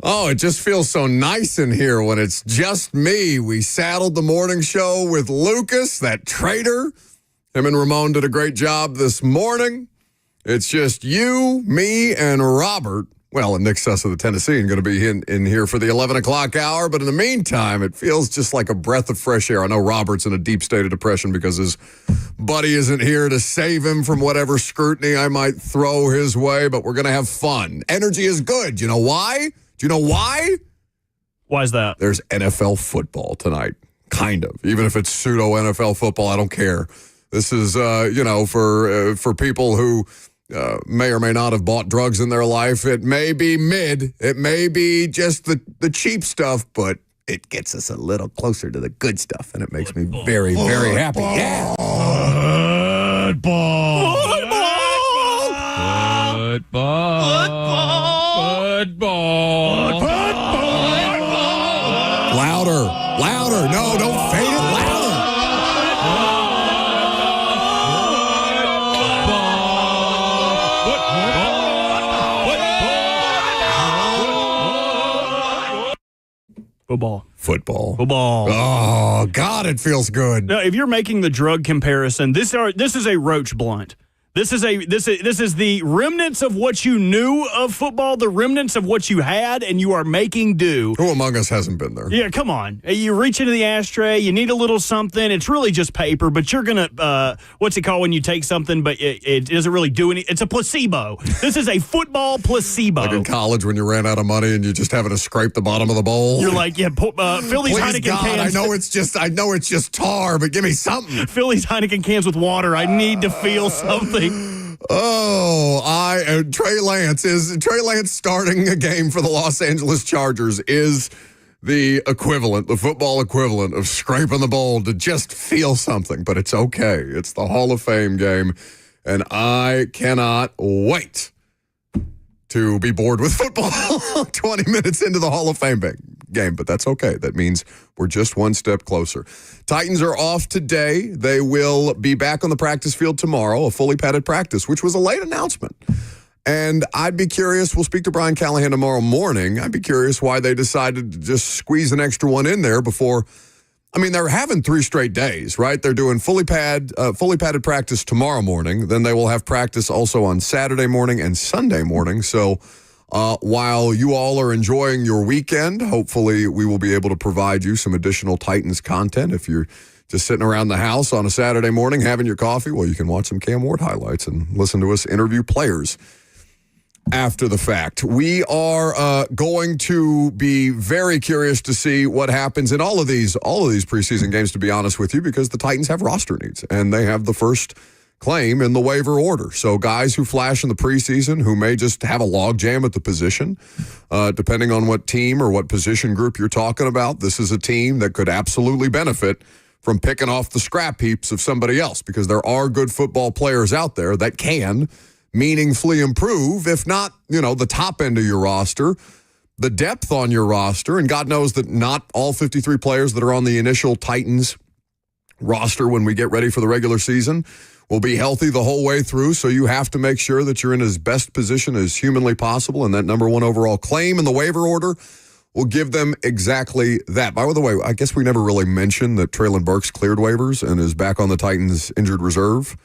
Oh, it just feels so nice in here when it's just me. We saddled the morning show with Lucas, that traitor. Him and Ramon did a great job this morning. It's just you, me, and Robert. Well, and Nick Suss of the Tennessean going to be in here for the 11 o'clock hour. But in the meantime, it feels just like a breath of fresh air. I know Robert's in a deep state of depression because his buddy isn't here to save him from whatever scrutiny I might throw his way. But we're going to have fun. Energy is good. You know why? Do you know why? Why is that? There's NFL football tonight. Kind of. Even if it's pseudo-NFL football, I don't care. This is, for people who may or may not have bought drugs in their life. It may be mid. It may be just the cheap stuff, but it gets us a little closer to the good stuff, and it makes me very, very happy. Yeah. Football. Louder. No, don't fade it. Louder. Football. Oh, God, it feels good. Now, if you're making the drug comparison, this is a roach blunt. This is the remnants of what you knew of football, the remnants of what you had, and you are making do. Who among us hasn't been there? Yeah, come on. You reach into the ashtray, you need a little something. It's really just paper, but you're going to, what's it called when you take something, but it doesn't really do anything? It's a placebo. This is a football placebo. Like in college when you ran out of money and you're just having to scrape the bottom of the bowl. You're like, fill these Please Heineken God, cans. I know it's just tar, but give me something. Fill these Heineken cans with water. I need to feel something. Oh, Trey Lance starting a game for the Los Angeles Chargers is the football equivalent of scraping the bowl to just feel something, but it's okay. It's the Hall of Fame game, and I cannot wait to be bored with football 20 minutes into the Hall of Fame game, but that's okay. That means we're just one step closer. Titans are off today. They will be back on the practice field tomorrow, a fully padded practice, which was a late announcement. And I'd be curious, we'll speak to Brian Callahan tomorrow morning. I'd be curious why they decided to just squeeze an extra one in there before. I mean, they're having 3 straight days, right? They're doing fully padded practice tomorrow morning. Then they will have practice also on Saturday morning and Sunday morning. So while you all are enjoying your weekend, hopefully we will be able to provide you some additional Titans content. If you're just sitting around the house on a Saturday morning having your coffee, well, you can watch some Cam Ward highlights and listen to us interview players after the fact. We are going to be very curious to see what happens in all of these preseason games, to be honest with you, because the Titans have roster needs, and they have the first claim in the waiver order. So guys who flash in the preseason who may just have a logjam at the position, depending on what team or what position group you're talking about, this is a team that could absolutely benefit from picking off the scrap heaps of somebody else, because there are good football players out there that can meaningfully improve, if not, the top end of your roster, the depth on your roster. And God knows that not all 53 players that are on the initial Titans roster when we get ready for the regular season will be healthy the whole way through. So you have to make sure that you're in as best position as humanly possible. And that number 1 overall claim in the waiver order will give them exactly that. By the way, I guess we never really mentioned that Treylon Burks cleared waivers and is back on the Titans injured reserve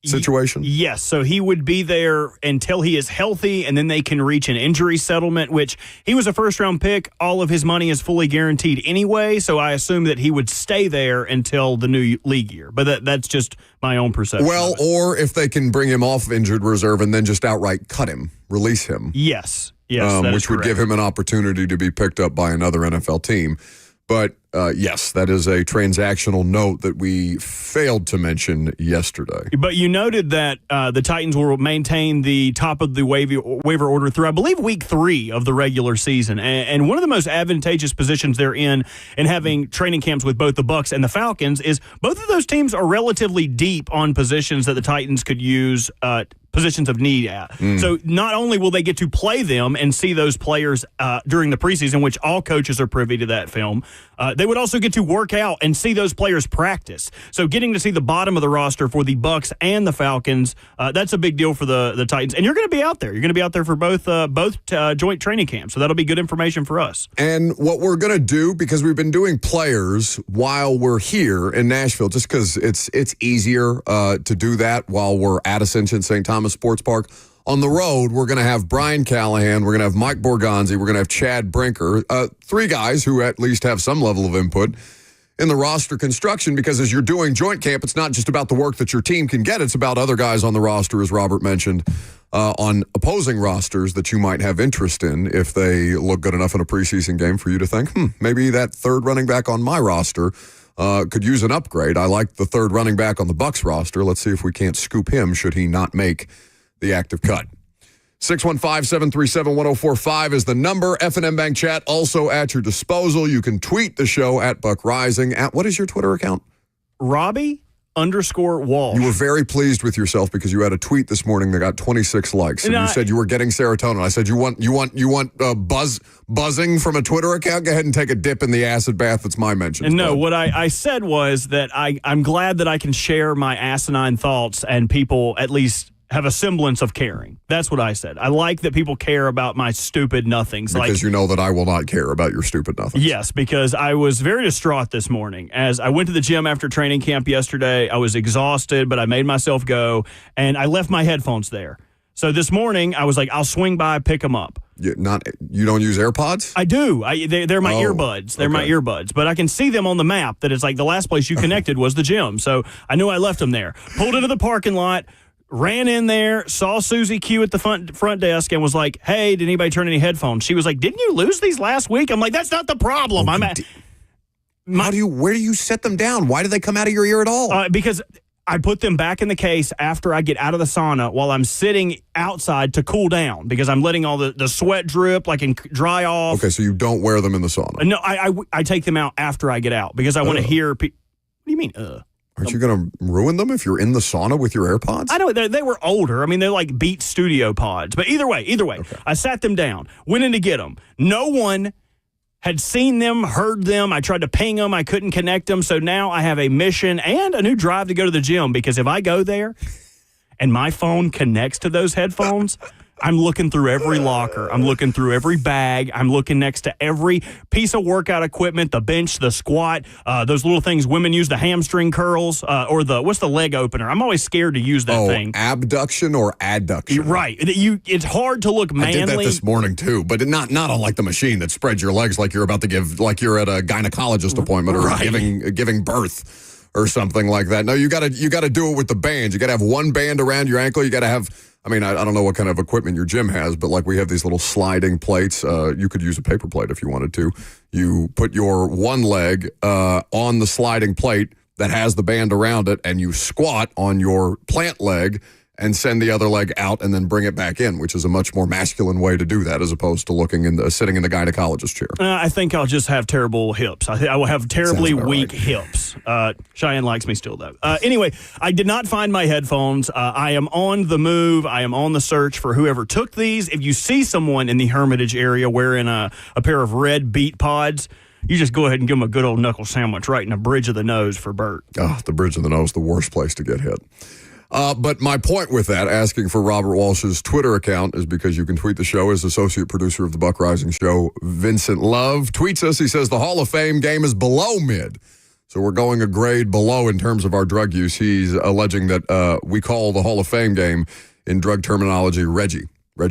situation? Yes, so he would be there until he is healthy, and then they can reach an injury settlement, which he was a first-round pick. All of his money is fully guaranteed anyway, so I assume that he would stay there until the new league year. But that's just my own perception. Well, or if they can bring him off injured reserve and then just outright cut him, release him. Yes, which would give him an opportunity to be picked up by another NFL team. But, yes, that is a transactional note that we failed to mention yesterday. But you noted that the Titans will maintain the top of the waiver order through, I believe, week 3 of the regular season. And one of the most advantageous positions they're in having training camps with both the Bucs and the Falcons is both of those teams are relatively deep on positions that the Titans could use positions of need at. So not only will they get to play them and see those players during the preseason, which all coaches are privy to that film, They would also get to work out and see those players practice. So getting to see the bottom of the roster for the Bucs and the Falcons, that's a big deal for the Titans. And you're going to be out there. You're going to be out there for both joint training camps. So that'll be good information for us. And what we're going to do, because we've been doing players while we're here in Nashville, just because it's easier to do that while we're at Ascension St. Thomas Sports Park. On the road, we're going to have Brian Callahan, we're going to have Mike Borgonzi, we're going to have Chad Brinker, three guys who at least have some level of input in the roster construction, because as you're doing joint camp, it's not just about the work that your team can get, it's about other guys on the roster, as Robert mentioned, on opposing rosters that you might have interest in if they look good enough in a preseason game for you to think, maybe that third running back on my roster could use an upgrade. I like the third running back on the Bucs roster. Let's see if we can't scoop him should he not make the active cut. 615-737-1045 is the number. F&M Bank Chat also at your disposal. You can tweet the show at Buck Rising. What is your Twitter account? Robbie_Walsh. You were very pleased with yourself because you had a tweet this morning that got 26 likes, and you said you were getting serotonin. I said you want buzzing from a Twitter account. Go ahead and take a dip in the acid bath. That's my mention. And no, what I said was that I'm glad that I can share my asinine thoughts and people at least have a semblance of caring. That's what I said. I like that people care about my stupid nothings. Because you know that I will not care about your stupid nothings. Yes, because I was very distraught this morning. As I went to the gym after training camp yesterday, I was exhausted, but I made myself go, and I left my headphones there. So this morning, I was like, I'll swing by, pick them up. You don't use AirPods? I do. They're my earbuds. They're my earbuds. But I can see them on the map that it's like the last place you connected was the gym. So I knew I left them there. Pulled into the parking lot, ran in there, saw Susie Q at the front desk and was like, hey, did anybody turn any headphones? She was like, didn't you lose these last week? I'm like, that's not the problem. Where do you set them down? Why do they come out of your ear at all? Because I put them back in the case after I get out of the sauna while I'm sitting outside to cool down because I'm letting all the sweat drip and dry off. Okay, so you don't wear them in the sauna? No, I take them out after I get out because I want to hear What do you mean, Aren't you going to ruin them if you're in the sauna with your AirPods? I know. They were older. I mean, they're like Beats Studio pods. But either way, okay. I sat them down, went in to get them. No one had seen them, heard them. I tried to ping them. I couldn't connect them. So now I have a mission and a new drive to go to the gym because if I go there and my phone connects to those headphones, I'm looking through every locker. I'm looking through every bag. I'm looking next to every piece of workout equipment, the bench, the squat, those little things women use, the hamstring curls, or what's the leg opener? I'm always scared to use that thing. Abduction or adduction? Right. It's hard to look manly. I did that this morning, too, but not on like the machine that spreads your legs like you're about to give, like you're at a gynecologist appointment or giving birth or something like that. No, you got to do it with the bands. You got to have one band around your ankle. You got to have, I don't know what kind of equipment your gym has, but like we have these little sliding plates. You could use a paper plate if you wanted to. You put your one leg on the sliding plate that has the band around it, and you squat on your plant leg and send the other leg out and then bring it back in, which is a much more masculine way to do that as opposed to sitting in the gynecologist chair. I think I'll just have terrible hips. I will have terribly weak hips. Cheyenne likes me still, though. Anyway, I did not find my headphones. I am on the move. I am on the search for whoever took these. If you see someone in the Hermitage area wearing a pair of red Beat pods, you just go ahead and give them a good old knuckle sandwich right in the bridge of the nose for Bert. Oh, the bridge of the nose, the worst place to get hit. But my point with that, asking for Robert Walsh's Twitter account, is because you can tweet the show as associate producer of the Buck Rising Show. Vincent Love tweets us. He says the Hall of Fame game is below mid. So we're going a grade below in terms of our drug use. He's alleging that we call the Hall of Fame game in drug terminology Reggie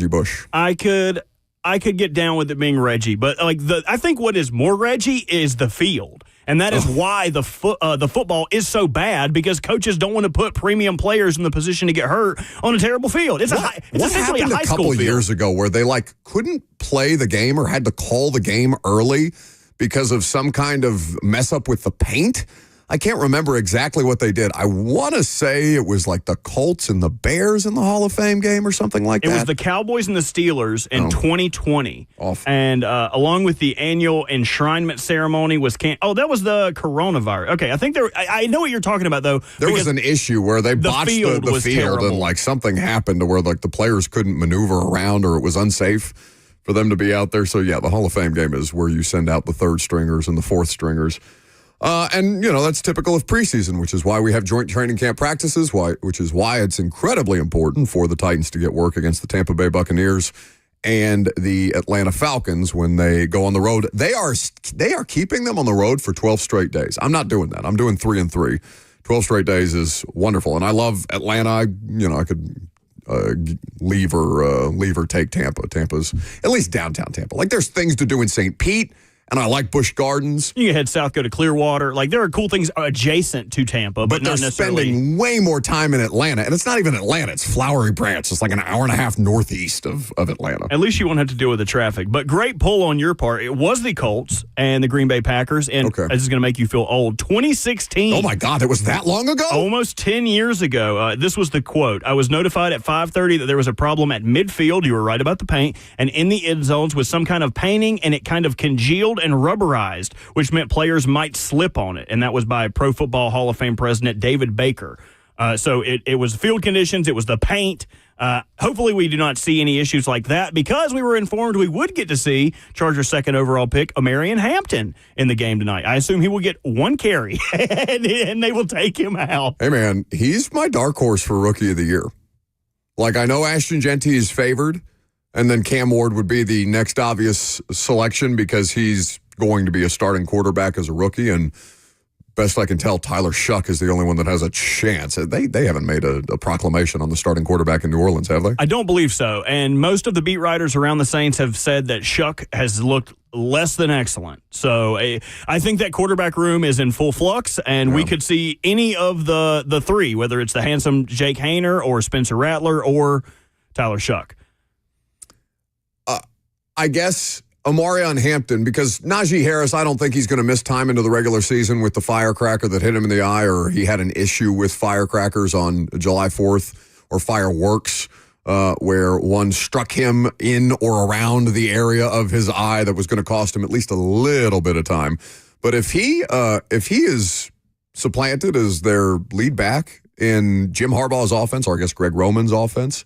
Bush. I could get down with it being Reggie, but I think what is more Reggie is the field. And that is why the football is so bad, because coaches don't want to put premium players in the position to get hurt on a terrible field. It's essentially a high school field. What happened a couple of years ago where they couldn't play the game or had to call the game early because of some kind of mess up with the paint? I can't remember exactly what they did. I want to say it was like the Colts and the Bears in the Hall of Fame game or something like that. It was the Cowboys and the Steelers in 2020. Awful. And along with the annual enshrinement ceremony was that was the coronavirus. Okay, I think I know what you're talking about, though. There was an issue where they botched the field and something happened to where the players couldn't maneuver around or it was unsafe for them to be out there. So, yeah, the Hall of Fame game is where you send out the third stringers and the fourth stringers. And, that's typical of preseason, which is why we have joint training camp practices, which is why it's incredibly important for the Titans to get work against the Tampa Bay Buccaneers and the Atlanta Falcons when they go on the road. They are keeping them on the road for 12 straight days. I'm not doing that. I'm doing 3 and 3. 12 straight days is wonderful. And I love Atlanta. I could leave or take Tampa. Tampa's at least downtown Tampa. Like, there's things to do in St. Pete, and I like Busch Gardens. You can head south, go to Clearwater. Like, there are cool things adjacent to Tampa, but not they're necessarily. Spending way more time in Atlanta, and it's not even Atlanta. It's Flowery Branch. It's like an hour and a half northeast of Atlanta. At least you won't have to deal with the traffic. But great pull on your part. It was the Colts and the Green Bay Packers, and this is going to make you feel old. 2016. Oh, my God. It was that long ago? Almost 10 years ago. This was the quote. I was notified at 5:30 that there was a problem at midfield. You were right about the paint. And in the end zones with some kind of painting, and it kind of congealed and rubberized, which meant players might slip on it. And that was by Pro Football Hall of Fame president David Baker. So it was field conditions. It was the paint. Hopefully we do not see any issues like that, because we were informed we would get to see Chargers' second overall pick, Omarion Hampton, in the game tonight. I assume he will get one carry, and they will take him out. Hey, man, he's my dark horse for Rookie of the Year. Like, I know Ashton Genty is favored, and then Cam Ward would be the next obvious selection because he's going to be a starting quarterback as a rookie, and best I can tell, Tyler Shuck is the only one that has a chance. They haven't made a proclamation on the starting quarterback in New Orleans, have they? I don't believe so, and most of the beat writers around the Saints have said that Shuck has looked less than excellent. So I think that quarterback room is in full flux, and we could see any of the three, whether it's the handsome Jake Haener or Spencer Rattler or Tyler Shuck. I guess Omarion Hampton, because Najee Harris, I don't think he's going to miss time into the regular season with the firecracker that hit him in the eye, or he had an issue with firecrackers on July 4th, or fireworks, where one struck him in or around the area of his eye that was going to cost him at least a little bit of time. But if he is supplanted as their lead back in Jim Harbaugh's offense, or I guess Greg Roman's offense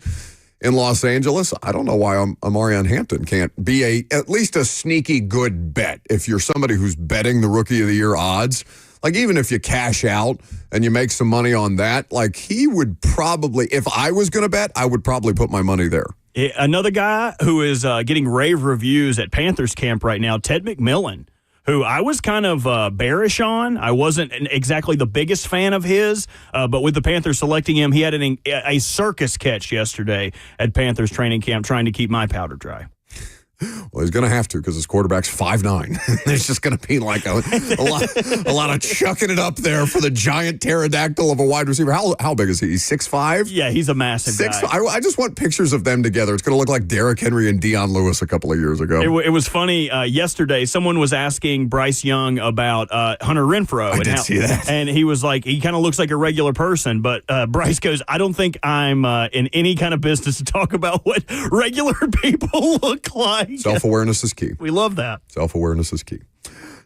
in Los Angeles, I don't know why Omarion Hampton can't be at least a sneaky good bet. If you're somebody who's betting the Rookie of the Year odds, like, even if you cash out and you make some money on that, like, he would probably, if I was going to bet, I would probably put my money there. Another guy who is getting rave reviews at Panthers camp right now, Ted McMillan, who I was kind of bearish on. I wasn't exactly the biggest fan of his, but with the Panthers selecting him, he had a circus catch yesterday at Panthers training camp trying to keep my powder dry. Well, he's going to have to, because his quarterback's 5'9". There's just going to be like a lot of chucking it up there for the giant pterodactyl of a wide receiver. How big is he? He's 6'5"? Yeah, he's a massive guy. I just want pictures of them together. It's going to look like Derrick Henry and Deion Lewis a couple of years ago. It was funny. Yesterday, someone was asking Bryce Young about Hunter Renfrow. I did see that. And he was like, he kind of looks like a regular person. But Bryce goes, I don't think I'm in any kind of business to talk about what regular people look like. Self-awareness is key. We love that. Self-awareness is key.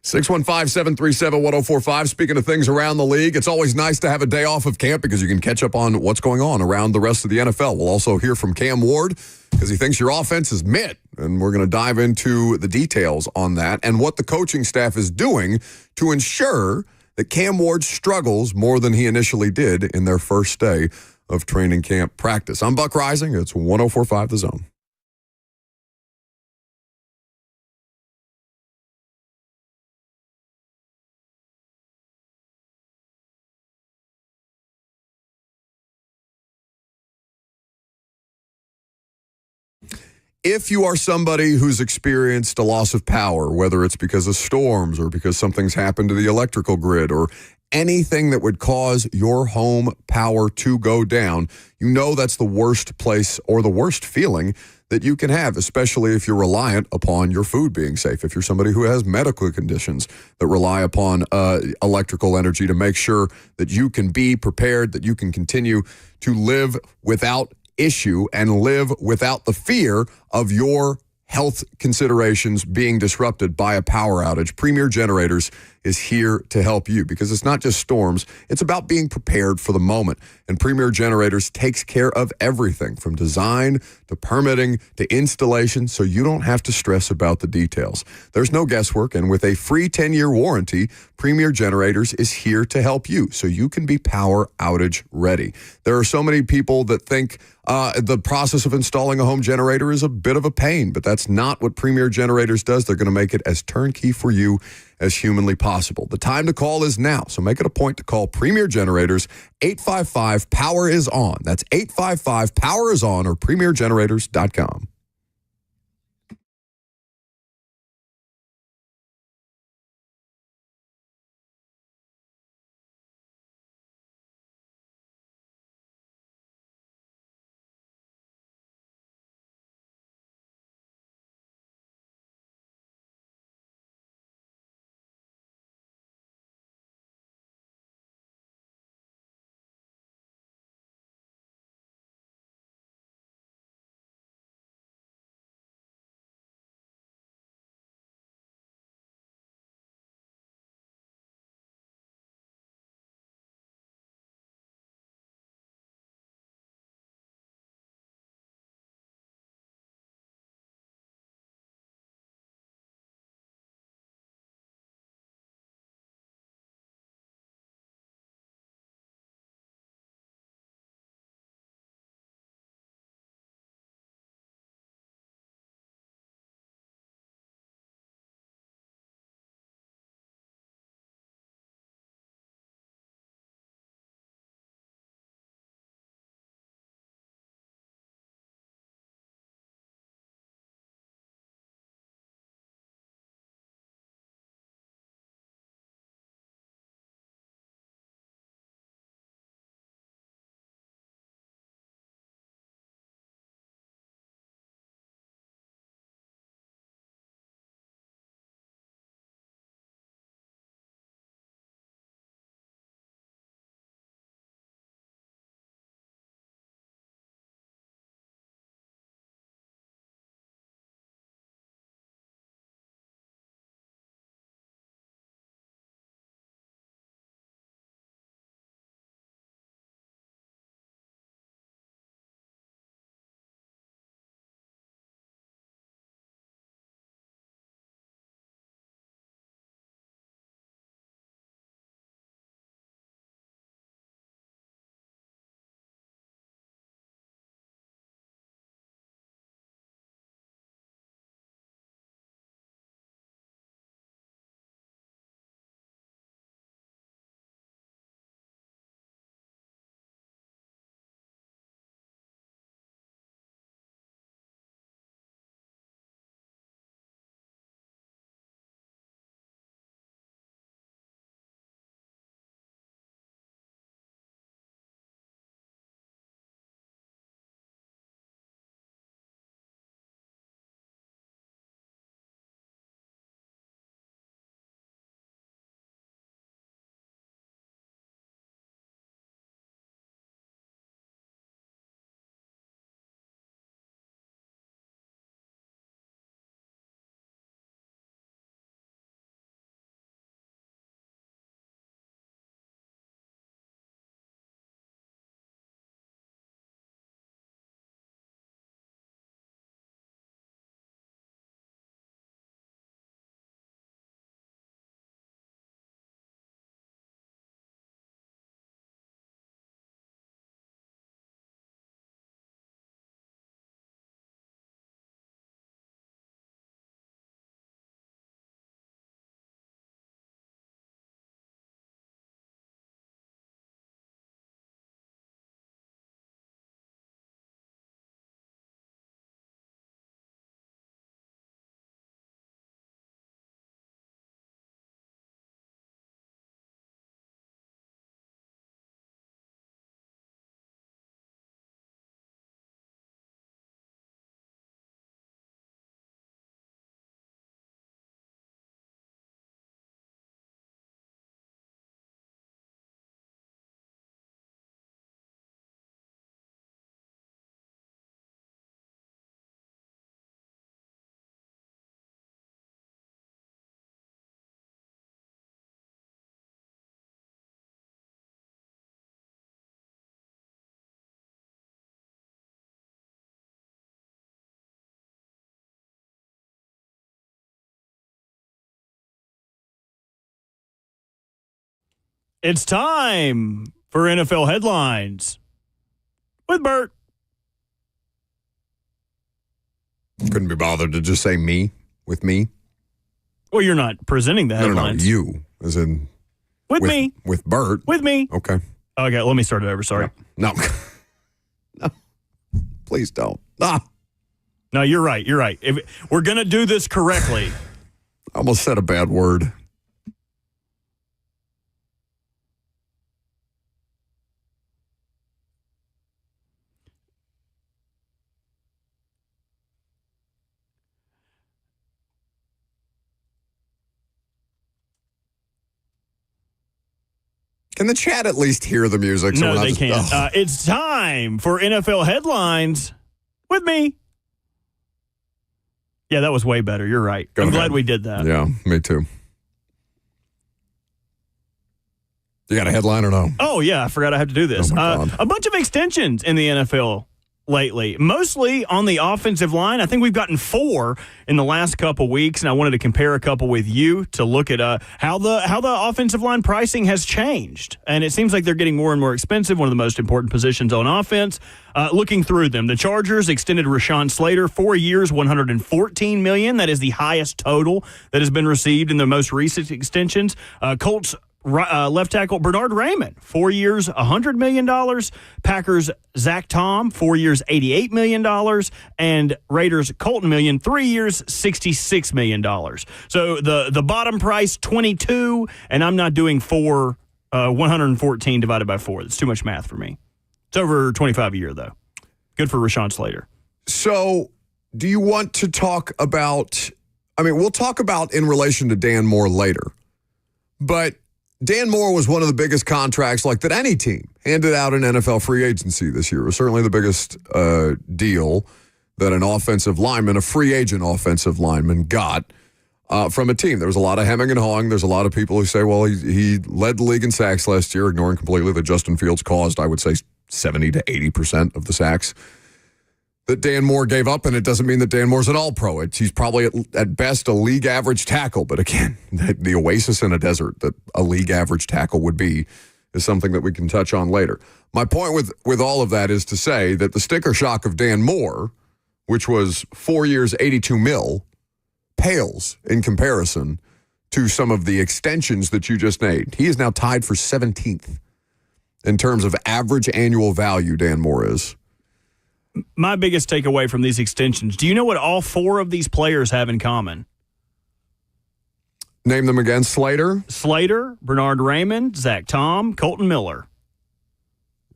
615-737-1045. Speaking of things around the league, it's always nice to have a day off of camp because you can catch up on what's going on around the rest of the NFL. We'll also hear from Cam Ward because he thinks your offense is mid, and we're going to dive into the details on that and what the coaching staff is doing to ensure that Cam Ward struggles more than he initially did in their first day of training camp practice. I'm Buck Rising. It's 104.5 The Zone. If you are somebody who's experienced a loss of power, whether it's because of storms or because something's happened to the electrical grid or anything that would cause your home power to go down, you know that's the worst place or the worst feeling that you can have, especially if you're reliant upon your food being safe. If you're somebody who has medical conditions that rely upon electrical energy to make sure that you can be prepared, that you can continue to live without issue and live without the fear of your health considerations being disrupted by a power outage, Premier Generators is here to help you, because it's not just storms, it's about being prepared for the moment. And Premier Generators takes care of everything from design to permitting to installation, so you don't have to stress about the details. There's no guesswork, and with a free 10-year warranty, Premier Generators is here to help you so you can be power outage ready. There are so many people that think the process of installing a home generator is a bit of a pain, but that's not what Premier Generators does. They're going to make it as turnkey for you as humanly possible. The time to call is now, so make it a point to call Premier Generators. 855-POWER-IS-ON. That's 855-POWER-IS-ON or premiergenerators.com. It's time for NFL headlines with Bert. Couldn't be bothered to just say me with me. Well, you're not presenting the headlines. No, you, as in with me. With Bert. With me. Okay. Okay, let me start it over. Sorry. No. No. Please don't. No, you're right. You're right. If we're going to do this correctly. I almost said a bad word. Can the chat at least hear the music? No, they can't. It's time for NFL headlines with me. Yeah, that was way better. You're right. I'm glad we did that. Yeah, me too. You got a headline or no? Oh, yeah. I forgot I had to do this. Oh my God. A bunch of extensions in the NFL lately, mostly on the offensive line. I think we've gotten 4 in the last couple weeks, and I wanted to compare a couple with you to look at how the offensive line pricing has changed. And it seems like they're getting more and more expensive, one of the most important positions on offense. Looking through them, the Chargers extended Rashawn Slater 4 years, $114 million. That is the highest total that has been received in the most recent extensions. Colts left tackle Bernard Raymond, 4 years, $100 million. Packers Zach Tom, 4 years, $88 million. And Raiders Colton Million, 3 years, $66 million. So the bottom price, 22, and I'm not doing 114 divided by 4. That's too much math for me. It's over 25 a year, though. Good for Rashawn Slater. So do you want to talk about, we'll talk about in relation to Dan Moore later, but Dan Moore was one of the biggest contracts that any team handed out in NFL free agency this year. It was certainly the biggest deal that an offensive lineman, a free agent offensive lineman, got from a team. There was a lot of hemming and hawing. There's a lot of people who say, well, he led the league in sacks last year, ignoring completely that Justin Fields caused, I would say, 70 to 80% of the sacks that Dan Moore gave up, and it doesn't mean that Dan Moore's an all-pro. He's probably at best a league average tackle, but again, the oasis in a desert that a league average tackle would be is something that we can touch on later. My point with all of that is to say that the sticker shock of Dan Moore, which was 4 years, $82 million, pales in comparison to some of the extensions that you just named. He is now tied for 17th in terms of average annual value, Dan Moore is. My biggest takeaway from these extensions, do you know what all 4 of these players have in common? Name them again. Slater, Bernard Raymond, Zach Tom, Colton Miller.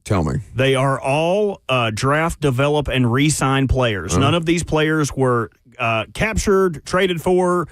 Tell me. They are all draft, develop, and re-sign players. None of these players were captured, traded for,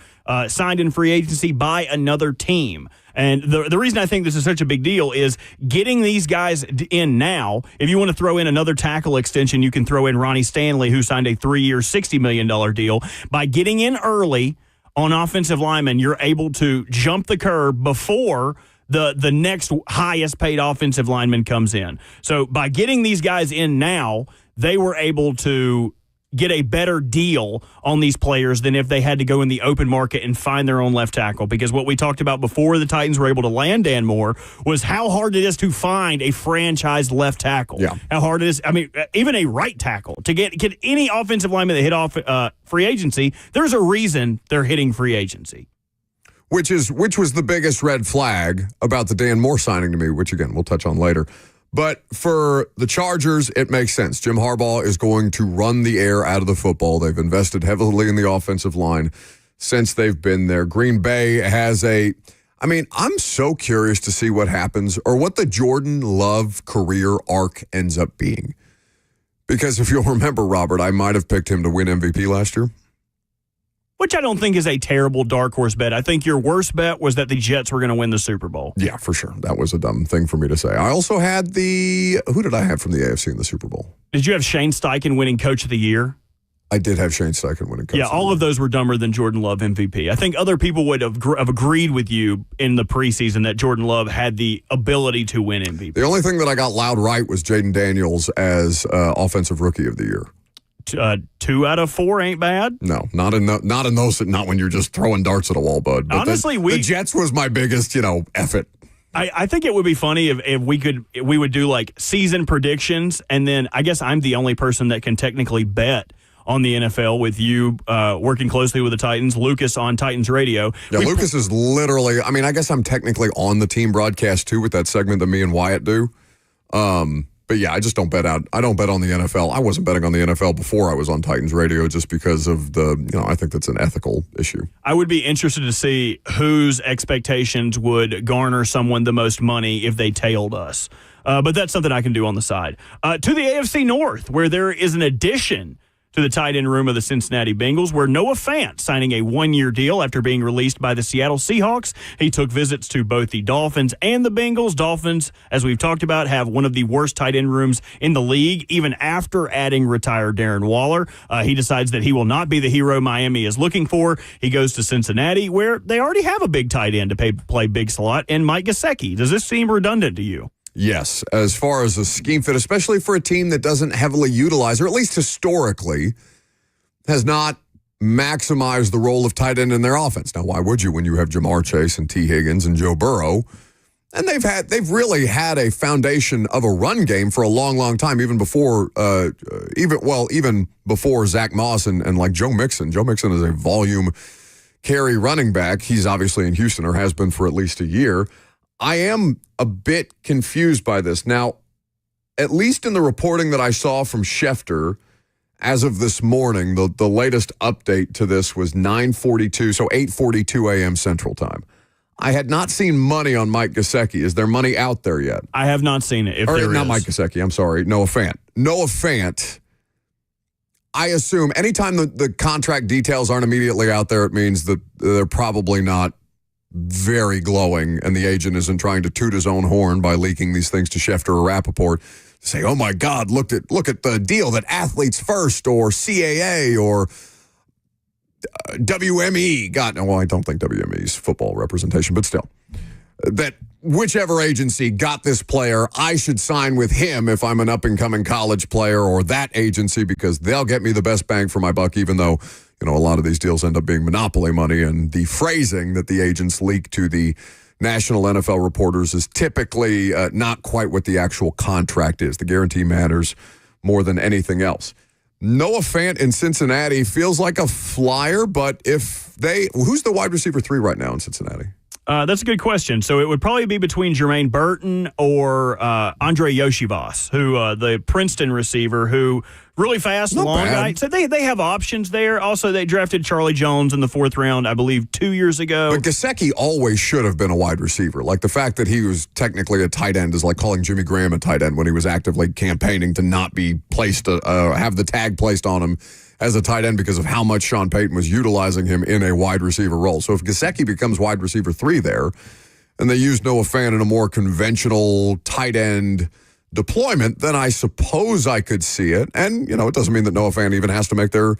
signed in free agency by another team. And the reason I think this is such a big deal is getting these guys in now. If you want to throw in another tackle extension, you can throw in Ronnie Stanley, who signed a 3-year, $60 million deal. By getting in early on offensive linemen, you're able to jump the curve before the next highest paid offensive lineman comes in. So by getting these guys in now, they were able to get a better deal on these players than if they had to go in the open market and find their own left tackle. Because what we talked about before the Titans were able to land Dan Moore was how hard it is to find a franchised left tackle. Yeah. How hard it is, even a right tackle. To get any offensive lineman that hit off free agency, there's a reason they're hitting free agency. Which was the biggest red flag about the Dan Moore signing to me, which, again, we'll touch on later. But for the Chargers, it makes sense. Jim Harbaugh is going to run the air out of the football. They've invested heavily in the offensive line since they've been there. Green Bay has I'm so curious to see what happens or what the Jordan Love career arc ends up being. Because if you'll remember, Robert, I might have picked him to win MVP last year. Which I don't think is a terrible dark horse bet. I think your worst bet was that the Jets were going to win the Super Bowl. Yeah, for sure. That was a dumb thing for me to say. I also had who did I have from the AFC in the Super Bowl? Did you have Shane Steichen winning Coach of the Year? I did have Shane Steichen winning Coach of the Year. Yeah, all of those were dumber than Jordan Love MVP. I think other people would have agreed with you in the preseason that Jordan Love had the ability to win MVP. The only thing that I got loud right was Jaden Daniels as Offensive Rookie of the Year. 2 out of 4 ain't bad. No, not in those. Not when you're just throwing darts at a wall, bud. But honestly, the Jets was my biggest, F it. I think it would be funny if we would do like season predictions, and then I guess I'm the only person that can technically bet on the NFL with you working closely with the Titans, Lucas on Titans Radio. Yeah, Lucas is literally, I mean, I guess I'm technically on the team broadcast too with that segment that me and Wyatt do. But yeah, I just don't bet out. I don't bet on the NFL. I wasn't betting on the NFL before I was on Titans Radio just because of I think that's an ethical issue. I would be interested to see whose expectations would garner someone the most money if they tailed us. But that's something I can do on the side. To the AFC North, where there is an addition to the tight end room of the Cincinnati Bengals, where Noah Fant signing a one-year deal after being released by the Seattle Seahawks. He took visits to both the Dolphins and the Bengals. Dolphins, as we've talked about, have one of the worst tight end rooms in the league, even after adding retired Darren Waller. He decides that he will not be the hero Miami is looking for. He goes to Cincinnati, where they already have a big tight end to play big slot, and Mike Gesicki. Does this seem redundant to you? Yes, as far as a scheme fit, especially for a team that doesn't heavily utilize, or at least historically, has not maximized the role of tight end in their offense. Now, why would you when you have Jamar Chase and T. Higgins and Joe Burrow? And they've really had a foundation of a run game for a long, long time, even before even before Zach Moss and like Joe Mixon. Joe Mixon is a volume carry running back. He's obviously in Houston, or has been for at least a year. I am a bit confused by this. Now, at least in the reporting that I saw from Schefter, as of this morning, the latest update to this was 9:42, so 8:42 a.m. Central Time. I had not seen money on Mike Gesicki. Is there money out there yet? I have not seen it. Not Mike Gesicki, I'm sorry. Noah Fant. Noah Fant, I assume anytime the contract details aren't immediately out there, it means that they're probably not very glowing, and the agent isn't trying to toot his own horn by leaking these things to Schefter or Rappaport. Say, oh my God, look at the deal that Athletes First or CAA or WME got. Well, I don't think WME's football representation, but still, that whichever agency got this player, I should sign with him if I'm an up-and-coming college player, or that agency, because they'll get me the best bang for my buck, even though a lot of these deals end up being monopoly money, and the phrasing that the agents leak to the national NFL reporters is typically not quite what the actual contract is. The guarantee matters more than anything else. Noah Fant in Cincinnati feels like a flyer, but who's the wide receiver 3 right now in Cincinnati? That's a good question. So it would probably be between Jermaine Burton or Andre Yoshivas, who the Princeton receiver, who really fast, not long bad. guy. So they have options there. Also, they drafted Charlie Jones in the 4th round, I believe, 2 years ago. But Gesicki always should have been a wide receiver. Like, the fact that he was technically a tight end is like calling Jimmy Graham a tight end when he was actively campaigning to not be placed, have the tag placed on him as a tight end because of how much Sean Payton was utilizing him in a wide receiver role. So if Gesicki becomes wide receiver 3 there, and they use Noah Fant in a more conventional tight end deployment, then I suppose I could see it. And, it doesn't mean that Noah Fant even has to make their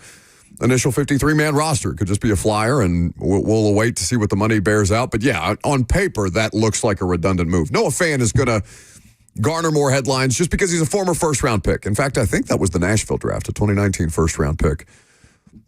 initial 53-man roster. It could just be a flyer, and we'll await to see what the money bears out. But yeah, on paper, that looks like a redundant move. Noah Fant is going to garner more headlines just because he's a former first-round pick. In fact, I think that was the Nashville draft, a 2019 first-round pick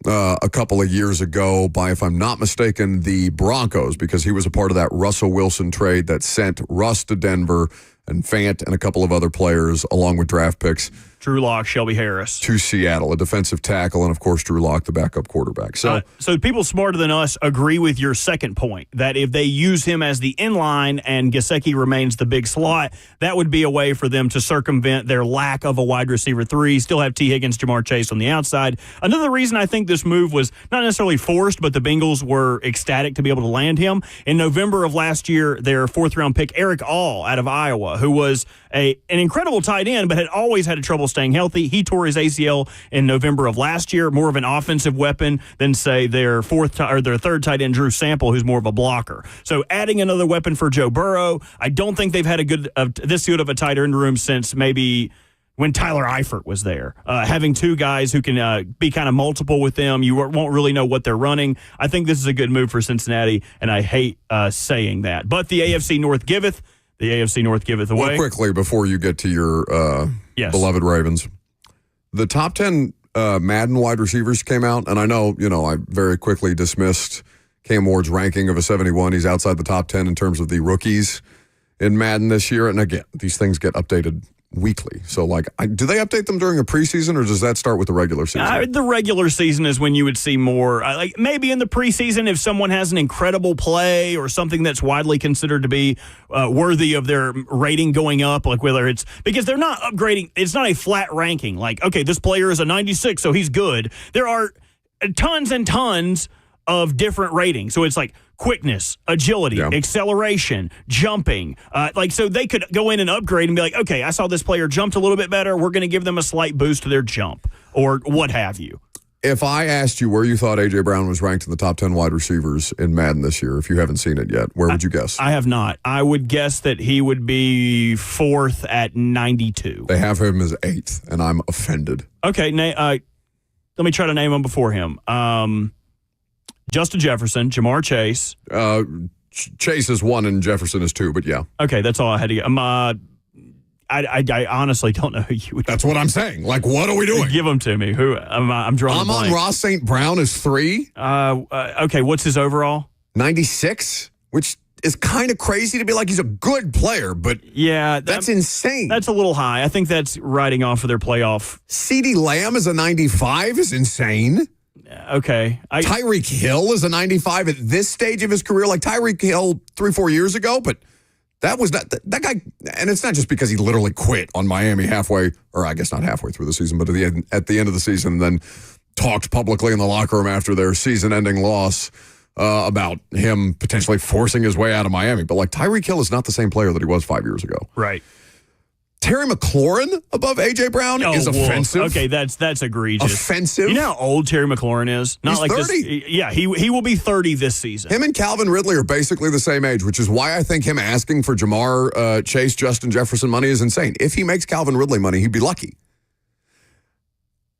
a couple of years ago by, if I'm not mistaken, the Broncos, because he was a part of that Russell Wilson trade that sent Russ to Denver and Fant and a couple of other players, along with draft picks, Drew Lock, Shelby Harris, to Seattle, a defensive tackle, and of course Drew Lock, the backup quarterback. So people smarter than us agree with your second point, that if they use him as the inline and Gesicki remains the big slot, that would be a way for them to circumvent their lack of a wide receiver 3. Still have T. Higgins, Jamar Chase on the outside. Another reason I think this move was not necessarily forced, but the Bengals were ecstatic to be able to land him. In November of last year, their 4th round pick, Eric All out of Iowa, who was an incredible tight end, but had always had trouble staying healthy. He tore his ACL in November of last year, more of an offensive weapon than, say, their 3rd tight end, Drew Sample, who's more of a blocker. So adding another weapon for Joe Burrow, I don't think they've had this good of a tight end room since maybe when Tyler Eifert was there. Having 2 guys who can be kind of multiple with them, you won't really know what they're running. I think this is a good move for Cincinnati, and I hate saying that. But the AFC North giveth. The AFC North giveth away. Well, quickly, before you get to your beloved Ravens, the top 10 Madden wide receivers came out, and I know, I very quickly dismissed Cam Ward's ranking of a 71. He's outside the top 10 in terms of the rookies in Madden this year. And again, these things get updated weekly. So, like, do they update them during a preseason, or does that start with the regular season? The regular season is when you would see more. Like maybe in the preseason, if someone has an incredible play or something that's widely considered to be worthy of their rating going up, like whether it's because they're not upgrading. It's not a flat ranking. Like, okay, this player is a 96, so he's good. There are tons and tons of different ratings. So it's like quickness, agility, acceleration, jumping. So they could go in and upgrade and be like, okay, I saw this player jumped a little bit better. We're going to give them a slight boost to their jump or what have you. If I asked you where you thought A.J. Brown was ranked in the top 10 wide receivers in Madden this year, if you haven't seen it yet, where would you guess? I have not. I would guess that he would be 4th at 92. They have him as 8th, and I'm offended. Okay, let me try to name him before him. Justin Jefferson, Jamar Chase. Chase is 1 and Jefferson is 2, but yeah. Okay, that's all I had to get. I honestly don't know who you would. That's what I'm saying. Like, what are we doing? Give them to me. Who? I'm drawing a blank. on Ross St. Brown is 3. Okay, what's his overall? 96, which is kind of crazy to be like he's a good player, but yeah, that's insane. That's a little high. I think that's riding off of their playoff. CeeDee Lamb is a 95 is insane. Okay. Tyreek Hill is a 95 at this stage of his career. Like Tyreek Hill 3-4 years ago, but that was not that guy. And it's not just because he literally quit on Miami halfway, or I guess not halfway through the season, but at the end of the season, and then talked publicly in the locker room after their season-ending loss about him potentially forcing his way out of Miami. But like Tyreek Hill is not the same player that he was 5 years ago. Right. Terry McLaurin above A.J. Brown is offensive. Okay, that's egregious. Offensive. You know how old Terry McLaurin is? He's like 30. He will be 30 this season. Him and Calvin Ridley are basically the same age, which is why I think him asking for Jamar Chase, Justin Jefferson money is insane. If he makes Calvin Ridley money, he'd be lucky.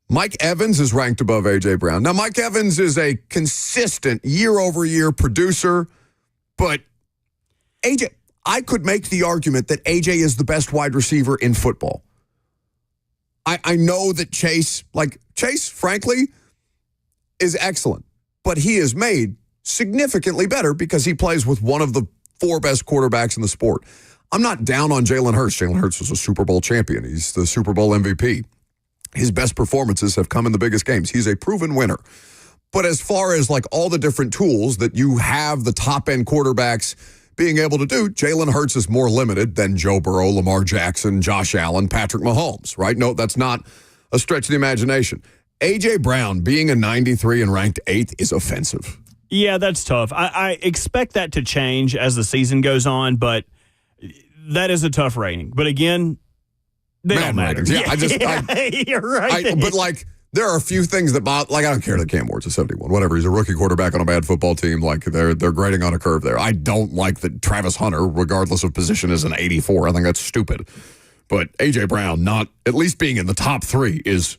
Mike Evans is ranked above A.J. Brown. Now, Mike Evans is a consistent year-over-year producer, but A.J., I could make the argument that A.J. is the best wide receiver in football. I know that Chase, frankly, is excellent, but he is made significantly better because he plays with one of the 4 best quarterbacks in the sport. I'm not down on Jalen Hurts. Jalen Hurts was a Super Bowl champion. He's the Super Bowl MVP. His best performances have come in the biggest games. He's a proven winner. But as far as like all the different tools that you have the top-end quarterbacks being able to do, Jalen Hurts is more limited than Joe Burrow, Lamar Jackson, Josh Allen, Patrick Mahomes, right? No, that's not a stretch of the imagination. A.J. Brown being a 93 and ranked 8th is offensive. Yeah, that's tough. I expect that to change as the season goes on, but that is a tough rating. But again, they don't matter. Ratings. Yeah, you're right. But like, there are a few things that I don't care that Cam Ward's a 71. Whatever. He's a rookie quarterback on a bad football team. Like, they're grading on a curve there. I don't like that Travis Hunter, regardless of position, is an 84. I think that's stupid. But A.J. Brown, not at least being in the top 3, is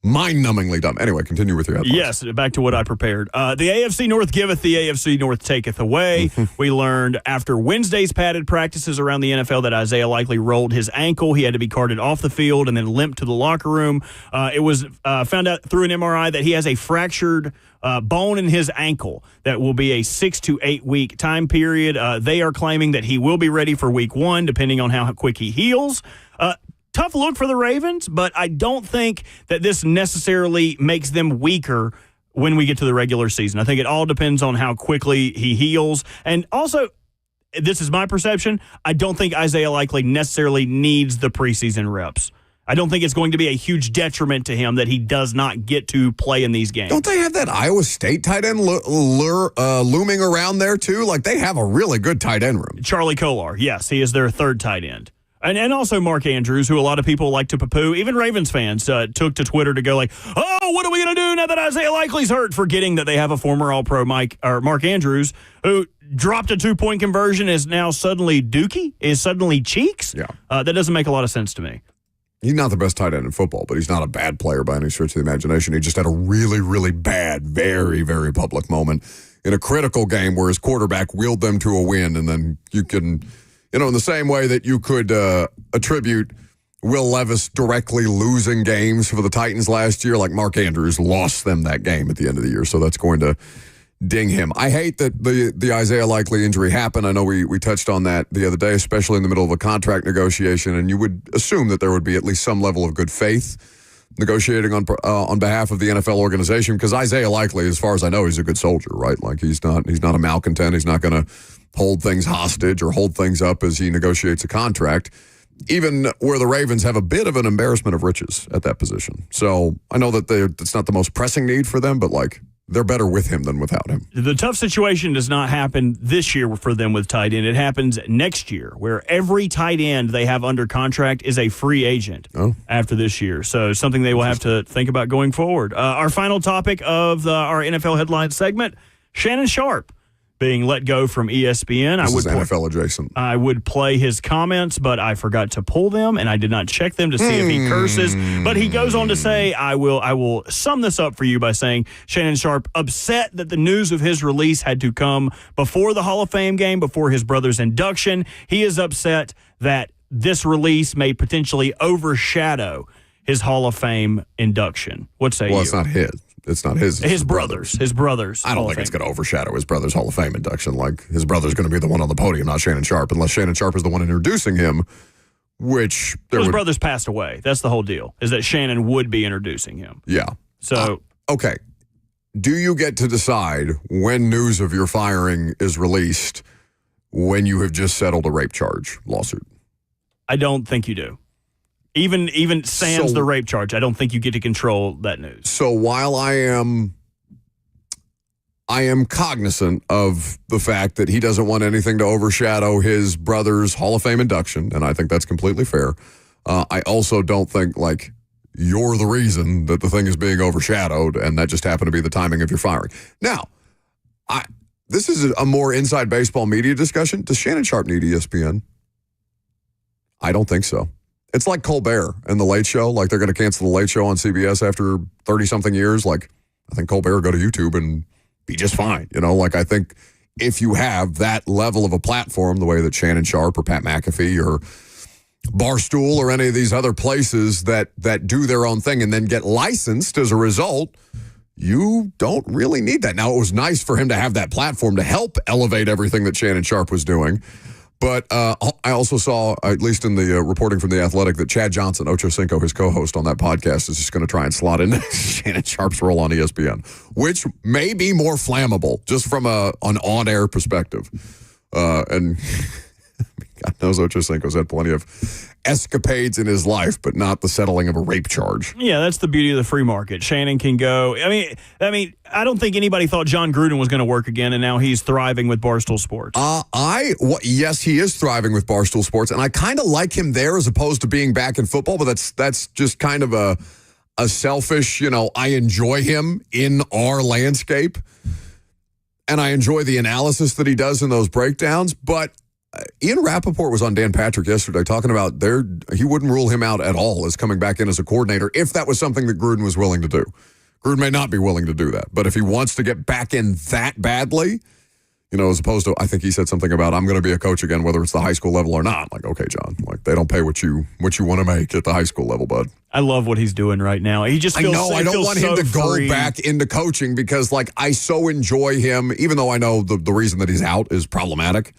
mind-numbingly dumb. Anyway, continue with your headlines. Yes, back to what I prepared. The AFC North giveth, the AFC North taketh away. We learned after Wednesday's padded practices around the NFL that Isaiah Likely rolled his ankle. He had to be carted off the field and then limped to the locker room. It was found out through an MRI that he has a fractured bone in his ankle that will be a 6 to 8 week time period. They are claiming that he will be ready for week 1, depending on how quick he heals. Tough look for the Ravens, but I don't think that this necessarily makes them weaker when we get to the regular season. I think it all depends on how quickly he heals. And also, this is my perception, I don't think Isaiah Likely necessarily needs the preseason reps. I don't think it's going to be a huge detriment to him that he does not get to play in these games. Don't they have that Iowa State tight end looming around there, too? Like, they have a really good tight end room. Charlie Kolar, yes, he is their 3rd tight end. And also Mark Andrews, who a lot of people like to poo-poo. Even Ravens fans took to Twitter to go like, oh, what are we going to do now that Isaiah Likely's hurt? Forgetting that they have a former All-Pro Mark Andrews, who dropped a 2-point conversion, is now suddenly Dookie, is suddenly Cheeks. Yeah. That doesn't make a lot of sense to me. He's not the best tight end in football, but he's not a bad player by any stretch of the imagination. He just had a really, really bad, very, very public moment in a critical game where his quarterback willed them to a win, and then you can... in the same way that you could attribute Will Levis directly losing games for the Titans last year, like Mark Andrews lost them that game at the end of the year. So that's going to ding him. I hate that the Isaiah Likely injury happened. I know we touched on that the other day, especially in the middle of a contract negotiation, and you would assume that there would be at least some level of good faith negotiating on behalf of the NFL organization, because Isaiah Likely, as far as I know, he's a good soldier, right? Like he's not a malcontent. He's not going to hold things hostage or hold things up as he negotiates a contract, even where the Ravens have a bit of an embarrassment of riches at that position. So I know that it's not the most pressing need for them, but like they're better with him than without him. The tough situation does not happen this year for them with tight end. It happens next year, where every tight end they have under contract is a free agent after this year. So something they will have to think about going forward. Our final topic of our NFL Headlines segment, Shannon Sharpe being let go from ESPN. This is NFL adjacent. I would play his comments, but I forgot to pull them, and I did not check them to see if he curses. But he goes on to say, I will sum this up for you by saying Shannon Sharpe upset that the news of his release had to come before the Hall of Fame game, before his brother's induction. He is upset that this release may potentially overshadow his Hall of Fame induction. What say you? Well, it's not his. It's not his. His brothers. His brothers. I don't think it's going to overshadow his brother's Hall of Fame induction. Like, his brother's going to be the one on the podium, not Shannon Sharpe, unless Shannon Sharpe is the one introducing him, which... His brother's passed away. That's the whole deal, is that Shannon would be introducing him. Yeah. So... okay. Do you get to decide when news of your firing is released when you have just settled a rape charge lawsuit? I don't think you do. Even sans the rape charge, I don't think you get to control that news. So while I am cognizant of the fact that he doesn't want anything to overshadow his brother's Hall of Fame induction, and I think that's completely fair, I also don't think, like, you're the reason that the thing is being overshadowed, and that just happened to be the timing of your firing. Now, this is a more inside baseball media discussion. Does Shannon Sharpe need ESPN? I don't think so. It's like Colbert and The Late Show. Like, they're going to cancel The Late Show on CBS after 30-something years. Like, I think Colbert will go to YouTube and be just fine. You know, like, I think if you have that level of a platform, the way that Shannon Sharpe or Pat McAfee or Barstool or any of these other places that do their own thing and then get licensed as a result, you don't really need that. Now, it was nice for him to have that platform to help elevate everything that Shannon Sharpe was doing. But I also saw, at least in the reporting from The Athletic, that Chad Johnson, Ocho Cinco, his co-host on that podcast, is just going to try and slot in Shannon Sharpe's role on ESPN, which may be more flammable, just from an on-air perspective. And God knows Ocho Cinco's had plenty of escapades in his life, but not the settling of a rape charge. Yeah, that's the beauty of the free market. Shannon can go. I mean, I don't think anybody thought John Gruden was going to work again, and now he's thriving with Barstool Sports. Yes, he is thriving with Barstool Sports, and I kind of like him there as opposed to being back in football, but that's just kind of a selfish, I enjoy him in our landscape, and I enjoy the analysis that he does in those breakdowns, but Ian Rappaport was on Dan Patrick yesterday talking about he wouldn't rule him out at all as coming back in as a coordinator if that was something that Gruden was willing to do. Gruden may not be willing to do that, but if he wants to get back in that badly, as opposed to, I think he said something about, I'm going to be a coach again, whether it's the high school level or not. Like, okay, John, like they don't pay what you want to make at the high school level, bud. I love what he's doing right now. He just feels I don't want him to go back into coaching because, like, I so enjoy him, even though I know the reason that he's out is problematic.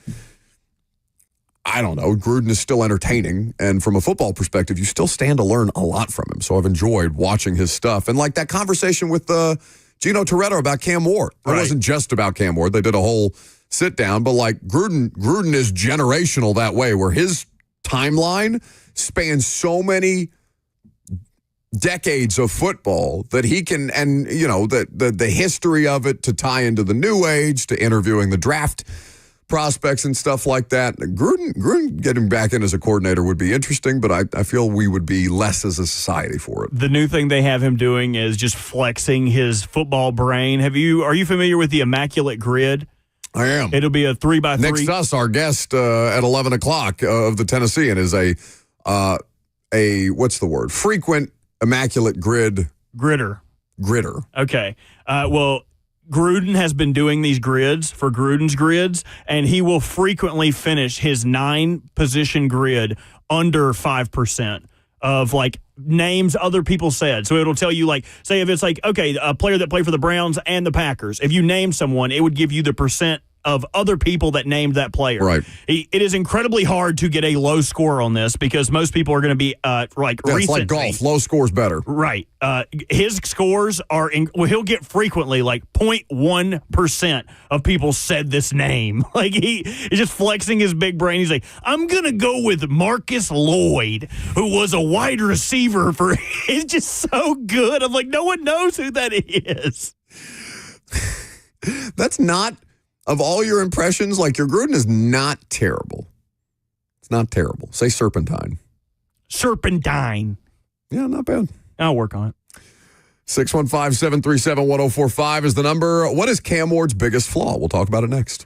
I don't know. Gruden is still entertaining. And from a football perspective, you still stand to learn a lot from him. So I've enjoyed watching his stuff. And like that conversation with Gino Toretto about Cam Ward. It wasn't just about Cam Ward. They did a whole sit down. But like Gruden is generational that way, where his timeline spans so many decades of football that he can, and the history of it to tie into the new age, to interviewing the draft prospects and stuff like that. Gruden getting back in as a coordinator would be interesting, but I feel we would be less as a society for it. The new thing they have him doing is just flexing his football brain. Are you familiar with the Immaculate Grid? I am. It'll be a 3x3. Nick Stuss, our guest at 11 o'clock of the Tennessean, is a what's the word? Frequent Immaculate Grid. Gritter. Okay. Well, Gruden has been doing these grids for Gruden's grids, and he will frequently finish his 9-position grid under 5% of like names other people said. So it'll tell you, like, say if it's like, okay, a player that played for the Browns and the Packers, if you name someone, it would give you the percent of other people that named that player. Right. It is incredibly hard to get a low score on this because most people are going to be like Yeah, recently. it's like golf. Low score's better. Right. His scores are he'll get frequently like 0.1% of people said this name. Like he's just flexing his big brain. He's like, I'm going to go with Marcus Lloyd, who was a wide receiver for. It's just so good. I'm like, no one knows who that is. That's not, of all your impressions, like your Gruden is not terrible. It's not terrible. Say serpentine. Serpentine. Yeah, not bad. I'll work on it. 615-737-1045 is the number. What is Cam Ward's biggest flaw? We'll talk about it next.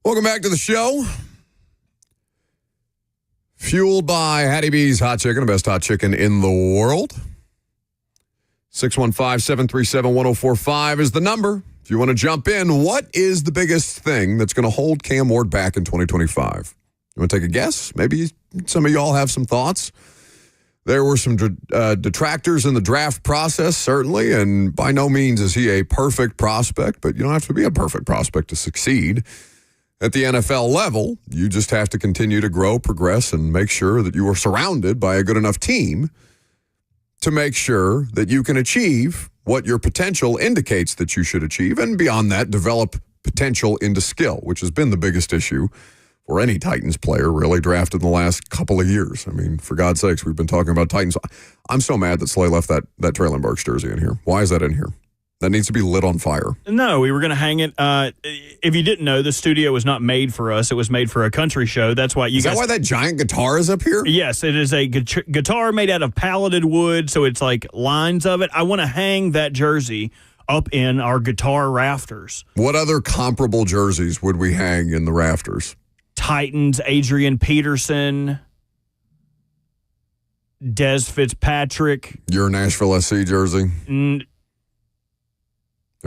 Welcome back to the show. Fueled by Hattie B's Hot Chicken, the best hot chicken in the world. 615-737-1045 is the number. If you want to jump in, what is the biggest thing that's going to hold Cam Ward back in 2025? You want to take a guess? Maybe some of y'all have some thoughts. There were some detractors in the draft process, certainly, and by no means is he a perfect prospect, but you don't have to be a perfect prospect to succeed. At the NFL level, you just have to continue to grow, progress, and make sure that you are surrounded by a good enough team to make sure that you can achieve what your potential indicates that you should achieve, and beyond that, develop potential into skill, which has been the biggest issue for any Titans player really drafted in the last couple of years. I mean, for God's sakes, we've been talking about Titans. I'm so mad that Slay left that Traylon Burks jersey in here. Why is that in here? That needs to be lit on fire. No, we were going to hang it. If you didn't know, the studio was not made for us. It was made for a country show. That's why you guys... Is that why that giant guitar is up here? Yes, it is a guitar made out of palleted wood, so it's like lines of it. I want to hang that jersey up in our guitar rafters. What other comparable jerseys would we hang in the rafters? Titans, Adrian Peterson, Des Fitzpatrick. Your Nashville SC jersey?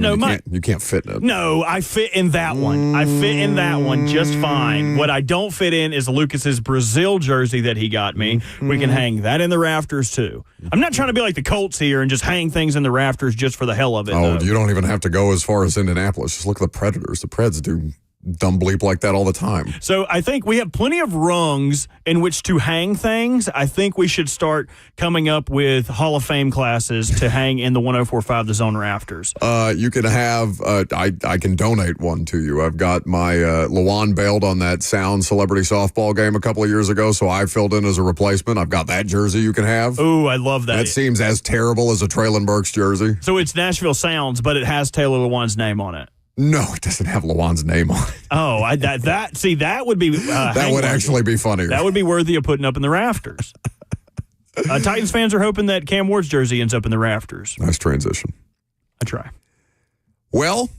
You can't fit in it. No, I fit in that one. I fit in that one just fine. What I don't fit in is Lucas's Brazil jersey that he got me. We can hang that in the rafters, too. I'm not trying to be like the Colts here and just hang things in the rafters just for the hell of it. Oh, you don't even have to go as far as Indianapolis. Just look at the Predators. The Preds do dumb bleep like that all the time. So I think we have plenty of rungs in which to hang things. I think we should start coming up with Hall of Fame classes to hang in the 104.5 The Zone rafters. You can have, I can donate one to you. I've got my, Lawan bailed on that Sound celebrity softball game a couple of years ago, so I filled in as a replacement. I've got that jersey you can have. Ooh, I love that. That seems as terrible as a Traylon Burks jersey. So it's Nashville Sounds, but it has Taylor Lewan's name on it. No, it doesn't have Lawan's name on it. Oh, that would be... that would actually be funnier. That would be worthy of putting up in the rafters. Titans fans are hoping that Cam Ward's jersey ends up in the rafters. Nice transition. I try. Well,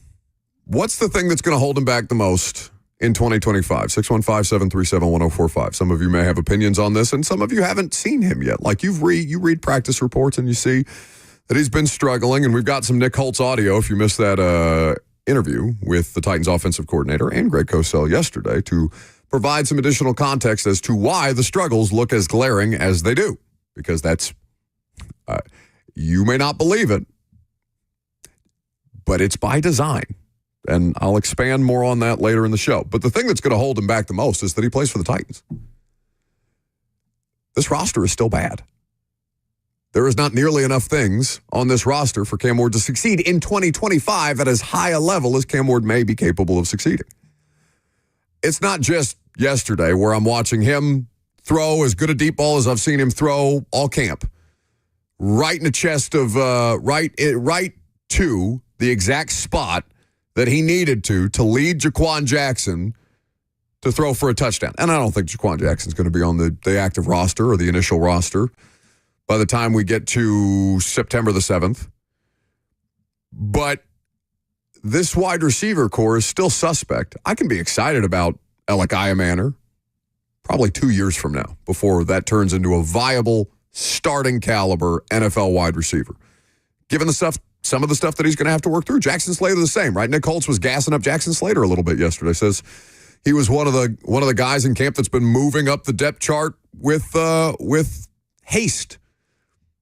what's the thing that's going to hold him back the most in 2025? 615-737-1045. Some of you may have opinions on this, and some of you haven't seen him yet. Like you read practice reports, and you see that he's been struggling, and we've got some Nick Holtz audio if you missed that interview with the Titans offensive coordinator and Greg Cosell yesterday to provide some additional context as to why the struggles look as glaring as they do. Because that's, you may not believe it, but it's by design. And I'll expand more on that later in the show. But the thing that's going to hold him back the most is that he plays for the Titans. This roster is still bad. There is not nearly enough things on this roster for Cam Ward to succeed in 2025 at as high a level as Cam Ward may be capable of succeeding. It's not just yesterday where I'm watching him throw as good a deep ball as I've seen him throw all camp. Right in the chest of, right to the exact spot that he needed to lead Jaquan Jackson to throw for a touchdown. And I don't think Jaquan Jackson's going to be on the active roster or the initial roster by the time we get to September the 7th. But this wide receiver core is still suspect. I can be excited about Alec Iamaner probably 2 years from now before that turns into a viable starting caliber NFL wide receiver. Given some of the stuff that he's going to have to work through. Jackson Slater the same, right? Nick Holtz was gassing up Jackson Slater a little bit yesterday. Says he was one of the guys in camp that's been moving up the depth chart with haste.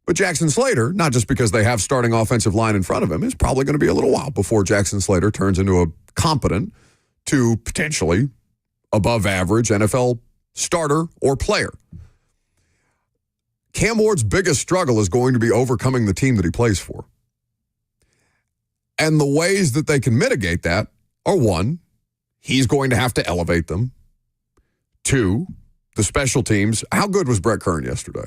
But Jackson Slater, not just because they have starting offensive line in front of him, is probably going to be a little while before Jackson Slater turns into a competent to potentially above average NFL starter or player. Cam Ward's biggest struggle is going to be overcoming the team that he plays for. And the ways that they can mitigate that are, one, he's going to have to elevate them. Two, the special teams. How good was Brett Kern yesterday?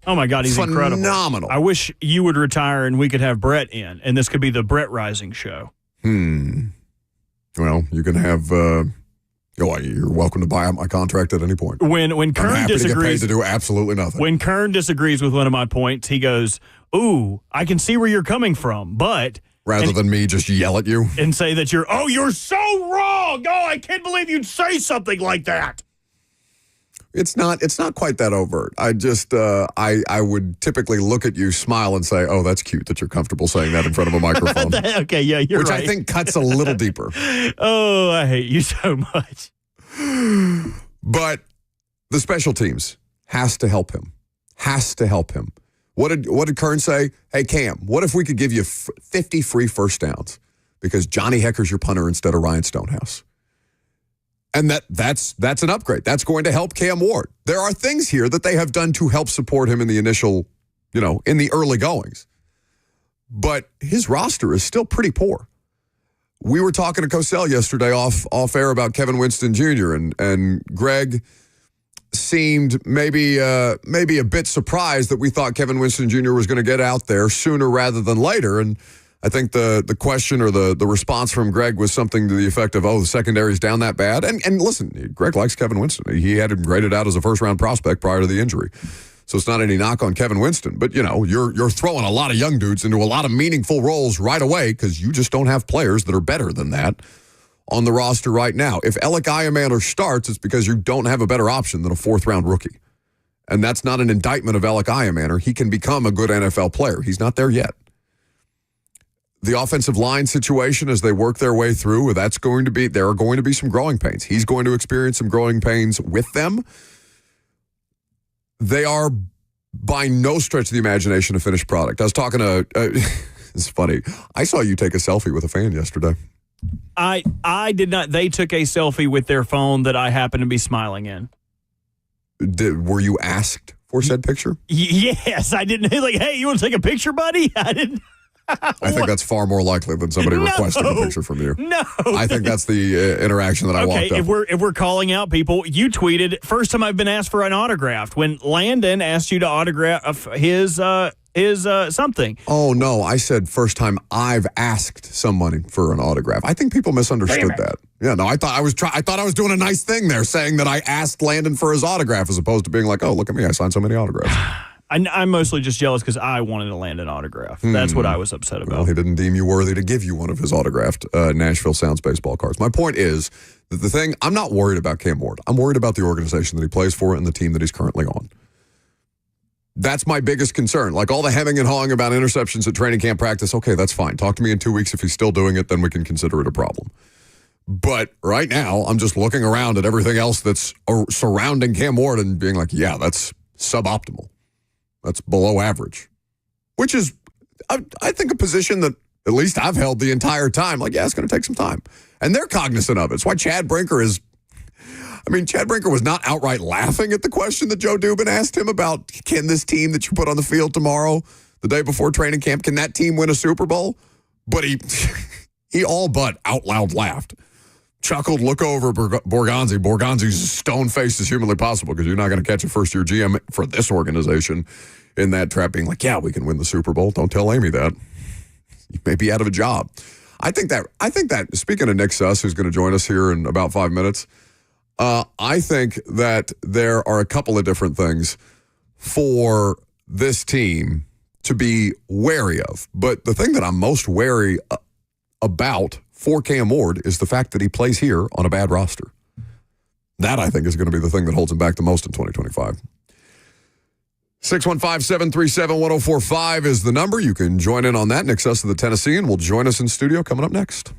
Oh, my God, he's incredible. Phenomenal. I wish you would retire and we could have Brett in, and this could be the Brett Rising show. Well, you can have... you're welcome to buy out my contract at any point. When Kern I'm happy disagrees, to get paid to do absolutely nothing. When Kern disagrees with one of my points, he goes, "Ooh, I can see where you're coming from, but..." Rather than me just yell at you. And say that you're so wrong. wrong. Oh, I can't believe you'd say something like that. It's not quite that overt. I just I would typically look at you, smile, and say, "Oh, that's cute that you're comfortable saying that in front of a microphone." Okay, yeah, you're which right. I think cuts a little deeper. Oh, I hate you so much. But the special teams has to help him. Has to help him. What did Kern say? Hey, Cam, what if we could give you 50 free first downs because Johnny Hecker's your punter instead of Ryan Stonehouse? And that's an upgrade. That's going to help Cam Ward. There are things here that they have done to help support him in the initial, in the early goings. But his roster is still pretty poor. We were talking to Cosell yesterday off air about Kevin Winston Jr. and Greg seemed maybe a bit surprised that we thought Kevin Winston Jr. was going to get out there sooner rather than later. And I think the question or the response from Greg was something to the effect of, oh, the secondary's down that bad. And listen, Greg likes Kevin Winston. He had him graded out as a first-round prospect prior to the injury. So it's not any knock on Kevin Winston. But, you're throwing a lot of young dudes into a lot of meaningful roles right away because you just don't have players that are better than that on the roster right now. If Alec Iamander starts, it's because you don't have a better option than a fourth-round rookie. And that's not an indictment of Alec Iamander. He can become a good NFL player. He's not there yet. The offensive line situation as they work their way through, there are going to be some growing pains. He's going to experience some growing pains with them. They are by no stretch of the imagination a finished product. I was talking to, it's funny, I saw you take a selfie with a fan yesterday. I did not. They took a selfie with their phone that I happened to be smiling in. Were you asked for said picture? Yes, I didn't. Like, hey, you want to take a picture, buddy? I didn't. I think that's far more likely than somebody requesting a picture from you. No. I think that's the interaction that I walked up. If we're calling out people, you tweeted, first time I've been asked for an autograph, when Landon asked you to autograph his something. Oh, no. I said first time I've asked somebody for an autograph. I think people misunderstood that. Yeah, no, I thought I was doing a nice thing there, saying that I asked Landon for his autograph as opposed to being like, oh, look at me, I signed so many autographs. I'm mostly just jealous because I wanted to land an autograph. That's what I was upset about. Well, he didn't deem you worthy to give you one of his autographed Nashville Sounds baseball cards. My point is that I'm not worried about Cam Ward. I'm worried about the organization that he plays for and the team that he's currently on. That's my biggest concern. Like all the hemming and hawing about interceptions at training camp practice, okay, that's fine. Talk to me in 2 weeks. If he's still doing it, then we can consider it a problem. But right now, I'm just looking around at everything else that's surrounding Cam Ward and being like, yeah, that's suboptimal. That's below average, which is, I think, a position that at least I've held the entire time. Like, yeah, it's going to take some time. And they're cognizant of it. It's why Chad Brinker was not outright laughing at the question that Joe Dubin asked him about, can this team that you put on the field tomorrow, the day before training camp, can that team win a Super Bowl? But he all but out loud laughed. Chuckled, look over Borgonzi. Borgonzi's as stone-faced as humanly possible because you're not going to catch a first-year GM for this organization in that trap being like, yeah, we can win the Super Bowl. Don't tell Amy that. You may be out of a job. I think that, speaking of Nick Suss, who's going to join us here in about 5 minutes, I think that there are a couple of different things for this team to be wary of. But the thing that I'm most wary about for Cam Ward is the fact that he plays here on a bad roster. That, I think, is going to be the thing that holds him back the most in 2025. 615-737-1045 is the number. You can join in on that. Nick Suss of the Tennessean will join us in studio coming up next.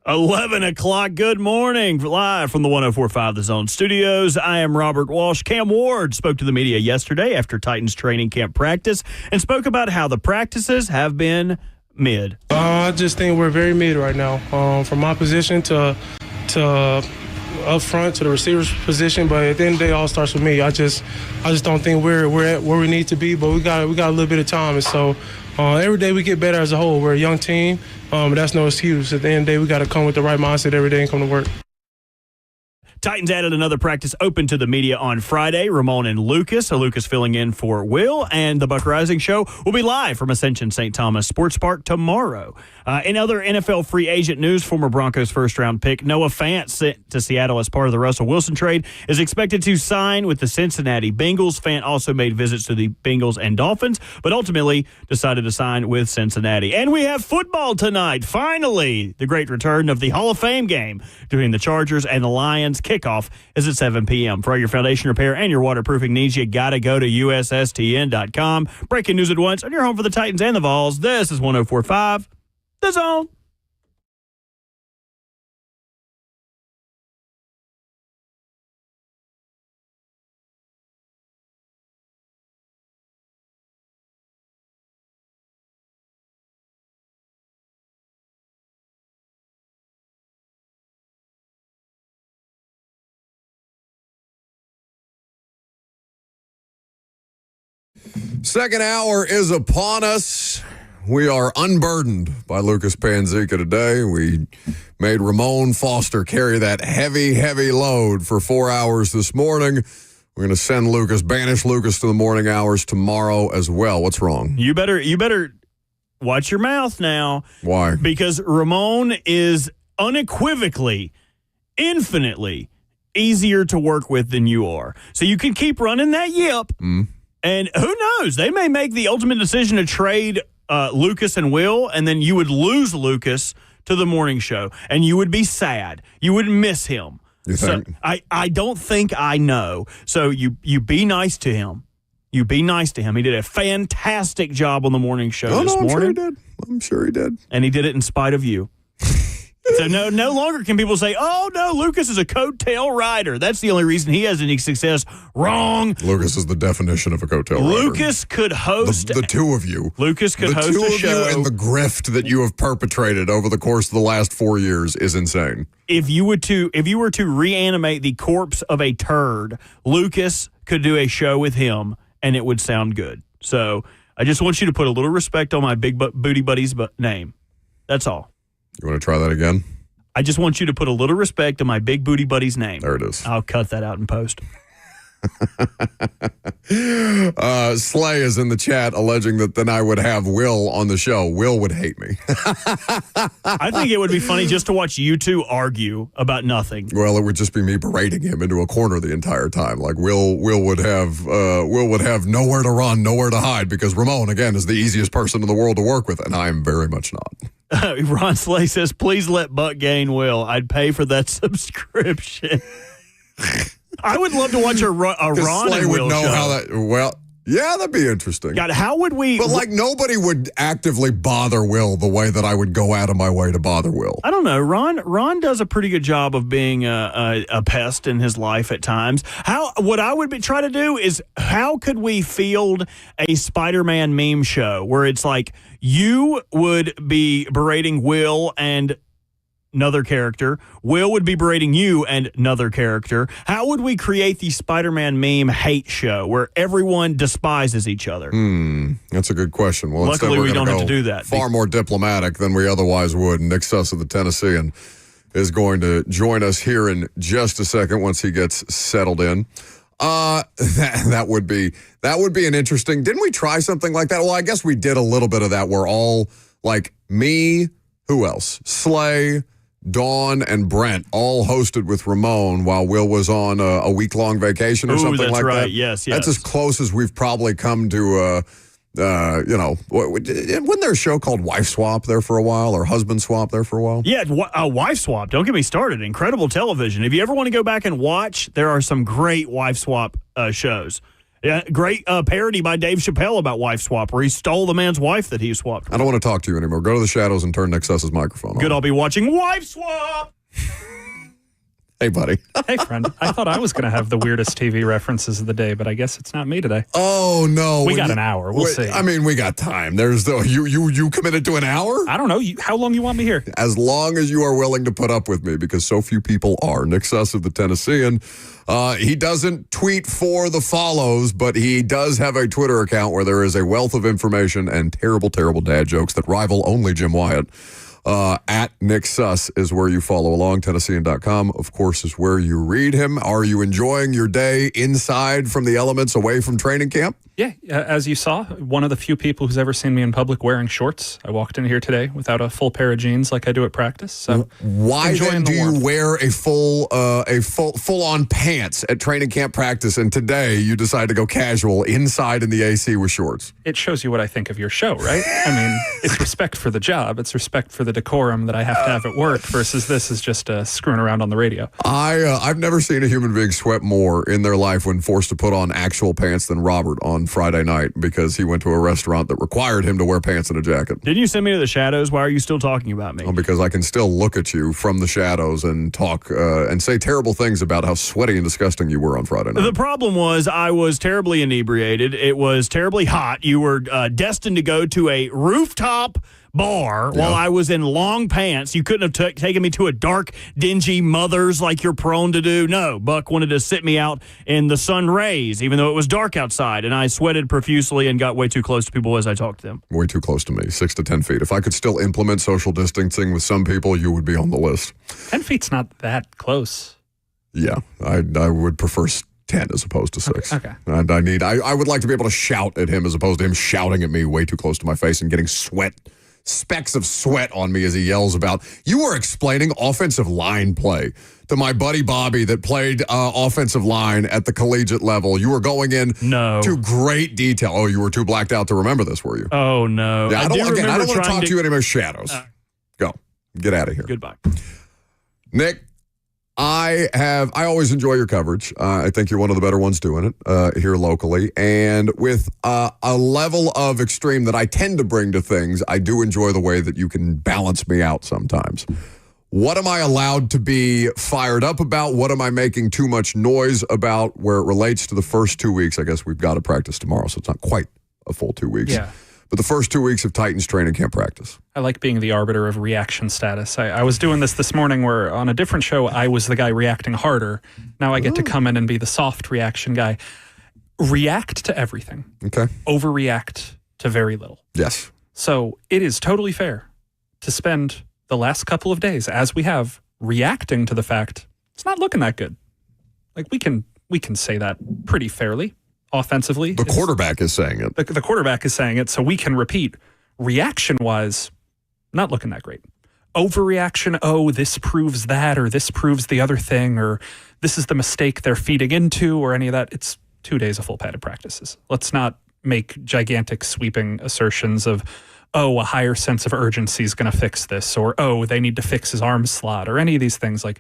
11 o'clock. Good morning. Live from the 104.5 The Zone studios. I am Robert Walsh. Cam Ward spoke to the media yesterday after Titans training camp practice and spoke about how the practices have been mid. I just think we're very mid right now. From my position to up front to the receiver's position, but at the end of the day, it all starts with me. I just don't think we're at where we need to be, but we got a little bit of time, and so every day we get better as a whole. We're a young team, but that's no excuse. At the end of the day, we got to come with the right mindset every day and come to work. Titans added another practice open to the media on Friday. Ramon and Lucas. So Lucas filling in for Will. And the Buck Rising Show will be live from Ascension St. Thomas Sports Park tomorrow. In other NFL free agent news, former Broncos first-round pick Noah Fant, sent to Seattle as part of the Russell Wilson trade, is expected to sign with the Cincinnati Bengals. Fant also made visits to the Bengals and Dolphins, but ultimately decided to sign with Cincinnati. And we have football tonight. Finally, the great return of the Hall of Fame game between the Chargers and the Lions. Kickoff is at 7 p.m. For all your foundation repair and your waterproofing needs, you got to go to USSTN.com. Breaking news at once on your home for the Titans and the Vols. This is 104.5 The Zone. Second hour is upon us. We are unburdened by Lucas Panzica today. We made Ramon Foster carry that heavy, heavy load for 4 hours this morning. We're going to send banish Lucas to the morning hours tomorrow as well. What's wrong? You better watch your mouth now. Why? Because Ramon is unequivocally, infinitely easier to work with than you are. So you can keep running that yip. And who knows? They may make the ultimate decision to trade Lucas and Will, and then you would lose Lucas to the morning show, and you would be sad. You would miss him. You think? So I don't think I know. So you be nice to him. You be nice to him. He did a fantastic job on the morning show this morning. I'm sure he did. And he did it in spite of you. So no longer can people say, oh, no, Lucas is a coattail rider. That's the only reason he has any success. Wrong. Lucas is the definition of a coattail rider. Lucas could host. The two of you. Lucas could host a show. The two of you and the grift that you have perpetrated over the course of the last 4 years is insane. If you were to reanimate the corpse of a turd, Lucas could do a show with him, and it would sound good. So I just want you to put a little respect on my big booty buddy's name. That's all. You want to try that again? I just want you to put a little respect on my big booty buddy's name. There it is. I'll cut that out in post. Slay is in the chat alleging that then I would have Will on the show. Will would hate me. I think it would be funny just to watch you two argue about nothing. Well, it would just be me berating him into a corner the entire time. Like Will would have nowhere to run, nowhere to hide, because Ramon, again, is the easiest person in the world to work with, and I am very much not. Ron Slay says, please let Buck gain Will. I'd pay for that subscription. I would love to watch a Ron Slay and would Will know show. how that. Well, yeah, that'd be interesting. God, how would we? But like nobody would actively bother Will the way that I would go out of my way to bother Will. I don't know. Ron does a pretty good job of being a pest in his life at times. What I would try to do is how could we field a Spider-Man meme show where it's like you would be berating Will and another character. Will would be berating you and another character. How would we create the Spider-Man meme hate show where everyone despises each other? That's a good question. Well, luckily we don't have to do that. Far more diplomatic than we otherwise would. Nick Suss of the Tennessean is going to join us here in just a second once he gets settled in. That would be an interesting. Didn't we try something like that? Well, I guess we did a little bit of that. We're all like me. Who else? Slay, Dawn, and Brent all hosted with Ramon while Will was on a week-long vacation or something like right. that. Yes. That's as close as we've probably come to, wasn't there a show called Wife Swap there for a while or Husband Swap there for a while? Yeah, Wife Swap. Don't get me started. Incredible television. If you ever want to go back and watch, there are some great Wife Swap shows. Yeah, great parody by Dave Chappelle about wife swap, where he stole the man's wife that he swapped. I don't want to talk to you anymore. Go to the shadows and turn Nick Suss's microphone on. Good, I'll be watching Wife Swap. Hey, buddy. Hey, friend. I thought I was going to have the weirdest TV references of the day, but I guess it's not me today. Oh, no. We got an hour. We'll see. I mean, we got time. There's you committed to an hour? I don't know. How long you want me here? As long as you are willing to put up with me, because so few people are. Nick Suss of the Tennessean. He doesn't tweet for the follows, but he does have a Twitter account where there is a wealth of information and terrible, terrible dad jokes that rival only Jim Wyatt. At Nick Suss is where you follow along. Tennessean.com, of course, is where you read him. Are you enjoying your day inside from the elements away from training camp? Yeah, as you saw, one of the few people who's ever seen me in public wearing shorts. I walked in here today without a full pair of jeans like I do at practice. So why then do you warmth. wear a full on pants at training camp practice, and today you decide to go casual inside in the AC with shorts? It shows you what I think of your show, right? I mean, it's respect for the job. It's respect for the decorum that I have to have at work versus this is just screwing around on the radio. I've never seen a human being sweat more in their life when forced to put on actual pants than Robert on Friday night, because he went to a restaurant that required him to wear pants and a jacket. Didn't you send me to the shadows? Why are you still talking about me? Well, because I can still look at you from the shadows and talk and say terrible things about how sweaty and disgusting you were on Friday night. The problem was I was terribly inebriated. It was terribly hot. You were destined to go to a rooftop bar while I was in long pants. You couldn't have taken me to a dark, dingy Mother's like you're prone to do. No, Buck wanted to sit me out in the sun rays, even though it was dark outside, and I sweated profusely and got way too close to people as I talked to them. Way too close to me, 6 to 10 feet. If I could still implement social distancing with some people, you would be on the list. 10 feet's not that close. Yeah, I would prefer 10 as opposed to 6. Okay. And I would like to be able to shout at him as opposed to him shouting at me way too close to my face and getting specks of sweat on me as he yells about, you were explaining offensive line play to my buddy Bobby that played offensive line at the collegiate level. You were going in to great detail. Oh, you were too blacked out to remember this, were you? Oh, no. Yeah, I don't want to talk to you anymore. Shadows. Go. Get out of here. Goodbye. Nick, I always enjoy your coverage. I think you're one of the better ones doing it here locally. And with a level of extreme that I tend to bring to things, I do enjoy the way that you can balance me out sometimes. What am I allowed to be fired up about? What am I making too much noise about where it relates to the first 2 weeks? I guess we've got to practice tomorrow, so it's not quite a full 2 weeks. Yeah. But the first 2 weeks of Titans training camp practice. I like being the arbiter of reaction status. I was doing this morning where on a different show, I was the guy reacting harder. Now I get to come in and be the soft reaction guy. React to everything. Okay. Overreact to very little. Yes. So it is totally fair to spend the last couple of days, as we have, reacting to the fact it's not looking that good. Like we can say that pretty fairly. Offensively, the quarterback is saying it. The quarterback is saying it, so we can repeat. Reaction-wise, not looking that great. Overreaction, oh, this proves that, or this proves the other thing, or this is the mistake they're feeding into, or any of that. It's 2 days of full padded practices. Let's not make gigantic sweeping assertions of, oh, a higher sense of urgency is going to fix this, or, oh, they need to fix his arm slot, or any of these things like.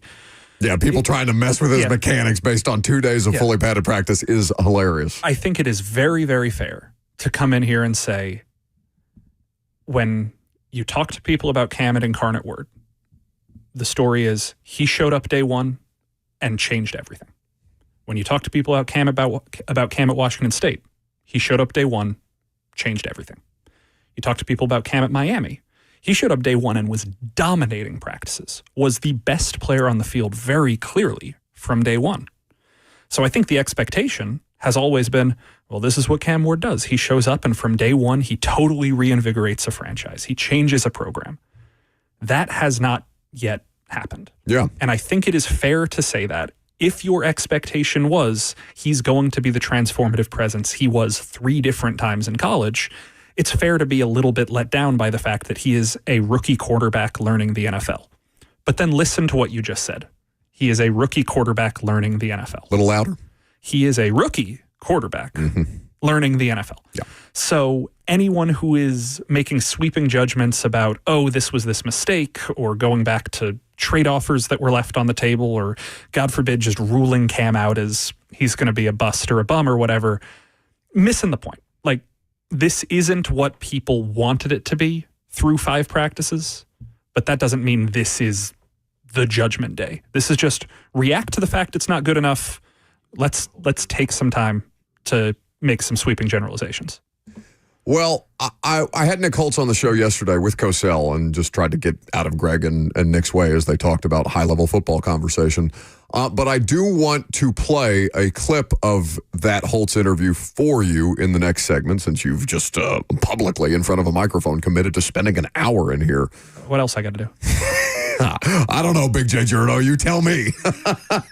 Yeah, people trying to mess with his mechanics based on 2 days of fully padded practice is hilarious. I think it is very, very fair to come in here and say, when you talk to people about Cam at Incarnate Word, the story is he showed up day one and changed everything. When you talk to people about Cam at Washington State, he showed up day one, changed everything. You talk to people about Cam at Miami, he showed up day one and was dominating practices, was the best player on the field very clearly from day one. So I think the expectation has always been, well, this is what Cam Ward does. He shows up and from day one, he totally reinvigorates a franchise. He changes a program. That has not yet happened. Yeah. And I think it is fair to say that if your expectation was he's going to be the transformative presence he was 3 different times in college, it's fair to be a little bit let down by the fact that he is a rookie quarterback learning the NFL. But then listen to what you just said. He is a rookie quarterback learning the NFL. A little louder. He is a rookie quarterback learning the NFL. Yeah. So anyone who is making sweeping judgments about, oh, this was this mistake, or going back to trade offers that were left on the table, or God forbid, just ruling Cam out as he's going to be a bust or a bum or whatever, missing the point. Like, this isn't what people wanted it to be through 5 practices, but that doesn't mean this is the judgment day. This is just react to the fact it's not good enough. Let's take some time to make some sweeping generalizations. Well, I had Nick Holtz on the show yesterday with Cosell and just tried to get out of Greg and Nick's way as they talked about high-level football conversation. But I do want to play a clip of that Holtz interview for you in the next segment, since you've just publicly in front of a microphone committed to spending an hour in here. What else I got to do? I don't know, Big J Jurdo. You tell me.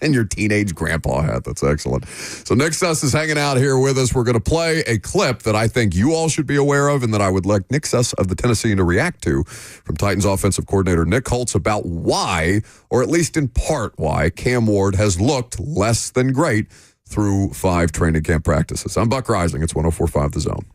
And your teenage grandpa hat. That's excellent. So Nick Suss is hanging out here with us. We're going to play a clip that I think you all should be aware of and that I would like Nick Suss of the Tennessean to react to from Titans offensive coordinator Nick Holtz about why, or at least in part why, Cam Ward has looked less than great through 5 training camp practices. I'm Buck Rising. It's 104.5 The Zone.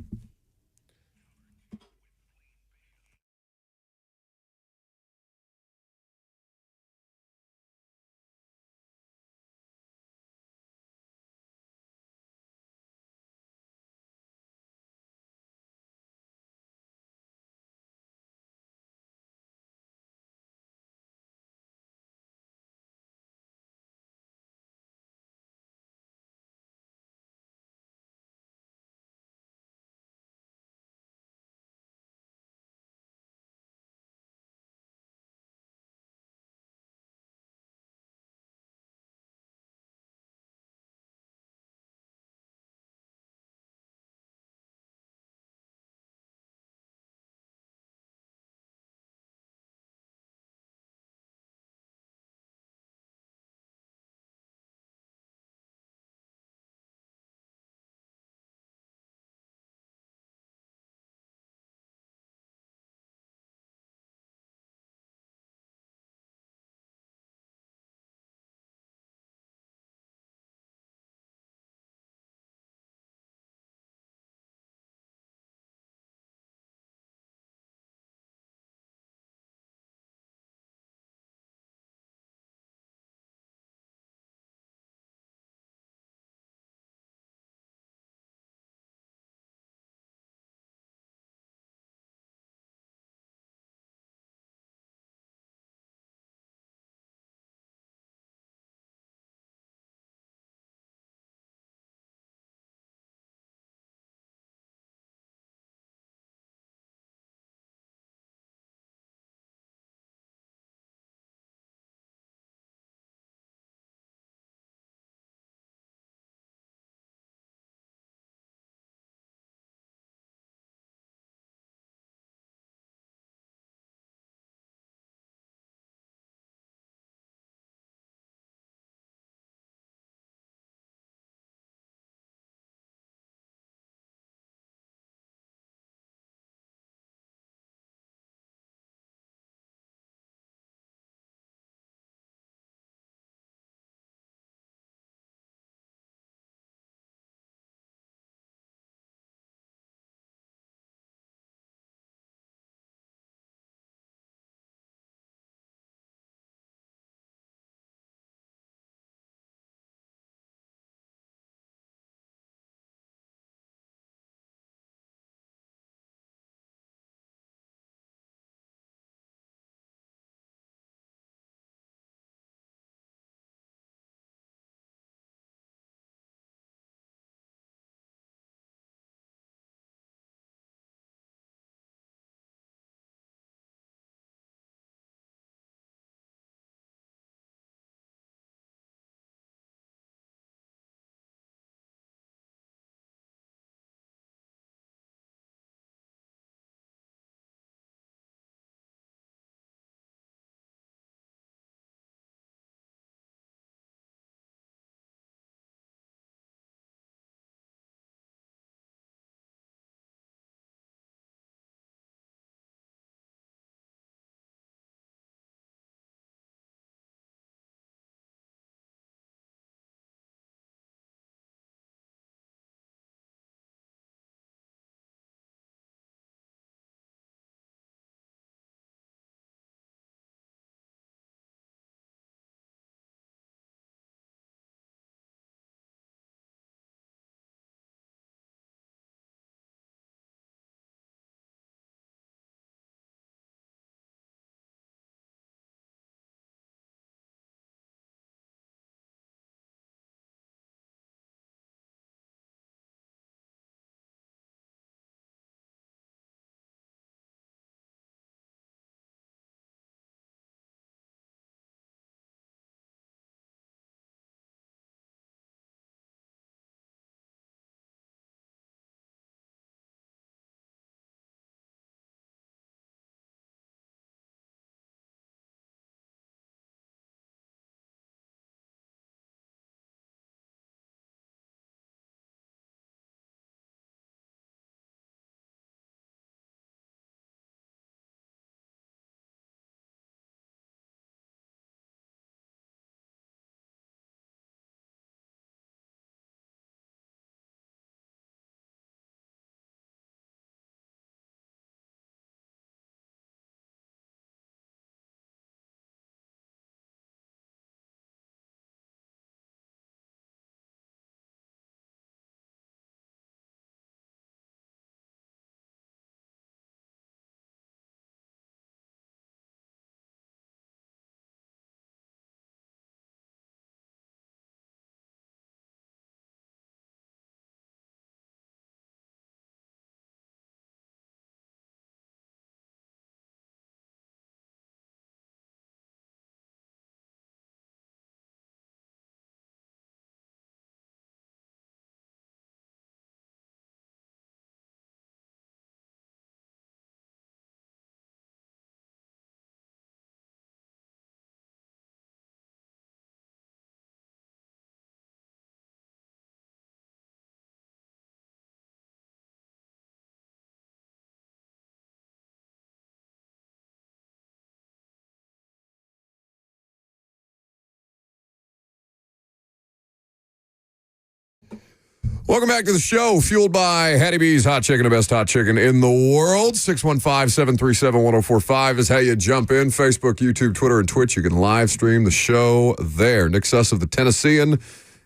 Welcome back to the show, fueled by Hattie B's Hot Chicken, the best hot chicken in the world. 615-737-1045 is how you jump in. Facebook, YouTube, Twitter, and Twitch. You can live stream the show there. Nick Suss of the Tennessean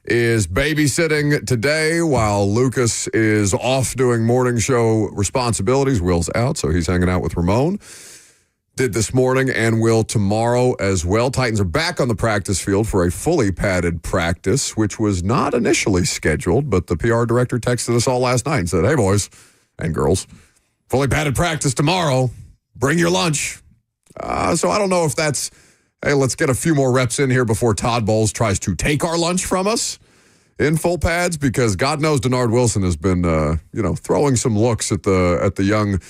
is babysitting today while Lucas is off doing morning show responsibilities. Will's out, so he's hanging out with Ramon. Did this morning and will tomorrow as well. Titans are back on the practice field for a fully padded practice, which was not initially scheduled, but the PR director texted us all last night and said, hey, boys and girls, fully padded practice tomorrow. Bring your lunch. So I don't know if that's, hey, let's get a few more reps in here before Todd Bowles tries to take our lunch from us in full pads, because God knows Denard Wilson has been, throwing some looks at the young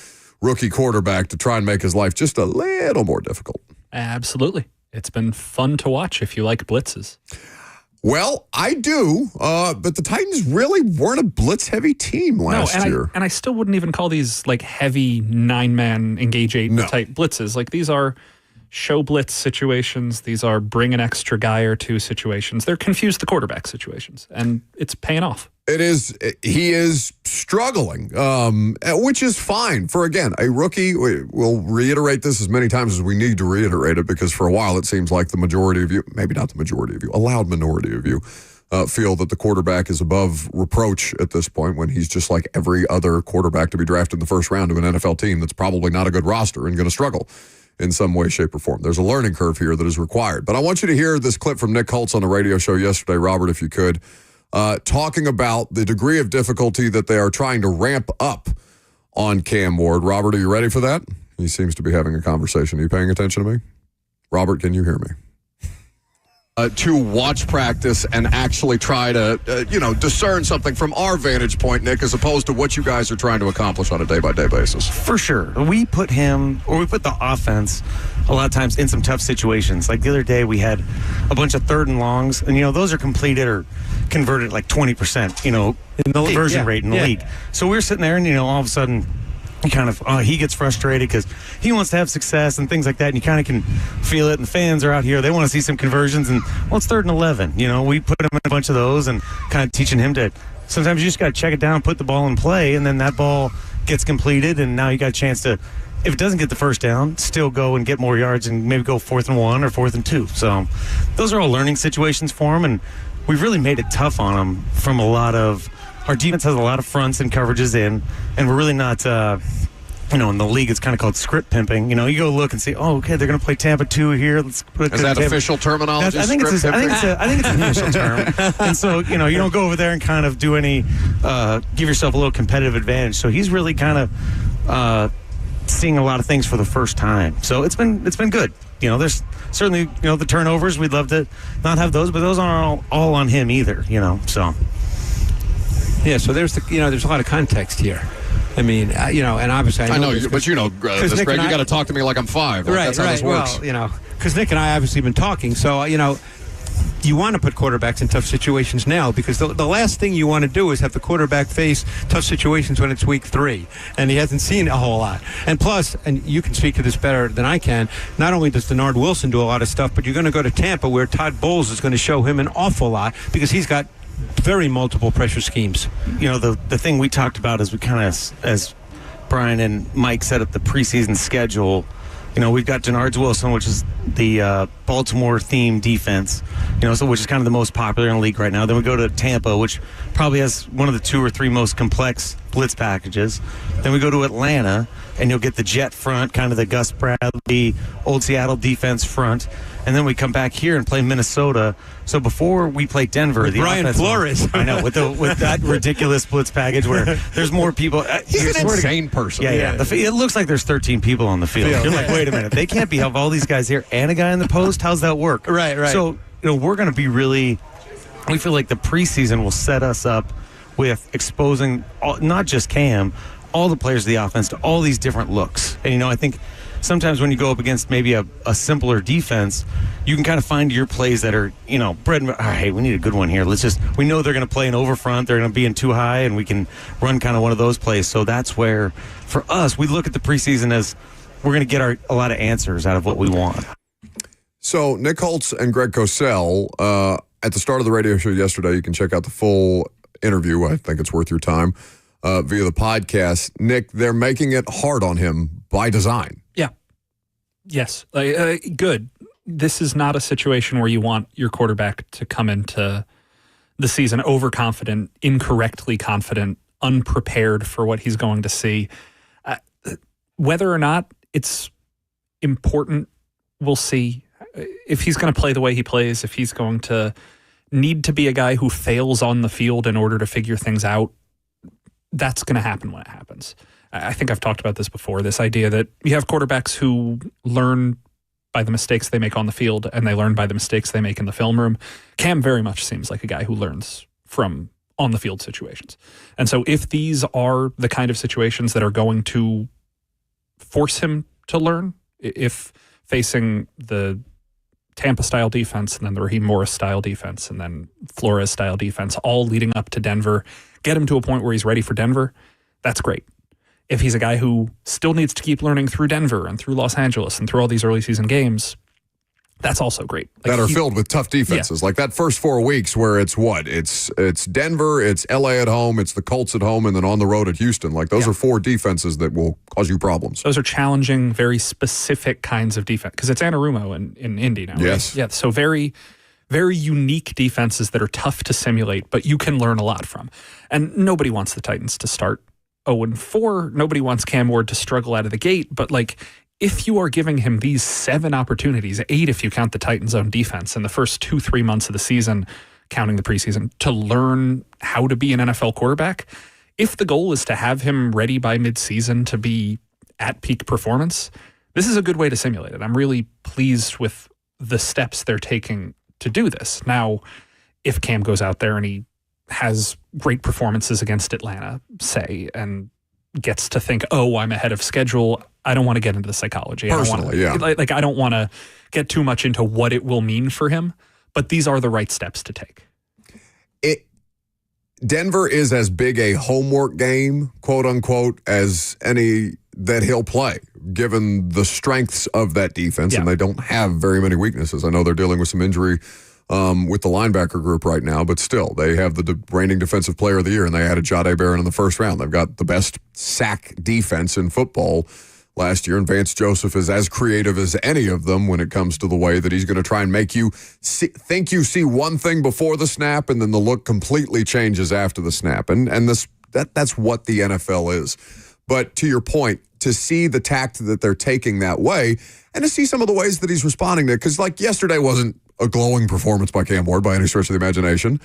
rookie quarterback to try and make his life just a little more difficult. Absolutely. It's been fun to watch if you like blitzes. Well, I do, but the Titans really weren't a blitz-heavy team last year. And I still wouldn't even call these like heavy 9-man engage 8 type blitzes. Like these are show blitz situations. These are bring an extra guy or two situations. They're confuse the quarterback situations, and it's paying off. It is. He is struggling, which is fine for, again, a rookie. We'll reiterate this as many times as we need to reiterate it, because for a while it seems like the majority of you, maybe not the majority of you, a loud minority of you, feel that the quarterback is above reproach at this point, when he's just like every other quarterback to be drafted in the first round of an NFL team that's probably not a good roster and going to struggle in some way, shape, or form. There's a learning curve here that is required. But I want you to hear this clip from Nick Holtz on the radio show yesterday, Robert, if you could, talking about the degree of difficulty that they are trying to ramp up on Cam Ward. Robert, are you ready for that? He seems to be having a conversation. Are you paying attention to me? Robert, can you hear me? To watch practice and actually try to, discern something from our vantage point, Nick, as opposed to what you guys are trying to accomplish on a day-by-day basis. For sure. We put the offense a lot of times in some tough situations. Like the other day, we had a bunch of third and longs, and, those are completed or converted like 20%, in the conversion rate in the league. So we were sitting there, and, all of a sudden, he gets frustrated because he wants to have success and things like that, and you kind of can feel it, and the fans are out here, they want to see some conversions, and it's 3rd and 11. We put him in a bunch of those and kind of teaching him to, sometimes you just got to check it down, put the ball in play, and then that ball gets completed, and now you got a chance to, if it doesn't get the first down, still go and get more yards and maybe go 4th and 1 or 4th and 2. So those are all learning situations for him, and we've really made it tough on him from a lot of, our defense has a lot of fronts and coverages in, and we're really not, in the league, it's kind of called script pimping. You go look and see, okay, they're going to play Tampa 2 here. Let's put Is that official terminology? I think it's an official term. And so, you don't go over there and kind of do any, give yourself a little competitive advantage. So he's really kind of seeing a lot of things for the first time. So it's been good. There's certainly, the turnovers, we'd love to not have those, but those aren't all on him either, so. Yeah, so there's there's a lot of context here. I mean, and obviously I know this, but this, Greg, you got to talk to me like I'm 5. Like, that's how this works. Well, because Nick and I obviously been talking, so you want to put quarterbacks in tough situations now, because the last thing you want to do is have the quarterback face tough situations when it's week 3, and he hasn't seen a whole lot. And plus, and you can speak to this better than I can, not only does Denard Wilson do a lot of stuff, but you're going to go to Tampa, where Todd Bowles is going to show him an awful lot, because he's got very multiple pressure schemes. The thing we talked about is we kind of, as Brian and Mike set up the preseason schedule, we've got Denard Wilson, which is the Baltimore themed defense, which is kind of the most popular in the league right now. Then we go to Tampa, which probably has one of the 2 or 3 most complex blitz packages. Then we go to Atlanta, and you'll get the jet front, kind of the Gus Bradley, old Seattle defense front. And then we come back here and play Minnesota. So before we play Denver, with the Brian Flores, I know, with that ridiculous blitz package where there's more people. He's an insane person. Yeah. It looks like there's 13 people on the field. You're like, wait a minute, they can't have all these guys here and a guy in the post. How's that work? Right. So we're going to be we feel like the preseason will set us up with exposing not just Cam, all the players of the offense to all these different looks. And I think sometimes when you go up against maybe a simpler defense, you can kind of find your plays that are, bread and hey, we need a good one here. We know they're going to play an over front, they're going to be in too high, and we can run kind of one of those plays. So that's where, for us, we look at the preseason as we're going to get a lot of answers out of what we want. So Nick Holtz and Greg Cosell, at the start of the radio show yesterday, you can check out the full interview. I think it's worth your time via the podcast. Nick, they're making it hard on him by design. Yeah. Yes. Good. This is not a situation where you want your quarterback to come into the season overconfident, incorrectly confident, unprepared for what he's going to see. Whether or not it's important, we'll see. If he's going to play the way he plays, if he's going to need to be a guy who fails on the field in order to figure things out, that's going to happen when it happens. I think I've talked about this before, this idea that you have quarterbacks who learn by the mistakes they make on the field and they learn by the mistakes they make in the film room. Cam very much seems like a guy who learns from on the field situations. And so if these are the kind of situations that are going to force him to learn, if facing the Tampa-style defense and then the Raheem Morris-style defense and then Flores-style defense, all leading up to Denver, get him to a point where he's ready for Denver, that's great. If he's a guy who still needs to keep learning through Denver and through Los Angeles and through all these early season games, that's also great. That are filled with tough defenses. Yeah. Like that first 4 weeks where it's what? It's Denver, it's LA at home, it's the Colts at home, and then on the road at Houston. Like those are 4 defenses that will cause you problems. Those are challenging, very specific kinds of defense because it's Anarumo in Indy now. Yes. Right? Yeah. So very, very unique defenses that are tough to simulate, but you can learn a lot from. And nobody wants the Titans to start 0-4. Nobody wants Cam Ward to struggle out of the gate, but like if you are giving him these 7 opportunities, 8 if you count the Titans' own defense in the first 2-3 months of the season, counting the preseason, to learn how to be an NFL quarterback, if the goal is to have him ready by midseason to be at peak performance, this is a good way to simulate it. I'm really pleased with the steps they're taking to do this. Now, if Cam goes out there and he has great performances against Atlanta, say, and gets to think, oh, I'm ahead of schedule, I don't want to get into the psychology. Personally, I don't want to get too much into what it will mean for him, but these are the right steps to take. Denver is as big a homework game, quote unquote, as any that he'll play, given the strengths of that defense, and they don't have very many weaknesses. I know they're dealing with some injury with the linebacker group right now, but still, they have the reigning defensive player of the year, and they added Jahdae Barron in the first round. They've got the best sack defense in football last year, and Vance Joseph is as creative as any of them when it comes to the way that he's going to try and make you think you see one thing before the snap, and then the look completely changes after the snap. And that's what the NFL is. But to your point, to see the tact that they're taking that way, and to see some of the ways that he's responding to it, because like yesterday wasn't a glowing performance by Cam Ward by any stretch of the imagination.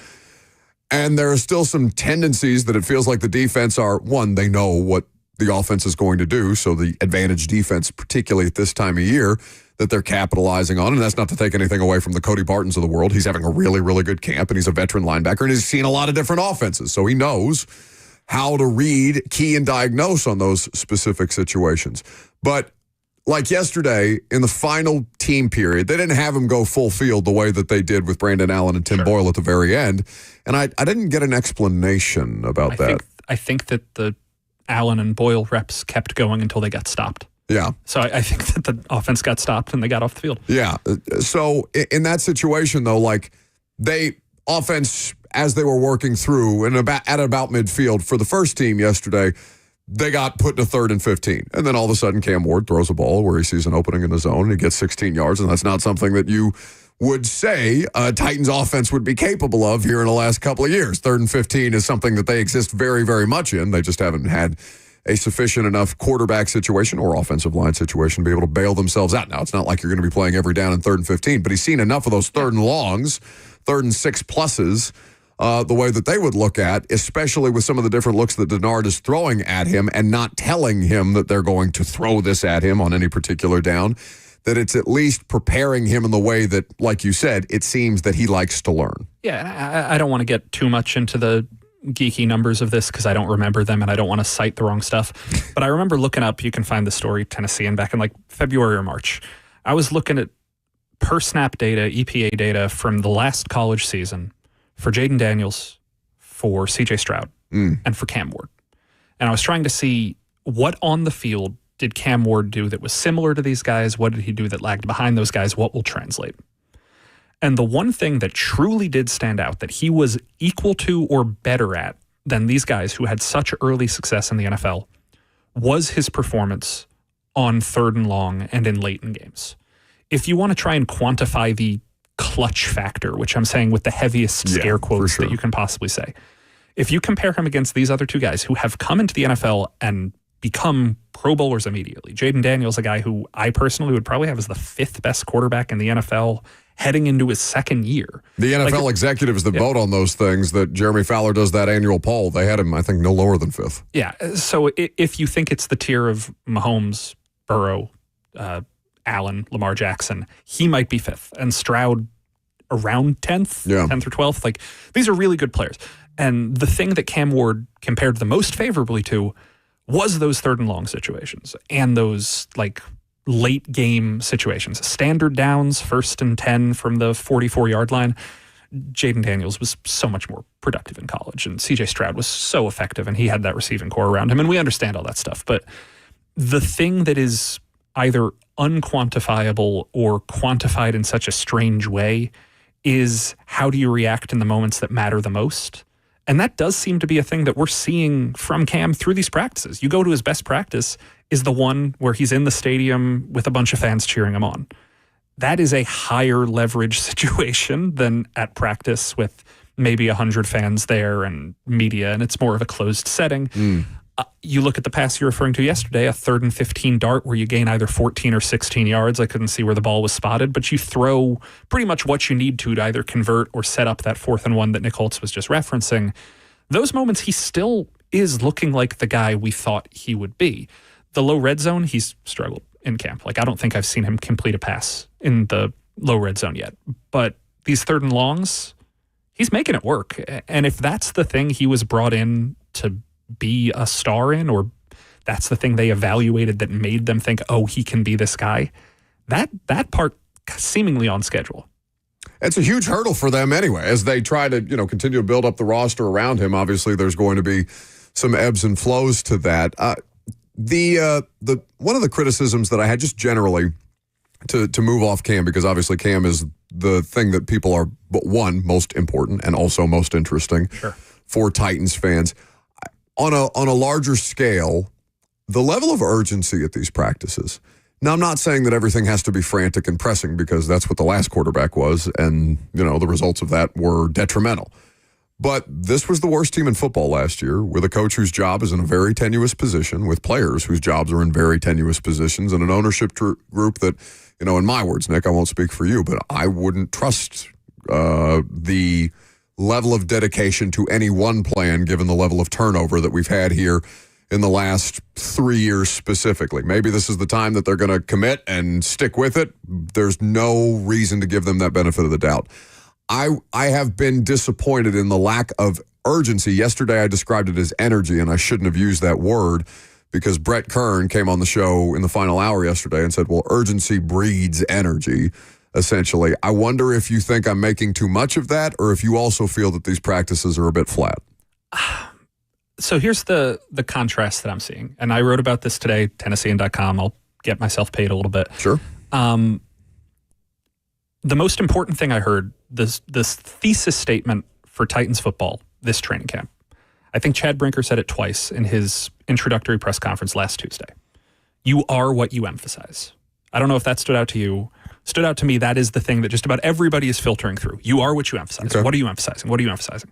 And there are still some tendencies that it feels like the defense are, one, they know what the offense is going to do, so the advantage defense, particularly at this time of year, that they're capitalizing on. And that's not to take anything away from the Cody Bartons of the world. He's having a really, really good camp, and he's a veteran linebacker, and he's seen a lot of different offenses, so he knows how to read, key, and diagnose on those specific situations. But like yesterday, in the final team period, they didn't have him go full field the way that they did with Brandon Allen and Tim Boyle at the very end. And I didn't get an explanation about that. I think that the Allen and Boyle reps kept going until they got stopped. Yeah. So I think that the offense got stopped and they got off the field. Yeah. So in that situation, though, like offense, as they were working through and at about midfield for the first team yesterday, they got put to 3rd and 15. And then all of a sudden, Cam Ward throws a ball where he sees an opening in the zone and he gets 16 yards. And that's not something that you would say Titans offense would be capable of here in the last couple of years. 3rd and 15 is something that they exist very, very much in. They just haven't had a sufficient enough quarterback situation or offensive line situation to be able to bail themselves out. Now, it's not like you're going to be playing every down in 3rd and 15, but he's seen enough of those 3rd and longs, 3rd and 6 pluses, the way that they would look at, especially with some of the different looks that Denard is throwing at him and not telling him that they're going to throw this at him on any particular down, that it's at least preparing him in the way that, like you said, it seems that he likes to learn. Yeah, I don't want to get too much into the geeky numbers of this because I don't remember them and I don't want to cite the wrong stuff. But I remember looking up, you can find the story, Tennessean, back in like February or March. I was looking at per snap data, EPA data from the last college season for Jaden Daniels, for CJ Stroud, and for Cam Ward. And I was trying to see what on the field did Cam Ward do that was similar to these guys? What did he do that lagged behind those guys? What will translate? And the one thing that truly did stand out that he was equal to or better at than these guys who had such early success in the NFL was his performance on 3rd and long and in late in games. If you want to try and quantify the clutch factor, which I'm saying with the heaviest scare quotes that you can possibly say, if you compare him against these other two guys who have come into the NFL and become Pro Bowlers immediately, Jaden Daniels, a guy who I personally would probably have as the 5th best quarterback in the NFL heading into his 2nd year. The NFL executives that vote on those things, that Jeremy Fowler does that annual poll, they had him, I think, no lower than 5th. Yeah. So if you think it's the tier of Mahomes, Burrow, Allen, Lamar Jackson, he might be 5th. And Stroud around 10th, 10th or 12th. Like, these are really good players. And the thing that Cam Ward compared the most favorably to was those 3rd and long situations and those like late game situations. Standard downs, 1st and 10 from the 44-yard line. Jaden Daniels was so much more productive in college, and CJ Stroud was so effective, and he had that receiving core around him, and we understand all that stuff. But the thing that is either unquantifiable or quantified in such a strange way is, how do you react in the moments that matter the most? And that does seem to be a thing that we're seeing from Cam through these practices. You go to his best practice is the one where he's in the stadium with a bunch of fans cheering him on. That is a higher leverage situation than at practice with maybe 100 fans there and media, and it's more of a closed setting. You look at the pass you're referring to yesterday, a 3rd and 15 dart where you gain either 14 or 16 yards. I couldn't see where the ball was spotted, but you throw pretty much what you need to either convert or set up that 4th and 1 that Nick Holtz was just referencing. Those moments, he still is looking like the guy we thought he would be. The low red zone, he's struggled in camp. Like, I don't think I've seen him complete a pass in the low red zone yet. But these 3rd and longs, he's making it work. And if that's the thing he was brought in to be a star in, or that's the thing they evaluated that made them think, oh, he can be this guy, that part seemingly on schedule. It's a huge hurdle for them anyway, as they try to, continue to build up the roster around him. Obviously, there's going to be some ebbs and flows to that. The one of the criticisms that I had just generally to move off Cam, because obviously Cam is the thing that people are, but one, most important and also most interesting for Titans fans. On a larger scale, the level of urgency at these practices. Now, I'm not saying that everything has to be frantic and pressing, because that's what the last quarterback was, and the results of that were detrimental. But this was the worst team in football last year, with a coach whose job is in a very tenuous position, with players whose jobs are in very tenuous positions, and an ownership group that, in my words, Nick, I won't speak for you, but I wouldn't trust the level of dedication to any one plan, given the level of turnover that we've had here in the last 3 years specifically. Maybe this is the time that they're going to commit and stick with it. There's no reason to give them that benefit of the doubt. I have been disappointed in the lack of urgency. Yesterday I described it as energy, and I shouldn't have used that word, because Brett Kern came on the show in the final hour yesterday and said, well, urgency breeds energy, essentially. I wonder if you think I'm making too much of that, or if you also feel that these practices are a bit flat. So here's the contrast that I'm seeing. And I wrote about this today, Tennessean.com. I'll get myself paid a little bit. Sure. The most important thing I heard, this thesis statement for Titans football this training camp. I think Chad Brinker said it twice in his introductory press conference last Tuesday. You are what you emphasize. I don't know if that stood out to you. Stood out to me, that is the thing that just about everybody is filtering through. You are what you emphasize. Okay. What are you emphasizing? What are you emphasizing?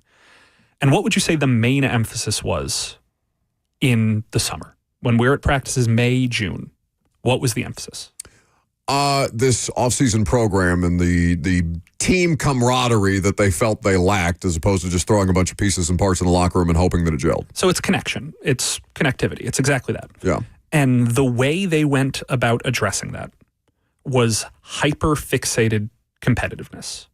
And what would you say the main emphasis was in the summer? When we're at practices May, June, what was the emphasis? This offseason program and the team camaraderie that they felt they lacked, as opposed to just throwing a bunch of pieces and parts in the locker room and hoping that it gelled. So it's connection. It's connectivity. It's exactly that. Yeah. And the way they went about addressing that was hyper-fixated competitiveness.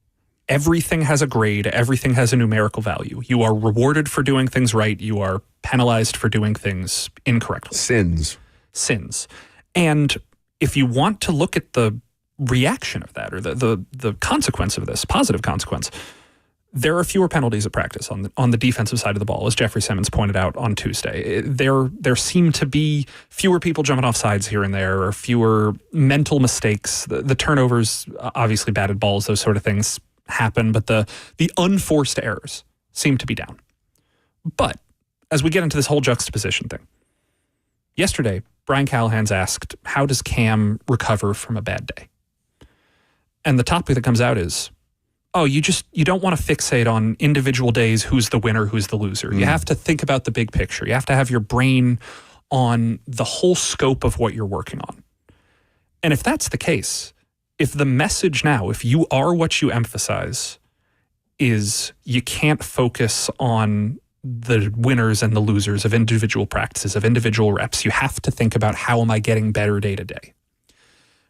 Everything has a grade. Everything has a numerical value. You are rewarded for doing things right. You are penalized for doing things incorrectly. Sins. And if you want to look at the reaction of that, or the consequence of this, positive consequence, There are fewer penalties at practice on the defensive side of the ball, as Jeffrey Simmons pointed out on Tuesday. There seem to be fewer people jumping off sides here and there, or fewer mental mistakes. The turnovers, obviously batted balls, those sort of things happen, but the unforced errors seem to be down. But as we get into this whole juxtaposition thing, yesterday, Brian Callahan's asked, how does Cam recover from a bad day? And the topic that comes out is, oh, you don't want to fixate on individual days, who's the winner, who's the loser. You have to think about the big picture. You have to have your brain on the whole scope of what you're working on. And if that's the case, if the message now, if you are what you emphasize, is you can't focus on the winners and the losers of individual practices, of individual reps, you have to think about, how am I getting better day to day?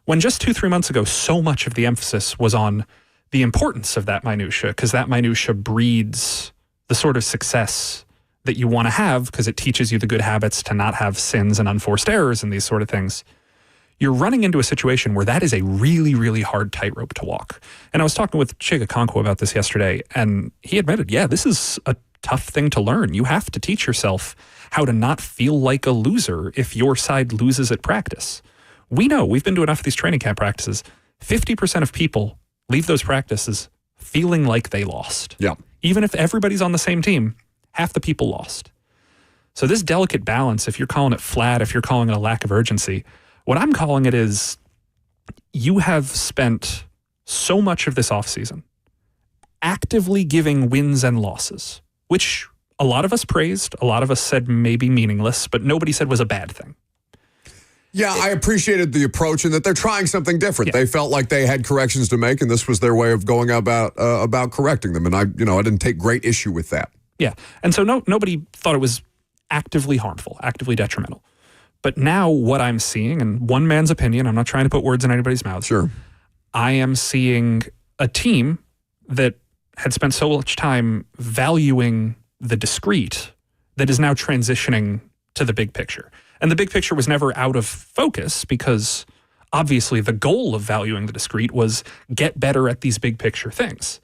When just 2-3 months ago, so much of the emphasis was on the importance of that minutia, because that minutia breeds the sort of success that you want to have, because it teaches you the good habits to not have sins and unforced errors and these sort of things. You're running into a situation where that is a really, really hard tightrope to walk. And I was talking with Chig Okonkwo about this yesterday, and he admitted, yeah, this is a tough thing to learn. You have to teach yourself how to not feel like a loser if your side loses at practice. We know, we've been to enough of these training camp practices, 50% of people leave those practices feeling like they lost. Yeah. Even if everybody's on the same team, half the people lost. So this delicate balance, if you're calling it flat, if you're calling it a lack of urgency, what I'm calling it is, you have spent so much of this offseason actively giving wins and losses, which a lot of us praised, a lot of us said maybe meaningless, but nobody said was a bad thing. Yeah, I appreciated the approach and that they're trying something different. Yeah. They felt like they had corrections to make, and this was their way of going about correcting them. And I didn't take great issue with that. Yeah, and so nobody thought it was actively harmful, actively detrimental. But now what I'm seeing, and one man's opinion, I'm not trying to put words in anybody's mouth. Sure. I am seeing a team that had spent so much time valuing the discrete that is now transitioning to the big picture. And the big picture was never out of focus, because obviously the goal of valuing the discrete was get better at these big picture things.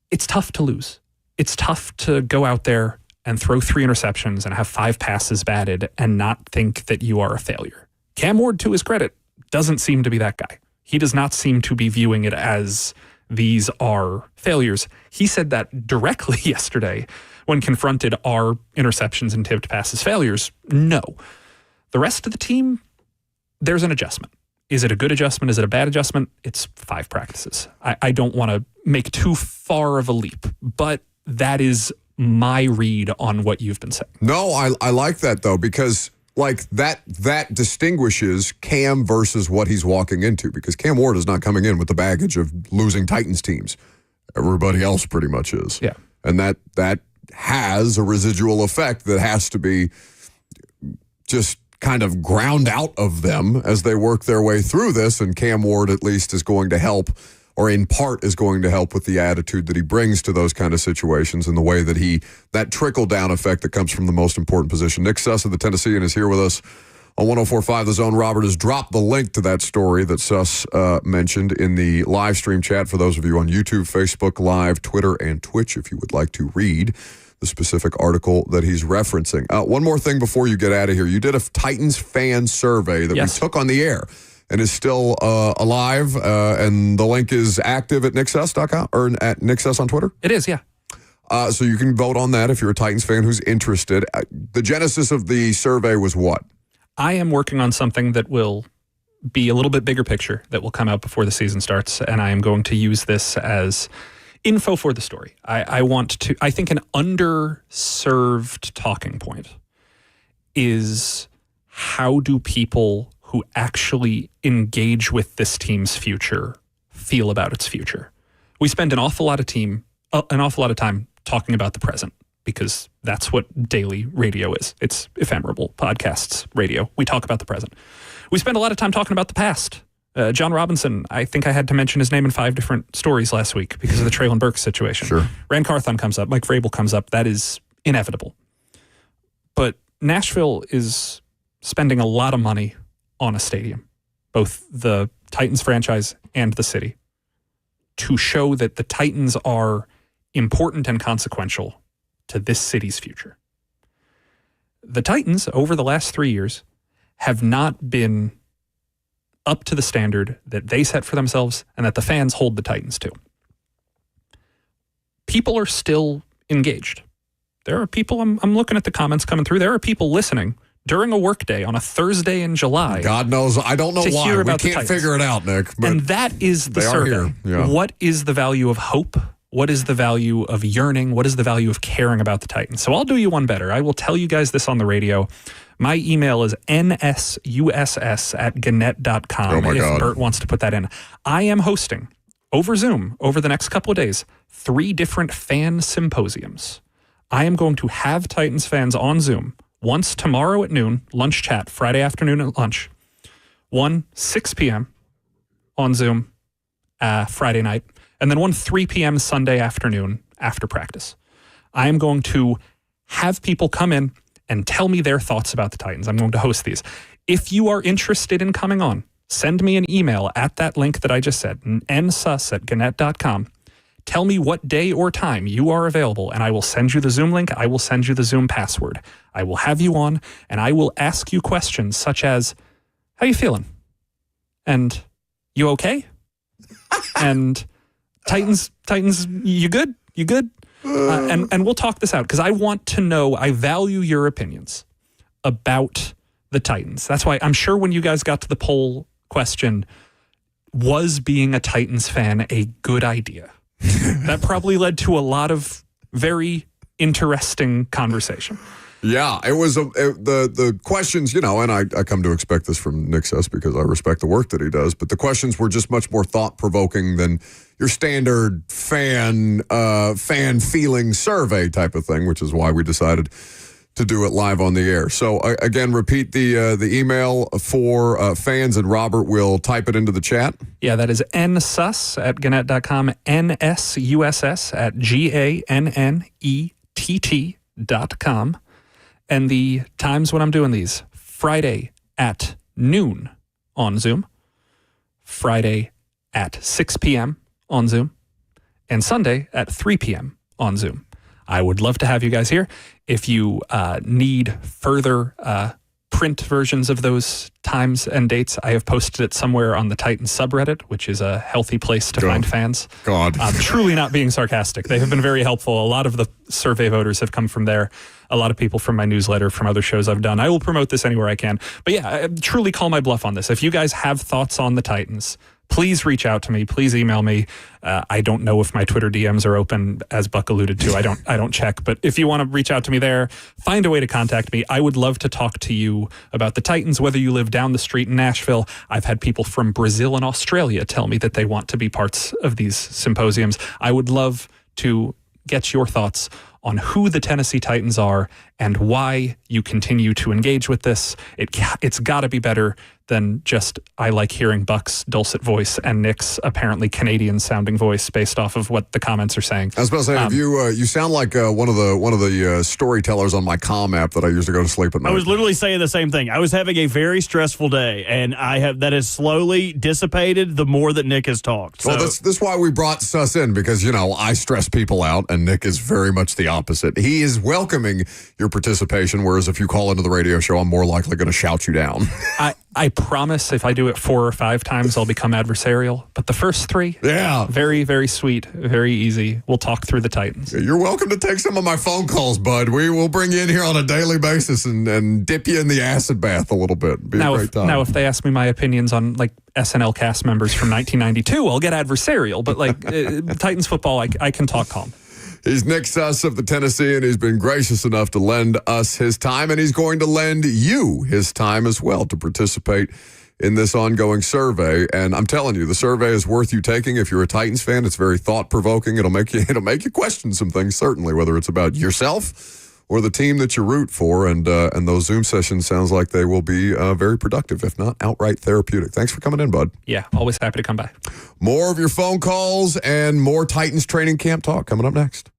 It's tough to lose. It's tough to go out there and throw 3 interceptions and have 5 passes batted and not think that you are a failure. Cam Ward, to his credit, doesn't seem to be that guy. He does not seem to be viewing it as these are failures. He said that directly yesterday when confronted, are interceptions and tipped passes failures? No. The rest of the team, there's an adjustment. Is it a good adjustment? Is it a bad adjustment? It's 5 practices. I don't want to make too far of a leap, but that is my read on what you've been saying. No, I like that, though, because like that distinguishes Cam versus what he's walking into, because Cam Ward is not coming in with the baggage of losing Titans teams. Everybody else pretty much is. Yeah. And that has a residual effect that has to be just kind of ground out of them as they work their way through this. And Cam Ward at least is going to help, or in part is going to help with the attitude that he brings to those kind of situations and the way that that trickle-down effect that comes from the most important position. Nick Suss of the Tennessean is here with us on 104.5 The Zone. Robert has dropped the link to that story that Suss mentioned in the live stream chat for those of you on YouTube, Facebook Live, Twitter, and Twitch if you would like to read the specific article that he's referencing. One more thing before you get out of here. You did a Titans fan survey that we took on the air and is still alive, and the link is active at nicksuss.com or at nicksuss on Twitter? It is, yeah. So you can vote on that if you're a Titans fan who's interested. The genesis of the survey was what? I am working on something that will be a little bit bigger picture that will come out before the season starts, and I am going to use this as info for the story. I think an underserved talking point is, how do people who actually engage with this team's future feel about its future? We spend an awful lot of time talking about the present, because that's what daily radio is. It's ephemeral, podcasts, radio. We talk about the present. We spend a lot of time talking about the past. John Robinson, I think I had to mention his name in 5 different stories last week because of the Traylon Burks situation. Sure. Rand Carthon comes up. Mike Vrabel comes up. That is inevitable. But Nashville is spending a lot of money on a stadium, both the Titans franchise and the city, to show that the Titans are important and consequential to this city's future. The Titans, over the last 3 years, have not been up to the standard that they set for themselves and that the fans hold the Titans to. People are still engaged. There are people, I'm looking at the comments coming through, there are people listening during a workday on a Thursday in July. God knows, I don't know why. We can't figure it out, Nick. But and that is the survey. Here. Yeah. What is the value of hope? What is the value of yearning? What is the value of caring about the Titans? So I'll do you one better. I will tell you guys this on the radio. My email is nsuss@gannett.com Oh my if God. Bert wants to put that in. I am hosting over Zoom over the next couple of days 3 different fan symposiums. I am going to have Titans fans on Zoom once tomorrow at noon, lunch chat, Friday afternoon at lunch. One 6 p.m. on Zoom Friday night, and then one 3 p.m. Sunday afternoon after practice. I am going to have people come in and tell me their thoughts about the Titans. I'm going to host these. If you are interested in coming on, send me an email at that link that I just said, nsuss@gannett.com. Tell me what day or time you are available, and I will send you the Zoom link. I will send you the Zoom password. I will have you on, and I will ask you questions such as, how you feeling? And you okay? And Titans, you good? You good? And we'll talk this out because I want to know, I value your opinions about the Titans. That's why I'm sure when you guys got to the poll question, was being a Titans fan a good idea? That probably led to a lot of very interesting conversation. Yeah, it was the questions, and I come to expect this from Nick Suss because I respect the work that he does, but the questions were just much more thought-provoking than your standard fan feeling survey type of thing, which is why we decided to do it live on the air. So again, repeat the email for fans, and Robert will type it into the chat. Yeah, that is nsuss@gannett.com, nsuss@gannett.com. And the times when I'm doing these: Friday at noon on Zoom, Friday at 6 p.m. on Zoom, and Sunday at 3 p.m. on Zoom. I would love to have you guys here. If you need further print versions of those times and dates, I have posted it somewhere on the Titans subreddit, which is a healthy place to find fans. I'm truly not being sarcastic. They have been very helpful. A lot of the survey voters have come from there. A lot of people from my newsletter, from other shows I've done. I will promote this anywhere I can. But yeah, I truly call my bluff on this. If you guys have thoughts on the Titans, please reach out to me. Please email me. I don't know if my Twitter DMs are open, as Buck alluded to. I don't check. But if you want to reach out to me there, find a way to contact me. I would love to talk to you about the Titans, whether you live down the street in Nashville. I've had people from Brazil and Australia tell me that they want to be parts of these symposiums. I would love to get your thoughts on who the Tennessee Titans are and why you continue to engage with this. It's got to be better than just, I like hearing Buck's dulcet voice and Nick's apparently Canadian-sounding voice based off of what the comments are saying. I was about to say, if you sound like one of the storytellers on my Calm app that I used to go to sleep at night. I was literally saying the same thing. I was having a very stressful day, and that has slowly dissipated the more that Nick has talked. Well, that's why we brought Suss in, because, I stress people out, and Nick is very much the opposite. He is welcoming your participation, whereas if you call into the radio show, I'm more likely going to shout you down. I promise if I do it 4 or 5 times, I'll become adversarial. But the first 3, very, very sweet, very easy. We'll talk through the Titans. You're welcome to take some of my phone calls, bud. We will bring you in here on a daily basis and dip you in the acid bath a little bit. Be a great time. Now, if they ask me my opinions on SNL cast members from 1992, I'll get adversarial. But Titans football, I can talk calm. He's Nick Suss of the Tennessee, and he's been gracious enough to lend us his time, and he's going to lend you his time as well to participate in this ongoing survey. And I'm telling you, the survey is worth you taking. If you're a Titans fan, it's very thought-provoking. It'll make you question some things, certainly, whether it's about yourself or the team that you root for. And those Zoom sessions sounds like they will be very productive, if not outright therapeutic. Thanks for coming in, bud. Yeah, always happy to come by. More of your phone calls and more Titans training camp talk coming up next.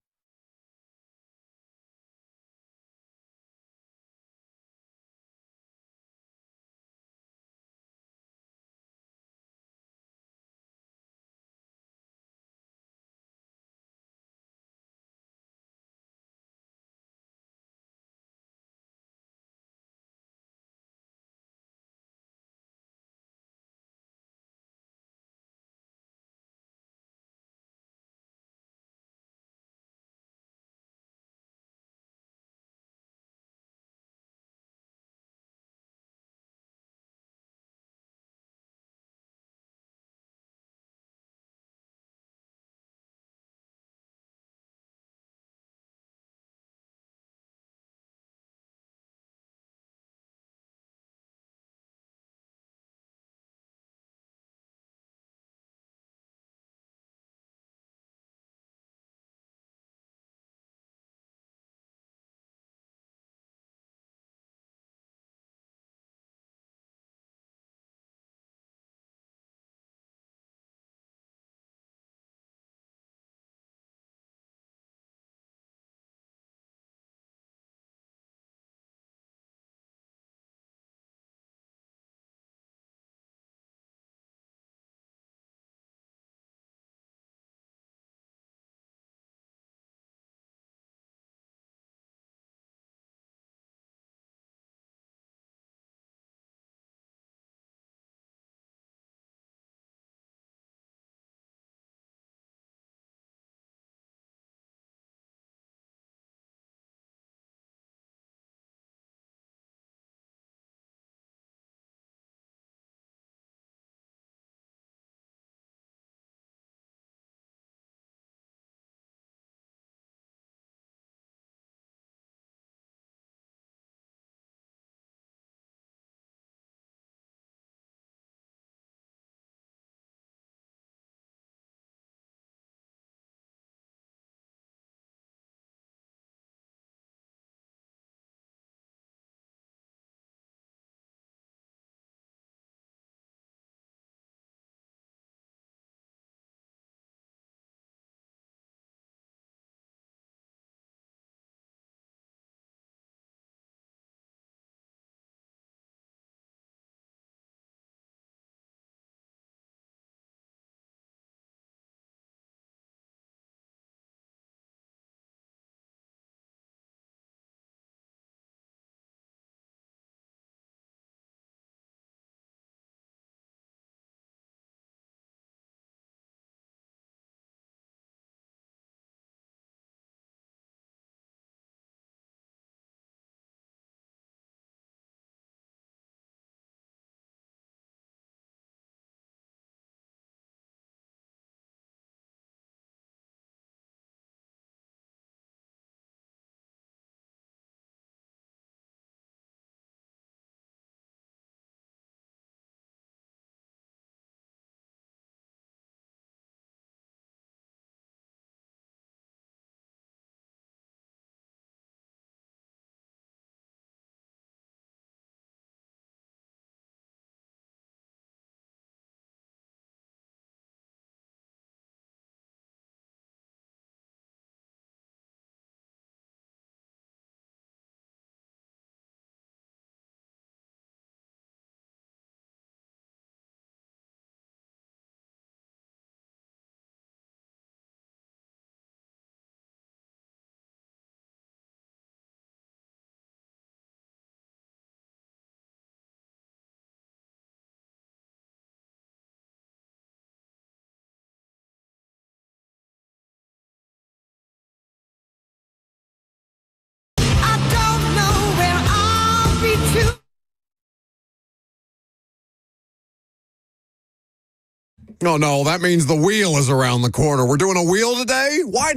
Oh, no, that means the wheel is around the corner. We're doing a wheel today? Why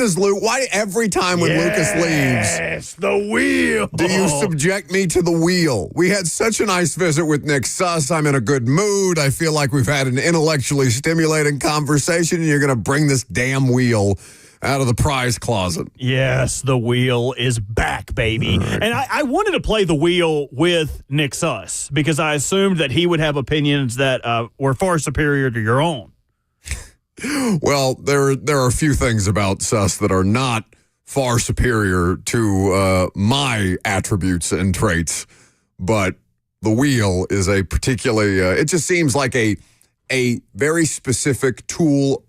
every time when Lucas leaves, Yes, the wheel. do you subject me to the wheel? We had such a nice visit with Nick Suss. I'm in a good mood. I feel like we've had an intellectually stimulating conversation, and you're going to bring this damn wheel out of the prize closet. Yes, the wheel is back, baby. Right. And I wanted to play the wheel with Nick Suss because I assumed that he would have opinions that were far superior to your own. Well, there are a few things about Suss that are not far superior to my attributes and traits, but the wheel is a particularly, it just seems like a very specific tool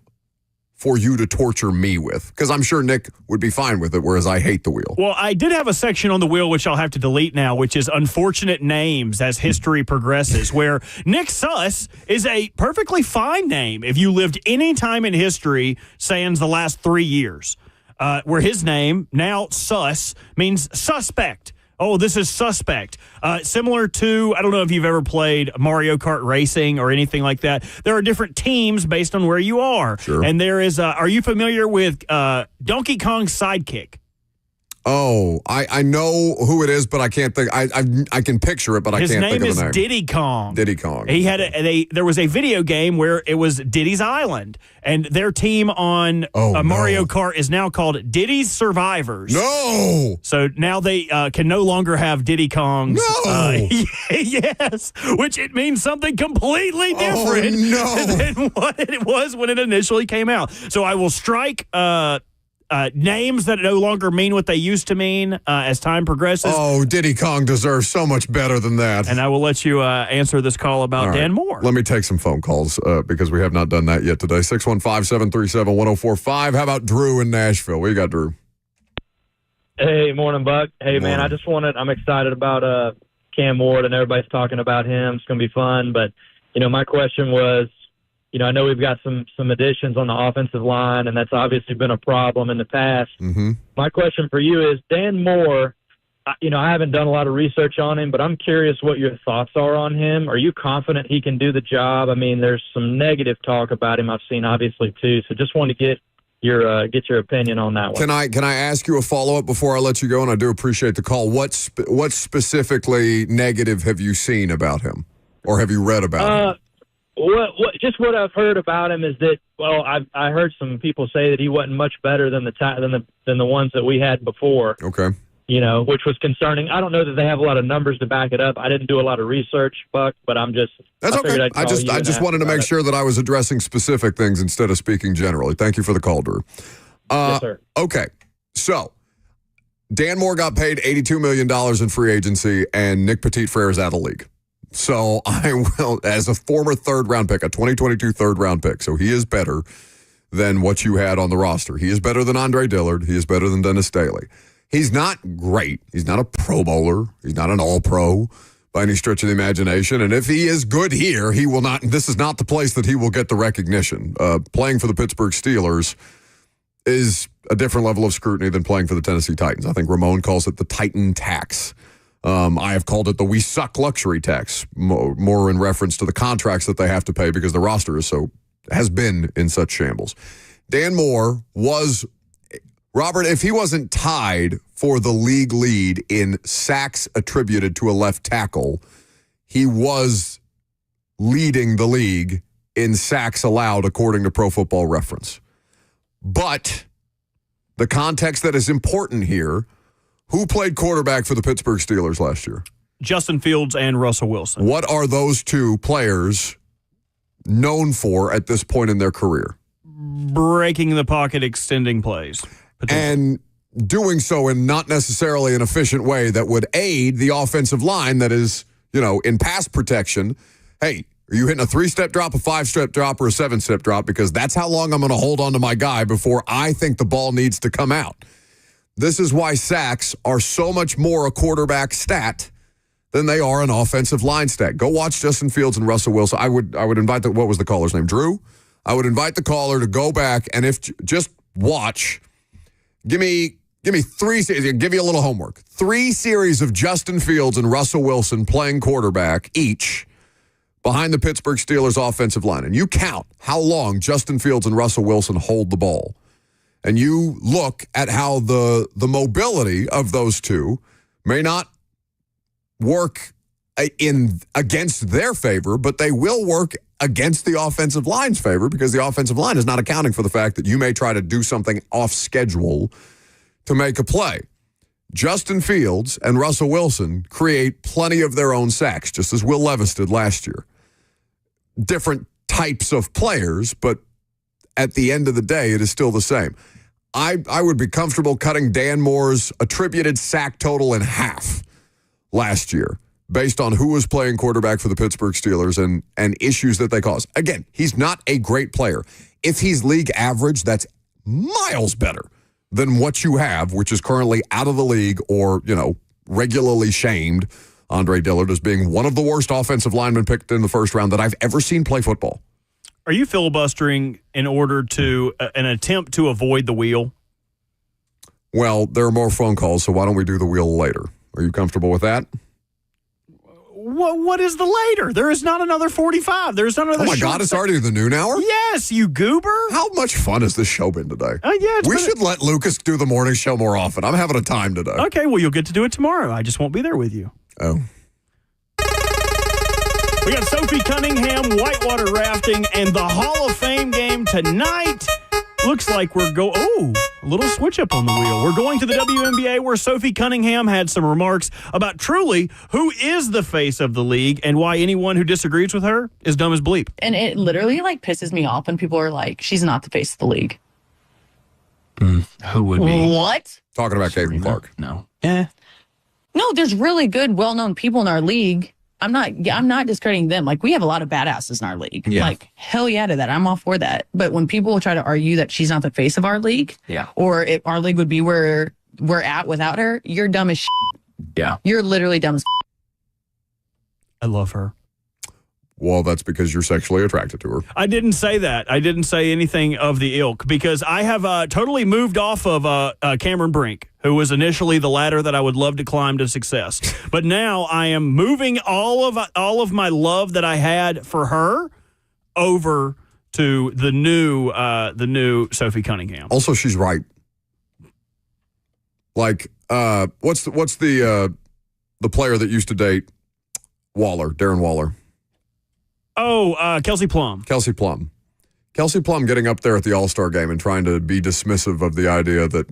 for you to torture me with, because I'm sure Nick would be fine with it, whereas I hate the wheel. Well, I did have a section on the wheel, which I'll have to delete now, which is unfortunate names as history progresses, where Nick Suss is a perfectly fine name if you lived any time in history sans the last 3 years, where his name, now Suss, means suspect. Oh, this is suspect. Similar to, I don't know if you've ever played Mario Kart Racing or anything like that. There are different teams based on where you are. Sure. And there is, are you familiar with Donkey Kong's sidekick? Oh, I know who it is, but I can't think. I can picture it, but I can't think of the name. His name is Diddy Kong. Diddy Kong. He had there was a video game where it was Diddy's Island, and their team on Mario Kart is now called Diddy's Survivors. No. So now they can no longer have Diddy Kong's. No. Yes, which it means something completely different than what it was when it initially came out. So I will strike names that no longer mean what they used to mean as time progresses. Oh, Diddy Kong deserves so much better than that. And I will let you answer this call about Dan Moore. Let me take some phone calls because we have not done that yet today. 615-737-1045. How about Drew in Nashville? What you got, Drew? Hey, morning, Buck. Hey, Morning. man, I'm excited about Cam Ward, and everybody's talking about him. It's going to be fun. But, my question was, I know we've got some additions on the offensive line, and that's obviously been a problem in the past. Mm-hmm. My question for you is, Dan Moore, I haven't done a lot of research on him, but I'm curious what your thoughts are on him. Are you confident he can do the job? I mean, there's some negative talk about him I've seen, obviously, too. So just want to get your opinion on that one. Can I ask you a follow-up before I let you go? And I do appreciate the call. What specifically negative have you seen about him, or have you read about him? What I've heard about him is that, I heard some people say that he wasn't much better than the ones that we had before. Okay. Which was concerning. I don't know that they have a lot of numbers to back it up. I didn't do a lot of research, Buck, but That's okay. I just wanted to make sure that I was addressing specific things instead of speaking generally. Thank you for the call, Drew. Yes, sir. Okay. So, Dan Moore got paid $82 million in free agency, and Nick Petit-Frere is out of the league. So I will, as a former third-round pick, a 2022 third-round pick, so he is better than what you had on the roster. He is better than Andre Dillard. He is better than Dennis Staley. He's not great. He's not a Pro Bowler. He's not an All-Pro by any stretch of the imagination. And if he is good here, he will not. This is not the place that he will get the recognition. Playing for the Pittsburgh Steelers is a different level of scrutiny than playing for the Tennessee Titans. I think Ramon calls it the Titan tax. I have called it the we suck luxury tax, more in reference to the contracts that they have to pay because the roster has been in such shambles. Dan Moore was, Robert, if he wasn't tied for the league lead in sacks attributed to a left tackle, he was leading the league in sacks allowed according to Pro Football Reference. But the context that is important here, who played quarterback for the Pittsburgh Steelers last year? Justin Fields and Russell Wilson. What are those two players known for at this point in their career? Breaking the pocket, extending plays. And doing so in not necessarily an efficient way that would aid the offensive line that is, in pass protection. Hey, are you hitting a 3-step drop, a 5-step drop, or a 7-step drop? Because that's how long I'm going to hold on to my guy before I think the ball needs to come out. This is why sacks are so much more a quarterback stat than they are an offensive line stat. Go watch Justin Fields and Russell Wilson. I would invite what was the caller's name? Drew? I would invite the caller to go back and just watch. Give me 3 series. Give you a little homework. 3 series of Justin Fields and Russell Wilson playing quarterback each behind the Pittsburgh Steelers offensive line, and you count how long Justin Fields and Russell Wilson hold the ball, and you look at how the mobility of those two may not work against their favor, but they will work against the offensive line's favor because the offensive line is not accounting for the fact that you may try to do something off schedule to make a play. Justin Fields and Russell Wilson create plenty of their own sacks, just as Will Levis did last year. Different types of players, but at the end of the day, it is still the same. I would be comfortable cutting Dan Moore's attributed sack total in half last year based on who was playing quarterback for the Pittsburgh Steelers and issues that they cause. Again, he's not a great player. If he's league average, that's miles better than what you have, which is currently out of the league or, regularly shamed Andre Dillard as being one of the worst offensive linemen picked in the first round that I've ever seen play football. Are you filibustering in order to an attempt to avoid the wheel? Well, there are more phone calls, so why don't we do the wheel later? Are you comfortable with that? What is the later? There is not another 45. There's not another. Oh my God, it's already the noon hour? Yes, you goober. How much fun has this show been today? Yeah, we should let Lucas do the morning show more often. I'm having a time today. Okay, well, you'll get to do it tomorrow. I just won't be there with you. Oh. We got Sophie Cunningham, whitewater rafting, and the Hall of Fame game tonight. Looks like we're a little switch up on the wheel. We're going to the WNBA where Sophie Cunningham had some remarks about truly who is the face of the league and why anyone who disagrees with her is dumb as bleep. And it literally pisses me off when people are like, she's not the face of the league. Who would be? What? Talking about Caitlin Clark. No. No, there's really good, well-known people in our league. I'm not discrediting them. We have a lot of badasses in our league. Yeah. Hell yeah to that. I'm all for that. But when people try to argue that she's not the face of our league, or if our league would be where we're at without her, you're dumb as shit. Yeah. You're literally dumb as shit. I love her. Well, that's because you're sexually attracted to her. I didn't say that. I didn't say anything of the ilk because I have totally moved off of Cameron Brink, who was initially the ladder that I would love to climb to success. But now I am moving all of my love that I had for her over to the new Sophie Cunningham. Also, she's right. What's the player that used to date Darren Waller? Oh, Kelsey Plum. Kelsey Plum getting up there at the All-Star game and trying to be dismissive of the idea that,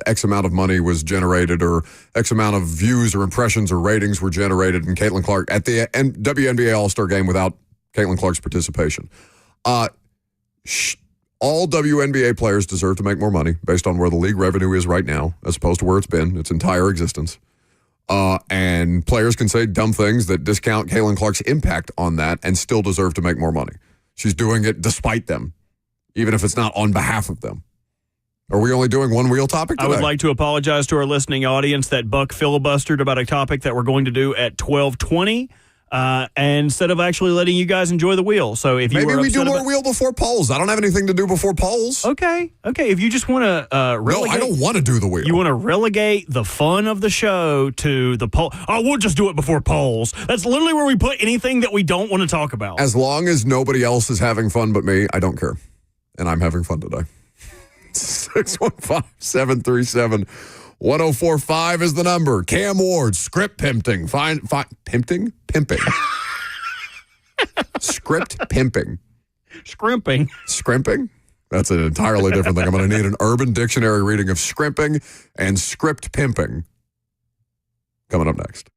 X amount of money was generated or X amount of views or impressions or ratings were generated in Caitlin Clark at the WNBA All-Star game without Caitlin Clark's participation. All WNBA players deserve to make more money based on where the league revenue is right now as opposed to where it's been its entire existence. And players can say dumb things that discount Caitlin Clark's impact on that and still deserve to make more money. She's doing it despite them, even if it's not on behalf of them. Are we only doing one wheel topic today? I would like to apologize to our listening audience that Buck filibustered about a topic that we're going to do at 12:20. Instead of actually letting you guys enjoy the wheel. So if you maybe we do more wheel before polls. I don't have anything to do before polls. Okay. If you just want to relegate. No, I don't want to do the wheel. You want to relegate the fun of the show to the poll. Oh, we'll just do it before polls. That's literally where we put anything that we don't want to talk about. As long as nobody else is having fun but me, I don't care. And I'm having fun today. 615-737-1045 is the number. Cam Ward, script pimping. Pimping? Script pimping. Scrimping? That's an entirely different thing. I'm going to need an Urban Dictionary reading of scrimping and script pimping. Coming up next.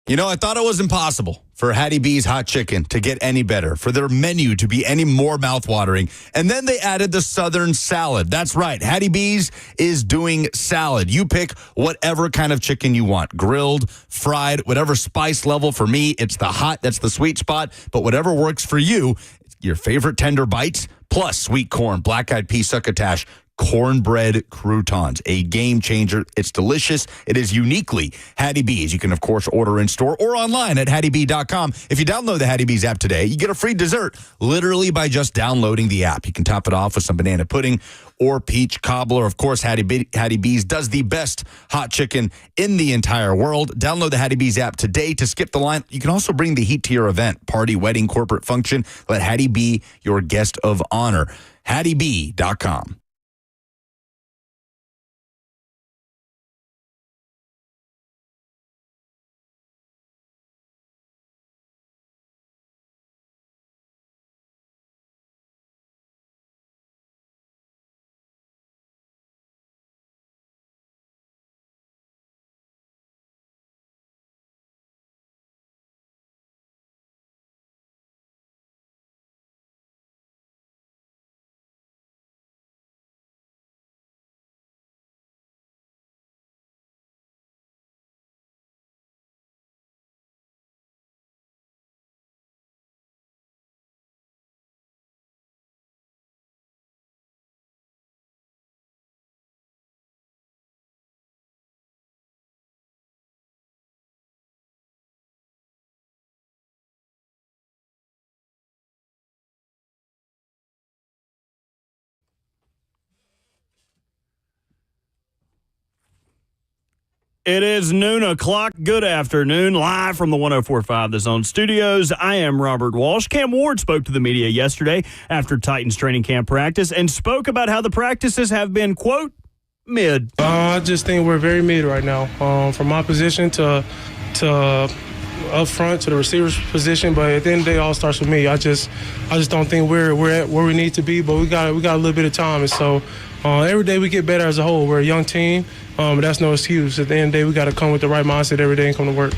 You know, I thought it was impossible for Hattie B's Hot Chicken to get any better, for their menu to be any more mouthwatering. And then they added the Southern salad. That's right. Hattie B's is doing salad. You pick whatever kind of chicken you want, grilled, fried, whatever spice level. For me, it's the hot. That's the sweet spot. But whatever works for you, your favorite tender bites, plus sweet corn, black-eyed pea succotash, cornbread croutons, a game changer. It's delicious. It is uniquely Hattie B's. You can, of course, order in store or online at HattieB.com. If you download the Hattie B's app today, you get a free dessert literally by just downloading the app. You can top it off with some banana pudding or peach cobbler. Of course, Hattie B's does the best hot chicken in the entire world. Download the Hattie B's app today to skip the line. You can also bring the heat to your event, party, wedding, corporate function. Let Hattie be your guest of honor. HattieB.com. It is noon o'clock. Good afternoon. Live from the 104.5 The Zone studios. I am Robert Walsh. Cam Ward spoke to the media yesterday after Titans training camp practice and spoke about how the practices have been, quote, mid. I just think we're very mid right now. From my position to up front to the receiver's position, but at the end of the day, it all starts with me. I just don't think we're at where we need to be, but we got a little bit of time, and so every day we get better as a whole. We're a young team, but that's no excuse. At the end of the day, we got to come with the right mindset every day and come to work.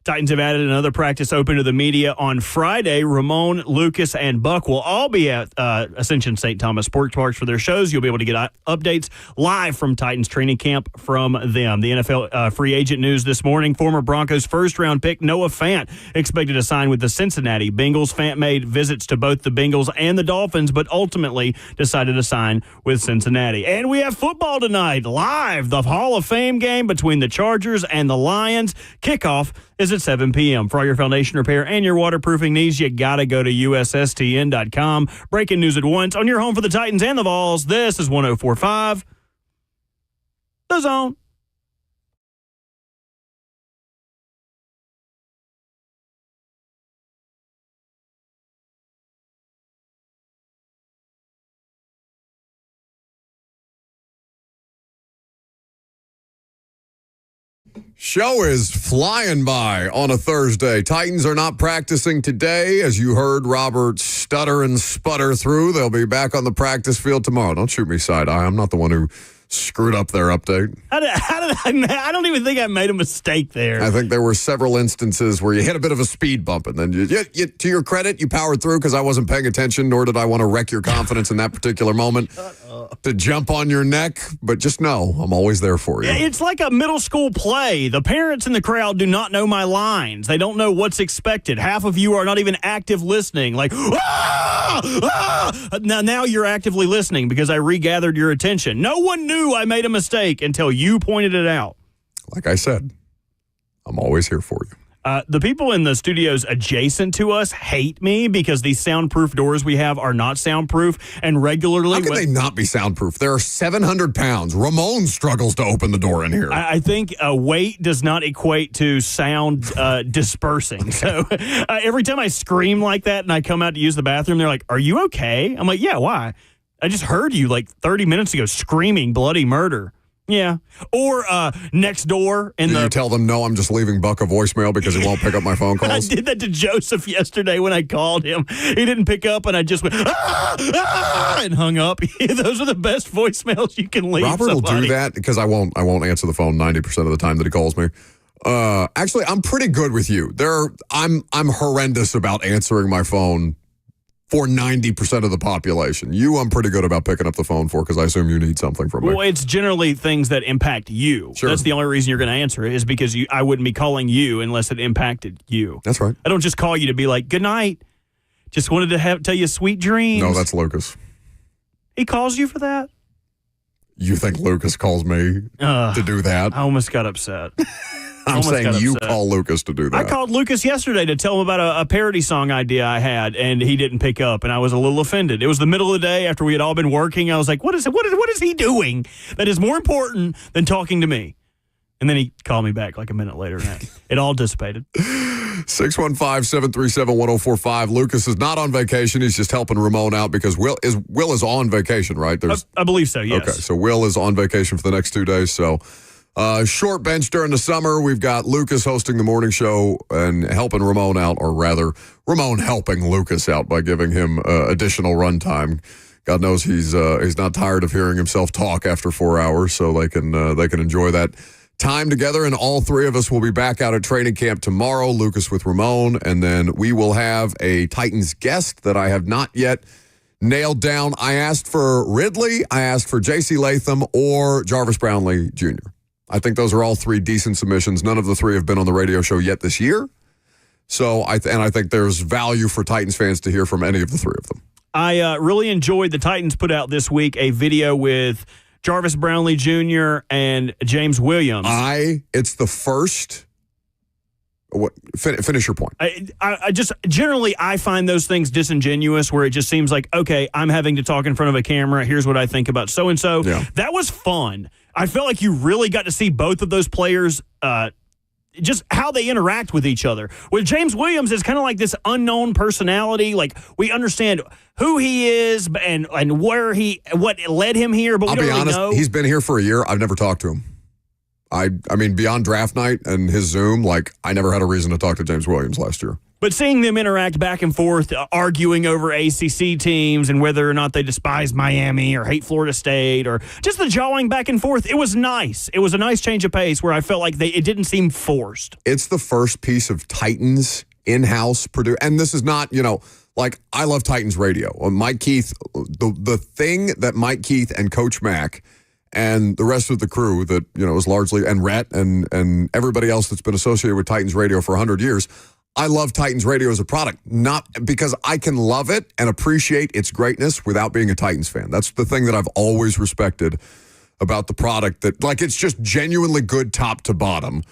Titans have added another practice open to the media on Friday. Ramon, Lucas, and Buck will all be at Ascension St. Thomas Sports Parks for their shows. You'll be able to get updates live from Titans training camp from them. The NFL free agent news this morning. Former Broncos first-round pick Noah Fant expected to sign with the Cincinnati Bengals. Fant made visits to both the Bengals and the Dolphins, but ultimately decided to sign with Cincinnati. And we have football tonight, live. The Hall of Fame game between the Chargers and the Lions. Kickoff is at 7 p.m. For all your foundation repair and your waterproofing needs, you got to go to USSTN.com. Breaking news at once on your home for the Titans and the Vols. This is 104.5 The Zone. Show is flying by on a Thursday. Titans are not practicing today. As you heard Robert stutter and sputter through, they'll be back on the practice field tomorrow. Don't shoot me side-eye. I'm not the one who screwed up their update. I don't even think I made a mistake there. I think there were several instances where you hit a bit of a speed bump, and then, to your credit, you powered through because I wasn't paying attention, nor did I want to wreck your confidence in that particular moment to jump on your neck. But just know, I'm always there for you. It's like a middle school play. The parents in the crowd do not know my lines. They don't know what's expected. Half of you are not even active listening. Like, Now you're actively listening because I regathered your attention. No one knew I made a mistake until you pointed it out. Like I said, I'm always here for you. The people in the studios adjacent to us hate me because these soundproof doors we have are not soundproof, and regularly... How can they not be soundproof? There are 700 pounds. Ramon struggles to open the door in here. I think weight does not equate to sound dispersing. So every time I scream like that and I come out to use the bathroom, they're like, "Are you okay?" I'm like, "Yeah, why? I just heard you like 30 minutes ago screaming bloody murder." Yeah. Or next door in You tell them, no, I'm just leaving Buck a voicemail because he won't pick up my phone calls? I did that to Joseph yesterday when I called him. He didn't pick up, and I just went, and hung up. Those are the best voicemails you can leave Robert somebody. will do that because I won't answer the phone 90% of the time that he calls me. Actually, I'm pretty good with you. I'm horrendous about answering my phone for 90% of the population. I'm pretty good about picking up the phone for, because I assume you need something from me. Well, it's generally things that impact you. Sure. That's the only reason you're going to answer it, is because I wouldn't be calling you unless it impacted you. That's right. I don't just call you to be like, good night. Just wanted to tell you sweet dreams. No, that's Lucas. He calls you for that? You think Lucas calls me to do that? I almost got upset. I'm saying you call Lucas to do that. I called Lucas yesterday to tell him about a parody song idea I had, and he didn't pick up, and I was a little offended. It was the middle of the day after we had all been working. I was like, what is he doing that is more important than talking to me? And then he called me back like a minute later, and it all dissipated. 615-737-1045. Lucas is not on vacation. He's just helping Ramon out because Will is on vacation, right? I believe so, yes. Okay, so Will is on vacation for the next 2 days, so... short bench during the summer. We've got Lucas hosting the morning show and helping Ramon out, or rather, Ramon helping Lucas out by giving him additional run time. God knows he's not tired of hearing himself talk after 4 hours, so they can enjoy that time together. And all three of us will be back out at training camp tomorrow. Lucas with Ramon, and then we will have a Titans guest that I have not yet nailed down. I asked for Ridley, I asked for J.C. Latham, or Jarvis Brownlee Jr. I think those are all three decent submissions. None of the three have been on the radio show yet this year. So I think there's value for Titans fans to hear from any of the three of them. I really enjoyed the Titans put out this week a video with Jarvis Brownlee Jr. and James Williams. It's the first. Finish your point. I just generally I find those things disingenuous, where it just seems like, okay, I'm having to talk in front of a camera. Here's what I think about so and so. That was fun. I felt like you really got to see both of those players, just how they interact with each other. With James Williams, it's kind of like this unknown personality. Like, we understand who he is and what led him here, but we don't really know. He's been here for a year. I've never talked to him. I mean, beyond draft night and his Zoom, I never had a reason to talk to James Williams last year. But seeing them interact back and forth, arguing over ACC teams and whether or not they despise Miami or hate Florida State, or just the jawing back and forth, it was nice. It was a nice change of pace where I felt like it didn't seem forced. It's the first piece of Titans in-house produced, and this is not, I love Titans radio. Mike Keith, the thing that Mike Keith and Coach Mack and the rest of the crew that, is largely, and Rhett and everybody else that's been associated with Titans radio for 100 years, I love Titans radio as a product, not because I can love it and appreciate its greatness without being a Titans fan. That's the thing that I've always respected about the product, that it's just genuinely good top to bottom.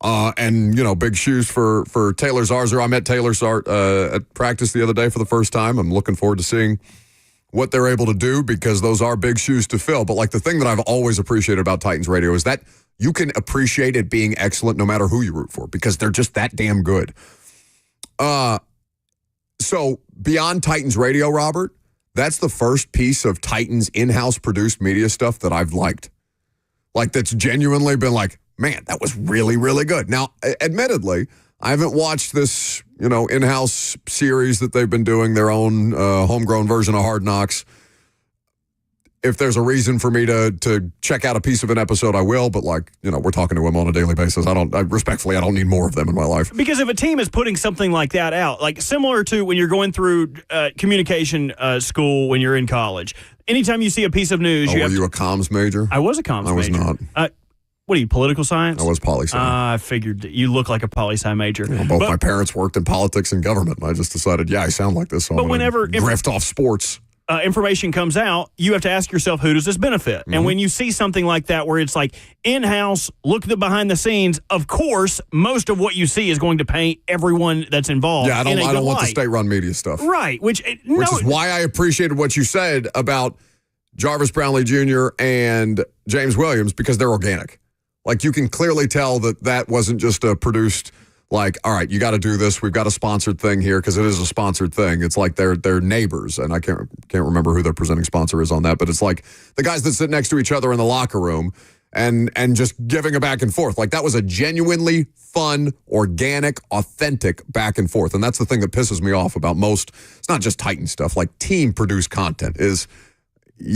And big shoes for Taylor Zarzour. I met Taylor at practice the other day for the first time. I'm looking forward to seeing what they're able to do, because those are big shoes to fill. But the thing that I've always appreciated about Titans radio is that you can appreciate it being excellent no matter who you root for, because they're just that damn good. So beyond Titans radio, Robert, that's the first piece of Titans in-house produced media stuff that I've liked. That's genuinely been man, that was really, really good. Now, admittedly, I haven't watched this, in-house series that they've been doing, their own homegrown version of Hard Knocks. If there's a reason for me to check out a piece of an episode, I will. But we're talking to him on a daily basis. I don't need more of them in my life. Because if a team is putting something like that out, similar to when you're going through communication school when you're in college, anytime you see a piece of news, were you a comms major? I was a comms major. I was not. What are you, political science? I was poli-sci. I figured you look like a poli-sci major. Both my parents worked in politics and government. And I just decided, I sound like this. So but whenever drift off sports. Information comes out, you have to ask yourself, who does this benefit? Mm-hmm. And when you see something like that where it's in-house, look at the behind the scenes, of course, most of what you see is going to paint everyone that's involved. Yeah, I don't want the state-run media stuff. Right. Which is why I appreciated what you said about Jarvis Brownlee Jr. and James Williams, because they're organic. You can clearly tell that wasn't just a produced, all right, you got to do this. We've got a sponsored thing here, because it is a sponsored thing. It's they're neighbors, and I can't remember who their presenting sponsor is on that, but it's the guys that sit next to each other in the locker room and just giving a back and forth. That was a genuinely fun, organic, authentic back and forth, and that's the thing that pisses me off about most. It's not just Titan stuff. Team produced content is,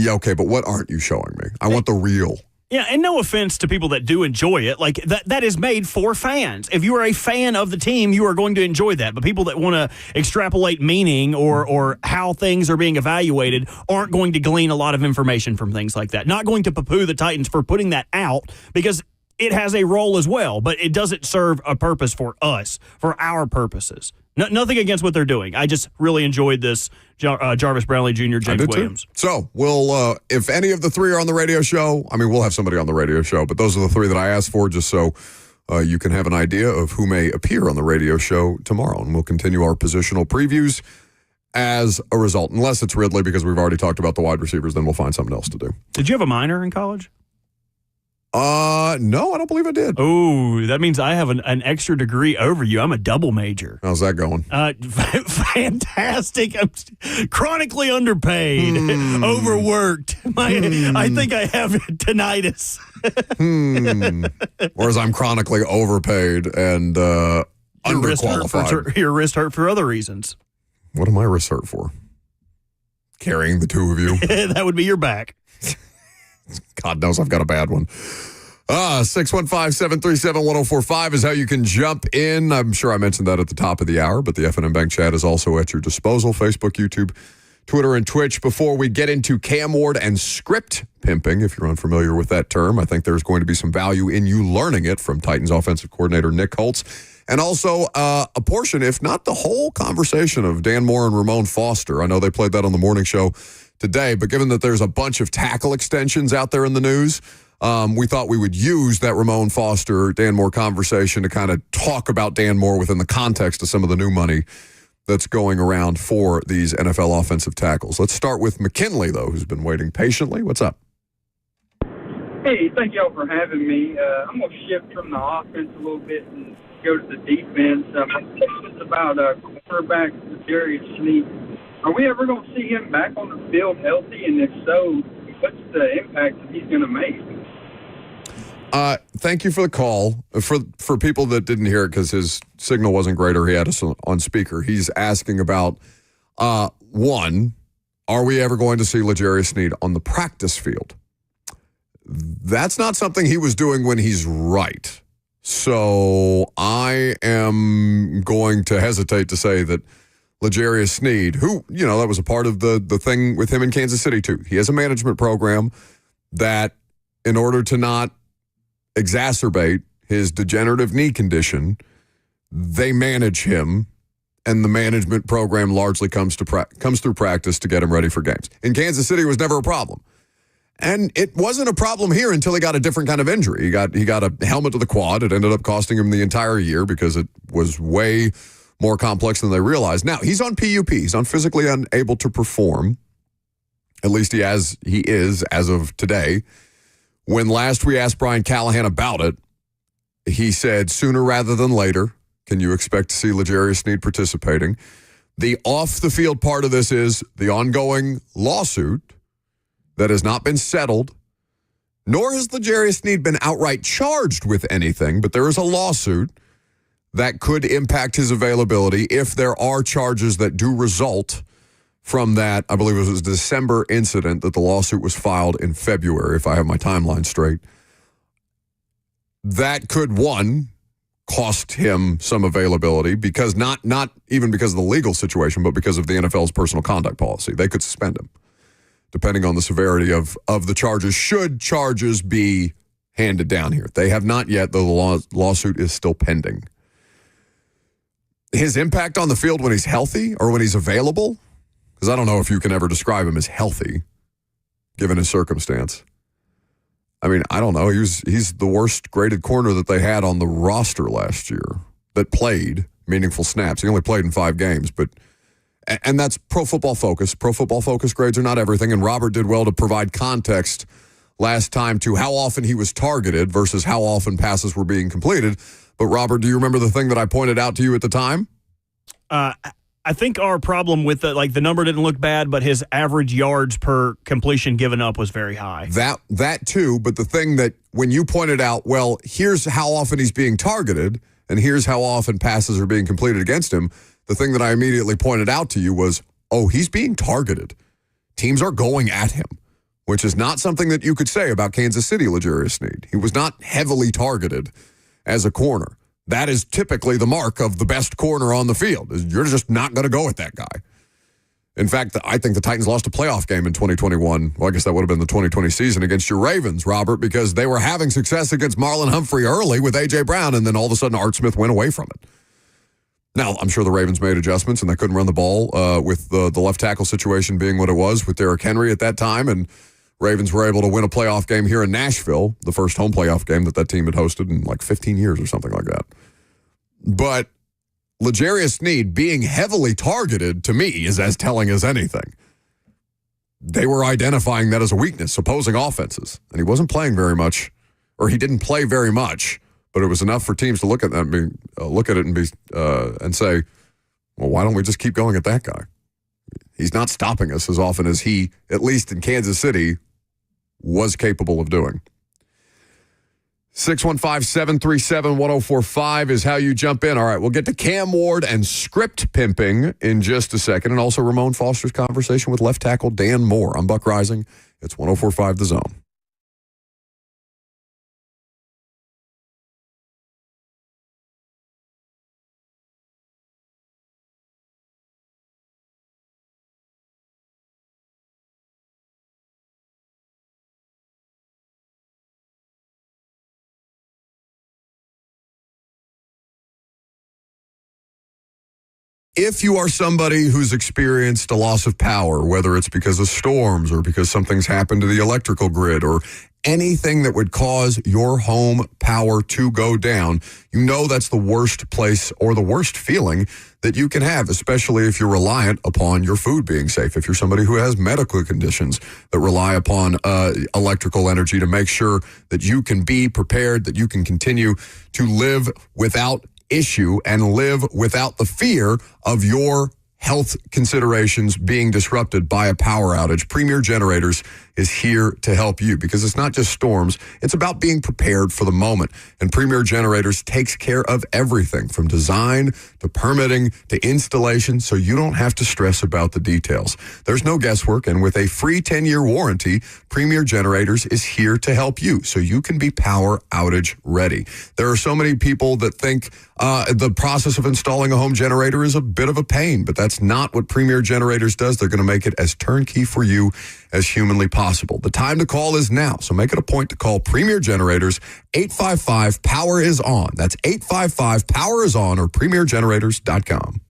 okay, but what aren't you showing me? I want the real. Yeah, and no offense to people that do enjoy it. Like, that is made for fans. If you are a fan of the team, you are going to enjoy that. But people that want to extrapolate meaning or how things are being evaluated aren't going to glean a lot of information from things like that. Not going to poo-poo the Titans for putting that out, because it has a role as well, but it doesn't serve a purpose for us, for our purposes. Nothing against what they're doing. I just really enjoyed this Jarvis Brownlee Jr., James Williams. Too. So we'll, if any of the three are on the radio show, I mean, we'll have somebody on the radio show, but those are the three that I asked for, just so you can have an idea of who may appear on the radio show tomorrow. And we'll continue our positional previews as a result. Unless it's Ridley, because we've already talked about the wide receivers, then we'll find something else to do. Did you have a minor in college? No, I don't believe I did. Oh, that means I have an extra degree over you. I'm a double major. How's that going? Fantastic. I'm chronically underpaid, overworked. I think I have tinnitus. Whereas I'm chronically overpaid and underqualified. Your wrist hurt for other reasons. What am I wrist hurt for? Carrying the two of you. That would be your back. God knows I've got a bad one. 615-737-1045 is how you can jump in. I'm sure I mentioned that at the top of the hour, but the F&M Bank chat is also at your disposal. Facebook, YouTube, Twitter, and Twitch. Before we get into Cam Ward and script pimping, if you're unfamiliar with that term, I think there's going to be some value in you learning it from Titans offensive coordinator Nick Holtz. And also a portion, if not the whole conversation, of Dan Moore and Ramon Foster. I know they played that on the morning show today, but given that there's a bunch of tackle extensions out there in the news, we thought we would use that Ramon Foster, Dan Moore conversation to kind of talk about Dan Moore within the context of some of the new money that's going around for these NFL offensive tackles. Let's start with McKinley, though, who's been waiting patiently. What's up? Hey, thank y'all for having me. I'm going to shift from the offense a little bit and go to the defense. My question is about quarterback Darius Sneed. Are we ever going to see him back on the field healthy? And if so, what's the impact that he's going to make? Thank you for the call. For people that didn't hear it because his signal wasn't great or he had us on speaker, he's asking about, one, are we ever going to see L'Jarius Sneed on the practice field? That's not something he was doing when he's right. So I am going to hesitate to say that L'Jarius Sneed, who, that was a part of the thing with him in Kansas City, too. He has a management program that, in order to not exacerbate his degenerative knee condition, they manage him, and the management program largely comes through practice to get him ready for games. In Kansas City, it was never a problem. And it wasn't a problem here until he got a different kind of injury. He got a helmet to the quad. It ended up costing him the entire year because it was way more complex than they realized. Now, he's on PUP. He's on physically unable to perform. At least he is as of today. When last we asked Brian Callahan about it, he said sooner rather than later, can you expect to see L'Jarius Sneed participating? The off-the-field part of this is the ongoing lawsuit that has not been settled, nor has L'Jarius Sneed been outright charged with anything, but there is a lawsuit that could impact his availability if there are charges that do result from that. I believe it was a December incident that the lawsuit was filed in February, if I have my timeline straight. That could, one, cost him some availability because not even because of the legal situation, but because of the NFL's personal conduct policy. They could suspend him, depending on the severity of the charges, should charges be handed down here. They have not yet, though the lawsuit is still pending. His impact on the field when he's healthy or when he's available, because I don't know if you can ever describe him as healthy, given his circumstance. I mean, I don't know. He's the worst graded corner that they had on the roster last year that played meaningful snaps. He only played in 5 games, and that's Pro Football Focus. Pro Football Focus grades are not everything, and Robert did well to provide context last time to how often he was targeted versus how often passes were being completed. But Robert, do you remember the thing that I pointed out to you at the time? I think our problem with the number didn't look bad, but his average yards per completion given up was very high. That too, but the thing that when you pointed out, well, here's how often he's being targeted and here's how often passes are being completed against him, the thing that I immediately pointed out to you was, oh, he's being targeted. Teams are going at him. which is not something that you could say about Kansas City L'Jarius Sneed. He was not heavily targeted as a corner. That is typically the mark of the best corner on the field. You're just not going to go at that guy. In fact, I think the Titans lost a playoff game in 2021. Well, I guess that would have been the 2020 season against your Ravens, Robert, because they were having success against Marlon Humphrey early with A.J. Brown, and then all of a sudden Art Smith went away from it. Now, I'm sure the Ravens made adjustments, and they couldn't run the ball with the left tackle situation being what it was with Derrick Henry at that time, and Ravens were able to win a playoff game here in Nashville, the first home playoff game that team had hosted in like 15 years or something like that. But L'Jarius Sneed being heavily targeted, to me, is as telling as anything. They were identifying that as a weakness, opposing offenses. And he wasn't playing very much, or he didn't play very much, but it was enough for teams to look at that, and say, well, why don't we just keep going at that guy? He's not stopping us as often as he, at least in Kansas City, was capable of doing. 615-737-1045 is how you jump in. All right, we'll get to Cam Ward and script pimping in just a second, and also Ramon Foster's conversation with left tackle Dan Moore. I'm Buck Rising. It's 1045 The Zone. If you are somebody who's experienced a loss of power, whether it's because of storms or because something's happened to the electrical grid or anything that would cause your home power to go down, you know that's the worst place or the worst feeling that you can have, especially if you're reliant upon your food being safe. If you're somebody who has medical conditions that rely upon electrical energy to make sure that you can be prepared, that you can continue to live without issue and live without the fear of your health considerations being disrupted by a power outage. Premier Generators is here to help you, because it's not just storms, it's about being prepared for the moment. And Premier Generators takes care of everything from design to permitting to installation, so you don't have to stress about the details. There's no guesswork, and with a free 10-year warranty, Premier Generators is here to help you so you can be power outage ready. There are so many people that think the process of installing a home generator is a bit of a pain, but that's not what Premier Generators does. They're going to make it as turnkey for you as humanly possible. The time to call is now, so make it a point to call Premier Generators. 855-POWER-IS-ON. That's 855-POWER-IS-ON or premiergenerators.com.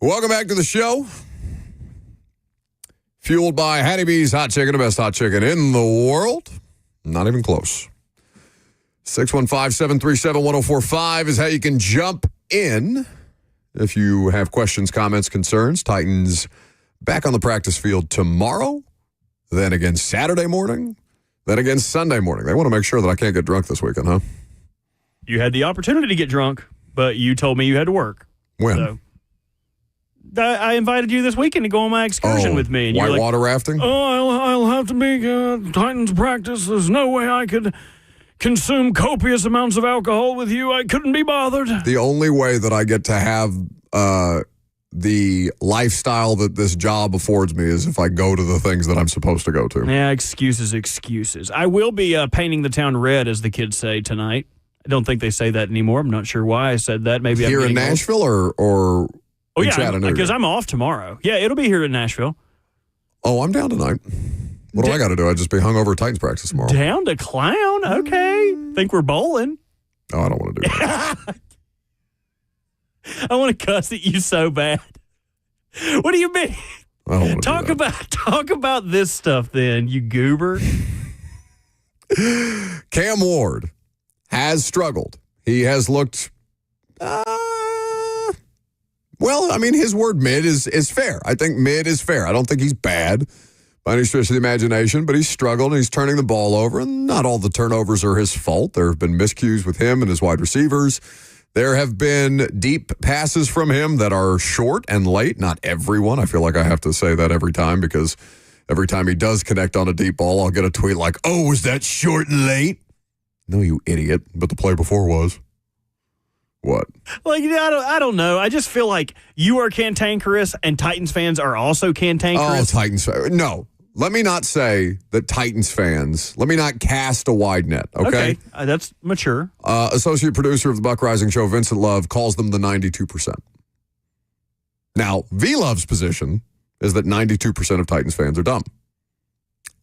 Welcome back to the show. Fueled by Hattie B's Hot Chicken, the best hot chicken in the world. Not even close. 615-737-1045 is how you can jump in if you have questions, comments, concerns. Titans back on the practice field tomorrow, then again Saturday morning, then again Sunday morning. They want to make sure that I can't get drunk this weekend, huh? You had the opportunity to get drunk, but you told me you had to work. When? So, I invited you this weekend to go on my excursion with me. And you were like, whitewater rafting? Oh, I'll have to be Titans practice. There's no way I could consume copious amounts of alcohol with you. I couldn't be bothered. The only way that I get to have the lifestyle that this job affords me is if I go to the things that I'm supposed to go to. Yeah, excuses. I will be painting the town red, as the kids say, tonight. I don't think they say that anymore. I'm not sure why I said that. Maybe here in Nashville or in Chattanooga? Because I'm off tomorrow. Yeah, it'll be here in Nashville. Oh, I'm down tonight. What do I got to do? I just be hungover at Titans practice tomorrow. Down to clown? Okay. Think we're bowling. No, I don't want to do that. I want to cuss at you so bad. What do you mean? I don't want to Talk about this stuff then, you goober. Cam Ward has struggled. He has looked, well, I mean, his word mid is fair. I think mid is fair. I don't think he's bad by any stretch of the imagination, but he's struggled and he's turning the ball over, and not all the turnovers are his fault. There have been miscues with him and his wide receivers. There have been deep passes from him that are short and late. Not everyone. I feel like I have to say that every time because every time he does connect on a deep ball, I'll get a tweet like, oh, was that short and late? No, you idiot. But the play before was. What? Like, I don't know. I just feel like you are cantankerous and Titans fans are also cantankerous. Oh, Titans. No. Let me not say that Titans fans, let me not cast a wide net, okay? That's mature. Associate producer of the Buck Rising Show, Vincent Love, calls them the 92%. Now, V-Love's position is that 92% of Titans fans are dumb.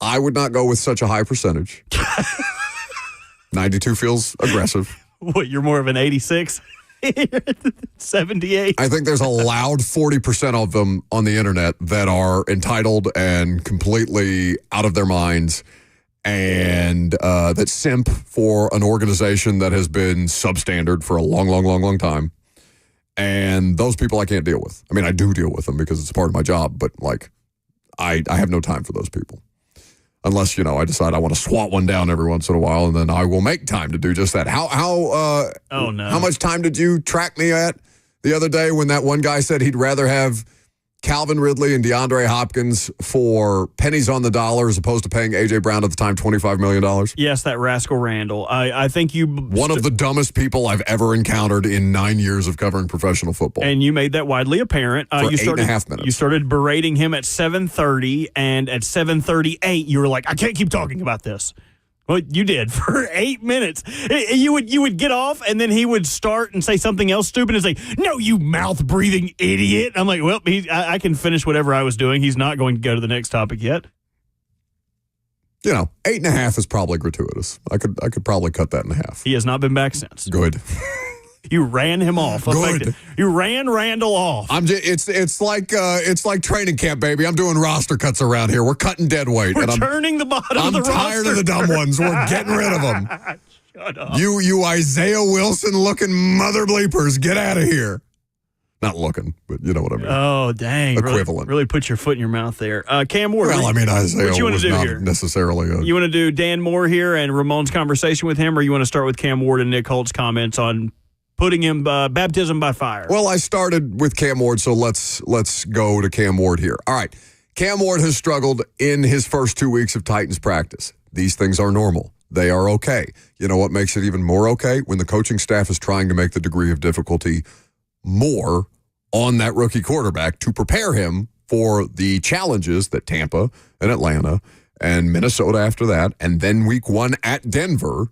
I would not go with such a high percentage. 92 feels aggressive. What, you're more of an 86? 78? I think there's a loud 40% of them on the internet that are entitled and completely out of their minds and that simp for an organization that has been substandard for a long time. And those people I can't deal with. I mean, I do deal with them because it's part of my job, but like, I have no time for those people. Unless, I decide I want to swat one down every once in a while, and then I will make time to do just that. How much time did you track me at the other day when that one guy said he'd rather have Calvin Ridley and DeAndre Hopkins for pennies on the dollar as opposed to paying A.J. Brown at the time $25 million? Yes, that rascal Randall. I think you... One of the dumbest people I've ever encountered in 9 years of covering professional football. And you made that widely apparent. For 8.5 minutes. You started berating him at 7:30, and at 7:38, you were like, I can't keep talking about this. Well, you did for 8 minutes. You would get off, and then he would start and say something else stupid and say, no, you mouth-breathing idiot. I'm like, well, I can finish whatever I was doing. He's not going to go to the next topic yet. 8.5 is probably gratuitous. I could probably cut that in half. He has not been back since. Good. You ran him off. Good. You ran Randall off. It's like training camp, baby. I'm doing roster cuts around here. We're cutting dead weight. We're turning the bottom of the roster. I'm tired of the dumb ones. We're getting rid of them. Shut up. You Isaiah Wilson looking mother bleepers. Get out of here. Not looking, but you know what I mean. Oh, dang. Equivalent. Really put your foot in your mouth there. Cam Ward. Well, I mean, Isaiah what you want was to do not here? necessarily You want to do Dan Moore here and Ramon's conversation with him, or you want to start with Cam Ward and Nick Holt's comments on putting him baptism by fire? Well, I started with Cam Ward, so let's go to Cam Ward here. All right. Cam Ward has struggled in his first 2 weeks of Titans practice. These things are normal. They are okay. You know what makes it even more okay? When the coaching staff is trying to make the degree of difficulty more on that rookie quarterback to prepare him for the challenges that Tampa and Atlanta and Minnesota after that, and then week 1 at Denver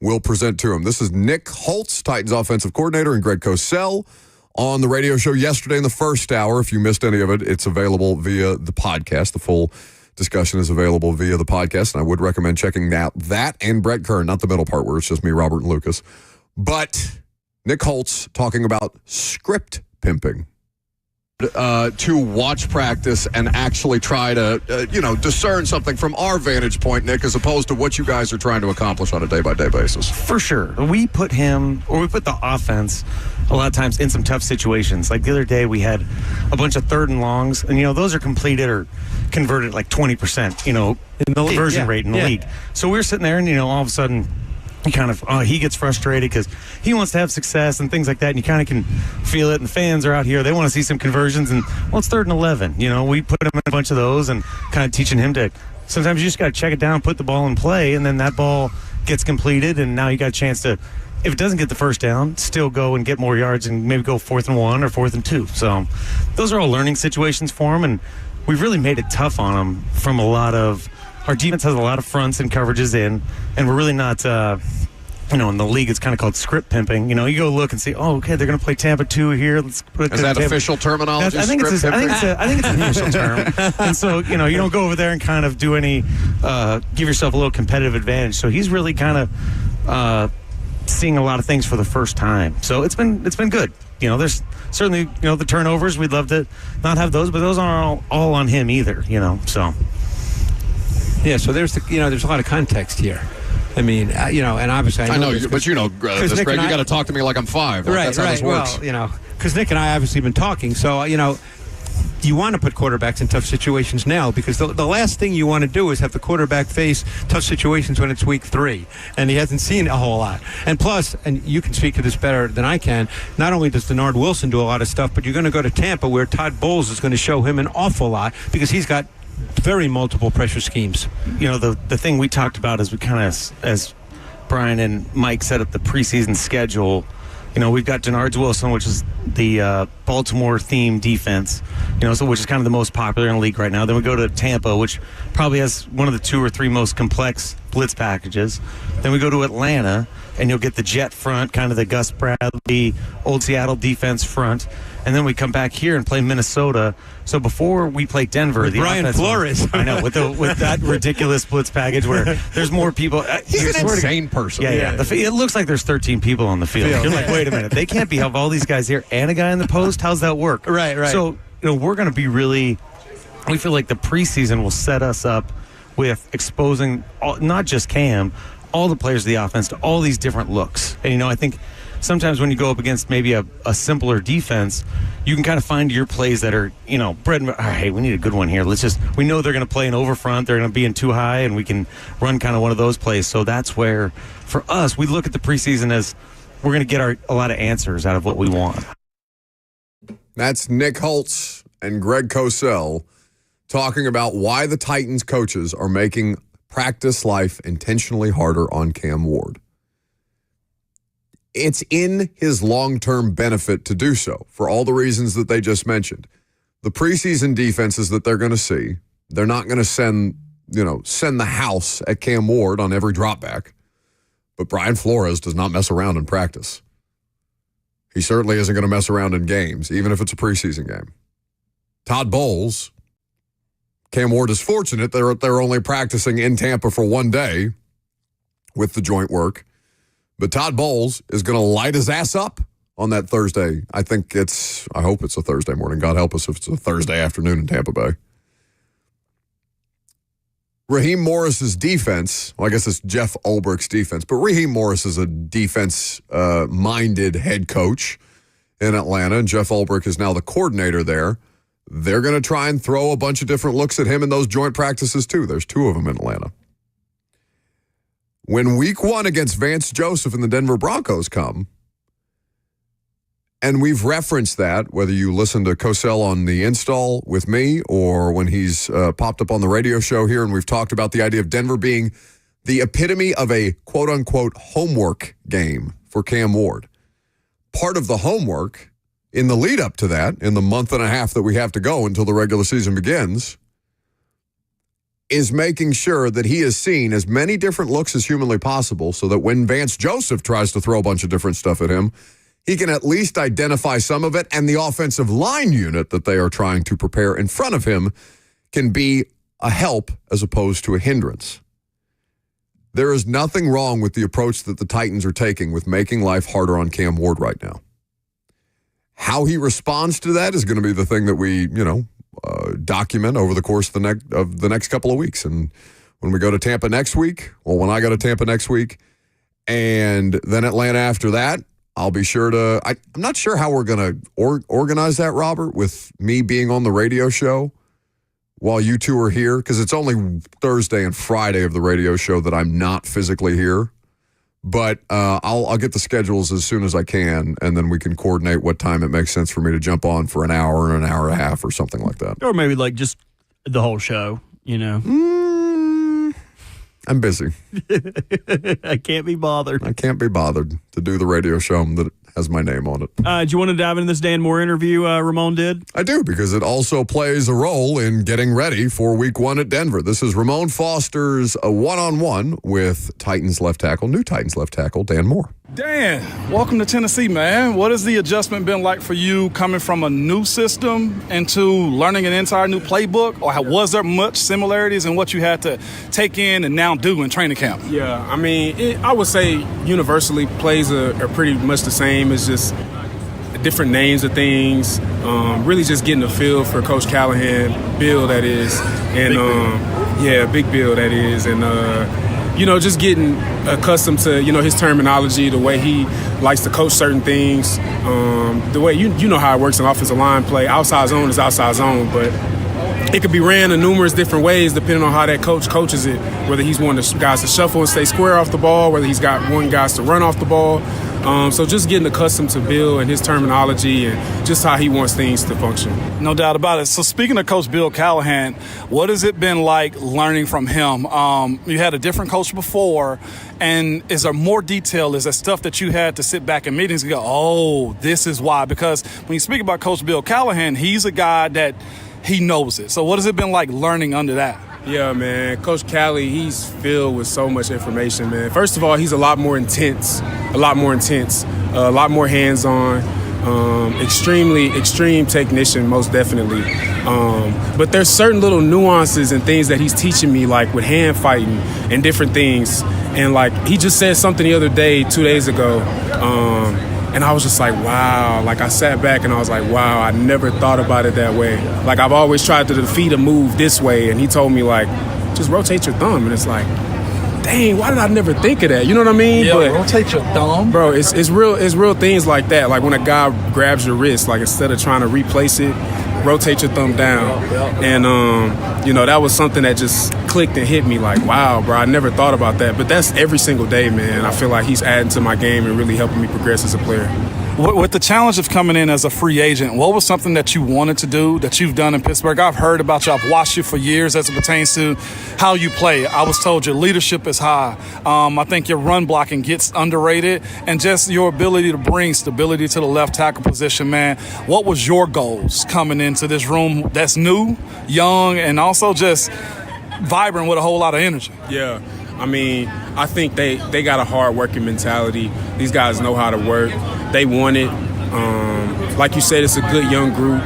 will present to him. This is Nick Holtz, Titans offensive coordinator, and Greg Cosell on the radio show yesterday in the first hour. If you missed any of it, it's available via the podcast. The full discussion is available via the podcast, and I would recommend checking out that and Brett Kern, not the middle part where it's just me, Robert, and Lucas. But Nick Holtz talking about script pimping. to watch practice and actually try to, discern something from our vantage point, Nick, as opposed to what you guys are trying to accomplish on a day-by-day basis? For sure. We put the offense a lot of times in some tough situations. Like the other day, we had a bunch of third and longs, and, those are completed or converted like 20%, in the conversion rate in the league. So we were sitting there, and, all of a sudden, he gets frustrated because he wants to have success and things like that, and you kind of can feel it. And the fans are out here; they want to see some conversions. And it's 3rd and 11. We put him in a bunch of those and kind of teaching him to. Sometimes you just got to check it down, put the ball in play, and then that ball gets completed, and now you got a chance to, if it doesn't get the first down, still go and get more yards and maybe go 4th and 1 or 4th and 2. So those are all learning situations for him, and we've really made it tough on him from a lot of. Our defense has a lot of fronts and coverages in, and we're really not, in the league it's kind of called script pimping. You go look and see, okay, they're going to play Tampa 2 here. Let's put Is that Tampa. official terminology? I think it's an official term. And so, you don't go over there and kind of do any, give yourself a little competitive advantage. So he's really kind of seeing a lot of things for the first time. So it's been good. There's certainly, the turnovers. We'd love to not have those, but those aren't all on him either, so. Yeah, so there's there's a lot of context here. I mean, and obviously I know, but this, Greg, you got to talk to me like I'm 5. Like, right, that's how this works. Well, because Nick and I obviously been talking, so you want to put quarterbacks in tough situations now because the last thing you want to do is have the quarterback face tough situations when it's week 3, and he hasn't seen a whole lot. And plus, and you can speak to this better than I can, not only does Denard Wilson do a lot of stuff, but you're going to go to Tampa where Todd Bowles is going to show him an awful lot because he's got very multiple pressure schemes. The thing we talked about is we kind of, as Brian and Mike said at the preseason schedule, we've got Denard Wilson, which is the Baltimore themed defense, which is kind of the most popular in the league right now. Then we go to Tampa, which probably has one of the 2 or 3 most complex blitz packages. Then we go to Atlanta, and you'll get the jet front, kind of the Gus Bradley, old Seattle defense front. And then we come back here and play Minnesota. So before we play Denver, with the Brian Flores, I know, with that ridiculous blitz package where there's more people. He's an insane person. Yeah. It looks like there's 13 people on the field. You're like, wait a minute, they can't have all these guys here and a guy in the post. How's that work? Right. So we're going to be really. We feel like the preseason will set us up with exposing not just Cam, all the players of the offense to all these different looks. And I think sometimes when you go up against maybe a simpler defense, you can kind of find your plays that are, bread and hey, we need a good one here. We know they're going to play in over front. They're going to be in too high, and we can run kind of one of those plays. So that's where, for us, we look at the preseason as we're going to get a lot of answers out of what we want. That's Nick Holtz and Greg Cosell talking about why the Titans coaches are making practice life intentionally harder on Cam Ward. It's in his long-term benefit to do so for all the reasons that they just mentioned. The preseason defenses that they're going to see, they're not going to send the house at Cam Ward on every drop back. But Brian Flores does not mess around in practice. He certainly isn't going to mess around in games, even if it's a preseason game. Todd Bowles, Cam Ward is fortunate they're only practicing in Tampa for 1 day with the joint work. But Todd Bowles is going to light his ass up on that Thursday. I hope it's a Thursday morning. God help us if it's a Thursday afternoon in Tampa Bay. Raheem Morris's defense, I guess it's Jeff Ulbricht's defense, but Raheem Morris is a defense-minded head coach in Atlanta, and Jeff Ulbricht is now the coordinator there. They're going to try and throw a bunch of different looks at him in those joint practices, too. There's 2 of them in Atlanta. When week 1 against Vance Joseph and the Denver Broncos come, and we've referenced that, whether you listen to Cosell on the install with me or when he's popped up on the radio show here, and we've talked about the idea of Denver being the epitome of a quote-unquote homework game for Cam Ward. Part of the homework in the lead up to that, in the month and a half that we have to go until the regular season begins, is making sure that he has seen as many different looks as humanly possible so that when Vance Joseph tries to throw a bunch of different stuff at him, he can at least identify some of it, and the offensive line unit that they are trying to prepare in front of him can be a help as opposed to a hindrance. There is nothing wrong with the approach that the Titans are taking with making life harder on Cam Ward right now. how he responds to that is going to be the thing that we, document over the course of the next couple of weeks. And when we go to Tampa next week, when I go to Tampa next week, and then Atlanta after that, I'll be sure to. I'm not sure how we're going to organize that, Robert, with me being on the radio show while you two are here, because it's only Thursday and Friday of the radio show that I'm not physically here. But I'll get the schedules as soon as I can, and then we can coordinate what time it makes sense for me to jump on for an hour or an hour and a half or something like that. Or maybe like just the whole show, I'm busy. I can't be bothered. I can't be bothered to do the radio show that has my name on it. Do you want to dive into this Dan Moore interview Ramon did? I do, because it also plays a role in getting ready for week 1 at Denver. This is Ramon Foster's one-on-one with new Titans left tackle, Dan Moore. Dan, welcome to Tennessee, man. What has the adjustment been like for you coming from a new system into learning an entire new playbook? Or was there much similarities in what you had to take in and now do in training camp? Yeah, I mean, I would say universally plays are pretty much the same. It's just different names of things. Really just getting a feel for Coach Callahan, Bill, that is. And, Big Bill, that is. And, just getting accustomed to, his terminology, the way he likes to coach certain things, the way, you know how it works in offensive line play. Outside zone is outside zone, but it could be ran in numerous different ways depending on how that coach coaches it, whether he's wanting the guys to shuffle and stay square off the ball, whether he's got one guys to run off the ball. So just getting accustomed to Bill and his terminology and just how he wants things to function. No doubt about it. So speaking of Coach Bill Callahan, what has it been like learning from him? You had a different coach before, and is there more detail? Is there stuff that you had to sit back in meetings and go, oh, this is why? Because when you speak about Coach Bill Callahan, he's a guy that he knows it. So what has it been like learning under that? Yeah, man. Coach Callie, he's filled with so much information, man. First of all, he's a lot more intense, a lot more hands-on, extreme technician, most definitely. But there's certain little nuances and things that he's teaching me, like with hand fighting and different things. And, like, he just said something the other day, 2 days ago, and I was just like, wow. Like, I sat back and I was like, wow, I never thought about it that way. Like, I've always tried to defeat a move this way. And he told me, like, just rotate your thumb. And it's like, dang, why did I never think of that? You know what I mean? Yeah, but rotate your thumb. Bro, it's real things like that. Like when a guy grabs your wrist, like instead of trying to replace it, rotate your thumb down. And, that was something that just clicked and hit me like, wow, bro, I never thought about that. But that's every single day, man. I feel like he's adding to my game and really helping me progress as a player. With the challenge of coming in as a free agent, what was something that you wanted to do that you've done in Pittsburgh? I've heard about you. I've watched you for years as it pertains to how you play. I was told your leadership is high. I think your run blocking gets underrated, and just your ability to bring stability to the left tackle position, man. What was your goals coming into this room that's new, young, and also just vibrant with a whole lot of energy? Yeah. I mean, I think they got a hard-working mentality. These guys know how to work. They want it. Like you said, it's a good young group.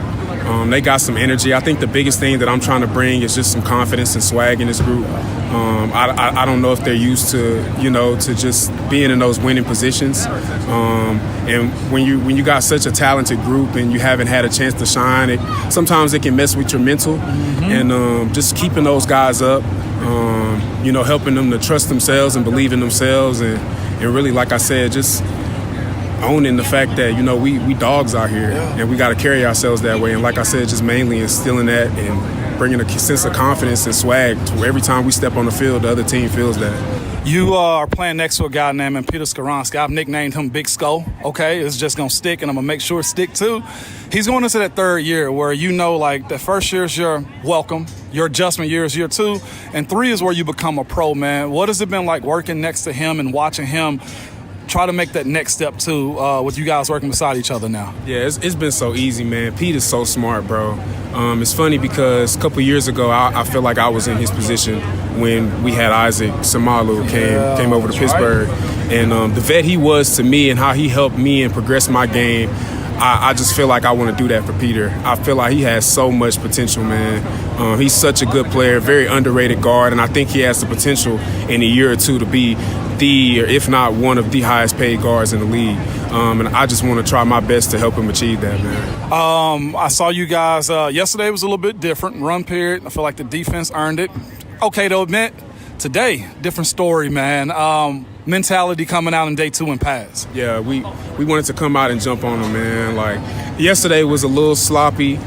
They got some energy. I think the biggest thing that I'm trying to bring is just some confidence and swag in this group. I don't know if they're used to, to just being in those winning positions. And when you got such a talented group and you haven't had a chance to shine, sometimes it can mess with your mental. Mm-hmm. And just keeping those guys up, helping them to trust themselves and believe in themselves, and really, like I said, just owning the fact that, we dogs out here, and we got to carry ourselves that way. And like I said, just mainly instilling that and bringing a sense of confidence and swag to every time we step on the field, the other team feels that. You are playing next to a guy named Peter Skoronski. I've nicknamed him Big Skull. Okay, it's just going to stick, and I'm going to make sure it stick too. He's going into that third year where like the first year is your welcome, your adjustment year is year 2, and 3 is where you become a pro, man. What has it been like working next to him and watching him try to make that next step too, with you guys working beside each other now? Yeah, it's been so easy, man. Pete is so smart, bro. It's funny because a couple years ago, I feel like I was in his position when we had Isaac Samalu came over to Pittsburgh. Right. And the vet he was to me and how he helped me and progress my game, I just feel like I want to do that for Peter. I feel like he has so much potential, man. He's such a good player, very underrated guard, and I think he has the potential in a year or two to be if not one of the highest paid guards in the league. And I just want to try my best to help him achieve that, man. I saw you guys yesterday was a little bit different. Run period. I feel like the defense earned it. Okay to admit, today, different story, man. Mentality coming out in day 2 and pass. Yeah, we wanted to come out and jump on them, man. Like, yesterday was a little sloppy.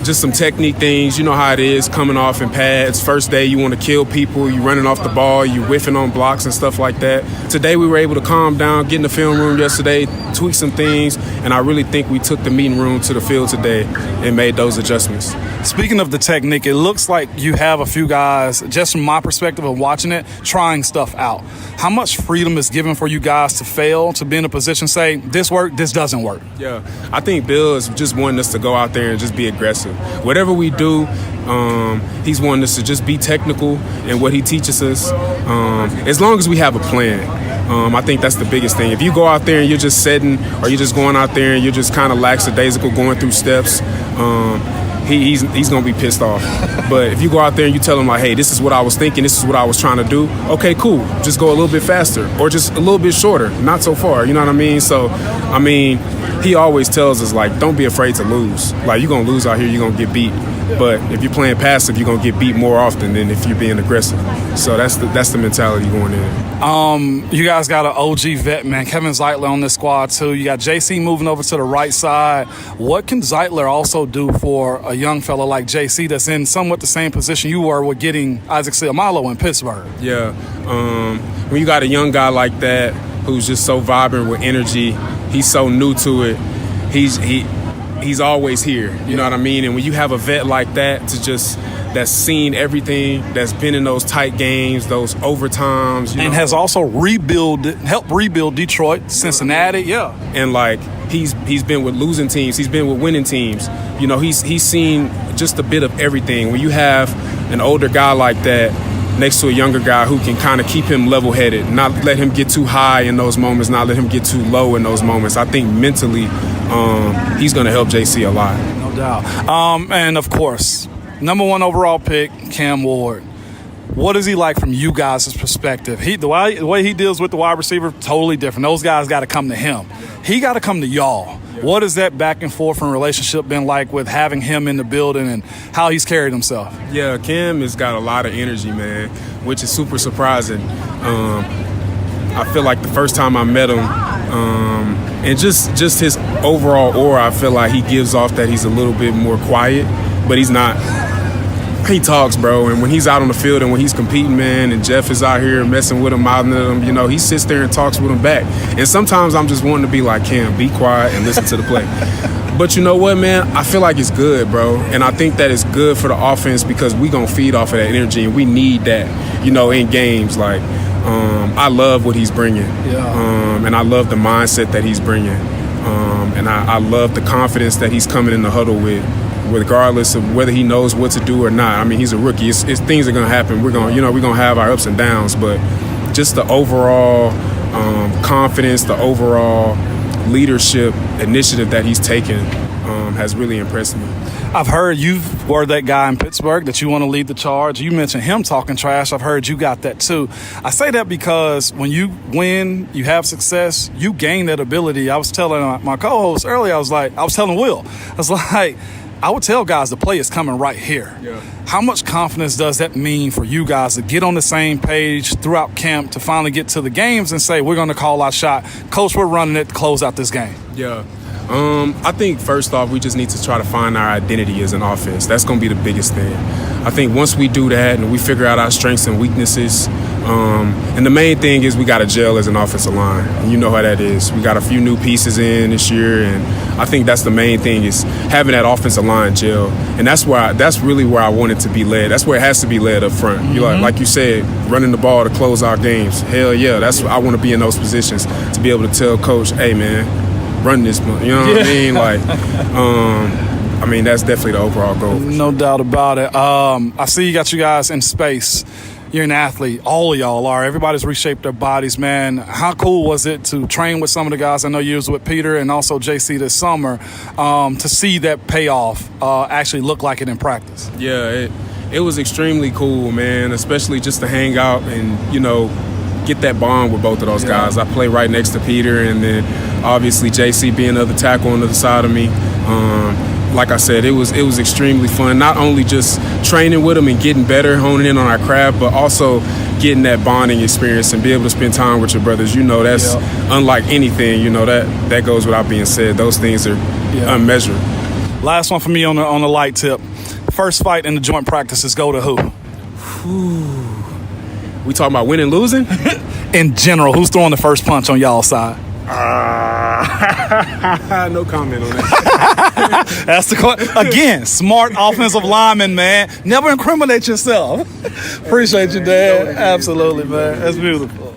Just some technique things. You know how it is coming off in pads. First day, you want to kill people. You running off the ball. You whiffing on blocks and stuff like that. Today, we were able to calm down, get in the film room yesterday, tweak some things, and I really think we took the meeting room to the field today and made those adjustments. Speaking of the technique, it looks like you have a few guys, just from my perspective of watching it, trying stuff out. How much freedom is given for you guys to fail, to be in a position, say, this worked, this doesn't work? Yeah, I think Bill is just wanting us to go out there and just be aggressive. Whatever we do, he's wanting us to just be technical in what he teaches us, as long as we have a plan. I think that's the biggest thing. If you go out there and you're just sitting, or you're just going out there and you're just kind of lackadaisical going through steps, he's going to be pissed off. But if you go out there and you tell him, like, hey, this is what I was thinking, this is what I was trying to do, okay, cool. Just go a little bit faster or just a little bit shorter, not so far, you know what I mean? So, I mean, he always tells us, like, don't be afraid to lose. Like, you're going to lose out here, you're going to get beat. But if you're playing passive, you're going to get beat more often than if you're being aggressive. So that's the mentality going in. You guys got an OG vet, man, Kevin Zeitler on this squad too. You got JC moving over to the right side. What can Zeitler also do for a young fella like JC that's in somewhat the same position you were with getting Isaac Seumalo in Pittsburgh? Yeah. When you got a young guy like that who's just so vibrant with energy, he's so new to it, he's always here, you know what I mean? And when you have a vet like that that's seen everything, that's been in those tight games, those overtimes, and has also helped rebuild Detroit, Cincinnati, yeah. And like he's been with losing teams, he's been with winning teams. You know, he's seen just a bit of everything. When you have an older guy like that next to a younger guy who can kind of keep him level-headed, not let him get too high in those moments, not let him get too low in those moments, I think mentally he's going to help JC a lot. No doubt. And, of course, number 1 overall pick, Cam Ward. What is he like from you guys' perspective? The way he deals with the wide receiver, totally different. Those guys got to come to him. He got to come to y'all. What has that back and forth and relationship been like with having him in the building and how he's carried himself? Yeah, Cam has got a lot of energy, man, which is super surprising. I feel like the first time I met him, and just his overall aura, I feel like he gives off that he's a little bit more quiet, but he's not. He talks, bro, and when he's out on the field and when he's competing, man, and Jeff is out here messing with him, mouthing at him, you know, he sits there and talks with him back. And sometimes I'm just wanting to be like, Cam, be quiet and listen to the play. But you know what, man? I feel like it's good, bro. And I think that it's good for the offense because we going to feed off of that energy, and we need that, you know, in games. Like, I love what he's bringing. Yeah. And I love the mindset that he's bringing. And I love the confidence that he's coming in the huddle with, regardless of whether he knows what to do or not. I mean, he's a rookie. It's things are going to happen. We're going to have our ups and downs, but just the overall confidence, the overall leadership initiative that he's taken has really impressed me. I've heard you were that guy in Pittsburgh that you want to lead the charge. You mentioned him talking trash. I've heard you got that too. I say that because when you win, you have success, you gain that ability. I was telling my co-host earlier, I was telling Will, I was like, I would tell guys the play is coming right here. Yeah. How much confidence does that mean for you guys to get on the same page throughout camp to finally get to the games and say, we're going to call our shot? Coach, we're running it to close out this game. Yeah. I think first off, we just need to try to find our identity as an offense. That's going to be the biggest thing. I think once we do that and we figure out our strengths and weaknesses, and the main thing is we got to gel as an offensive line. And you know how that is. We got a few new pieces in this year, and I think that's the main thing is having that offensive line gel. And that's really where I want it to be led. That's where it has to be led up front. Mm-hmm. You like you said, running the ball to close out games. Hell yeah, I want to be in those positions to be able to tell coach, hey man, run this month. You know what I mean? Like, I mean, that's definitely the overall goal. No doubt about it. I see you got you guys in space. You're an athlete. All of y'all are. Everybody's reshaped their bodies, man. How cool was it to train with some of the guys? I know you was with Peter and also JC this summer, to see that payoff actually look like it in practice. Yeah, it was extremely cool, man, especially just to hang out and, you know, get that bond with both of those guys. I play right next to Peter, and then obviously JC being the other tackle on the other side of me. Like I said, it was extremely fun. Not only just training with them and getting better, honing in on our craft, but also getting that bonding experience and be able to spend time with your brothers. That's unlike anything. That goes without being said. Those things are unmeasured. Last one for me on the light tip. First fight in the joint practices go to who? We talking about winning, losing? In general, who's throwing the first punch on y'all's side? No comment on that. That's the again, smart offensive lineman, man. Never incriminate yourself. Appreciate you, Dad. Absolutely, man. That's beautiful.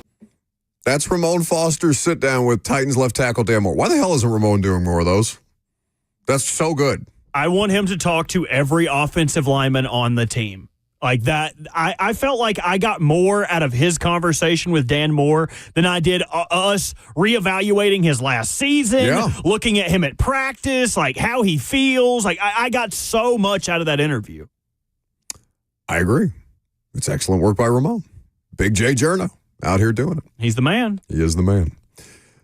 That's Ramon Foster's sit down with Titans left tackle Dan Moore. Why the hell isn't Ramon doing more of those? That's so good. I want him to talk to every offensive lineman on the team. Like that, I felt like I got more out of his conversation with Dan Moore than I did us reevaluating his last season, looking at him at practice, like how he feels. Like I got so much out of that interview. I agree. It's excellent work by Ramon. Big J Journo out here doing it. He's the man. He is the man.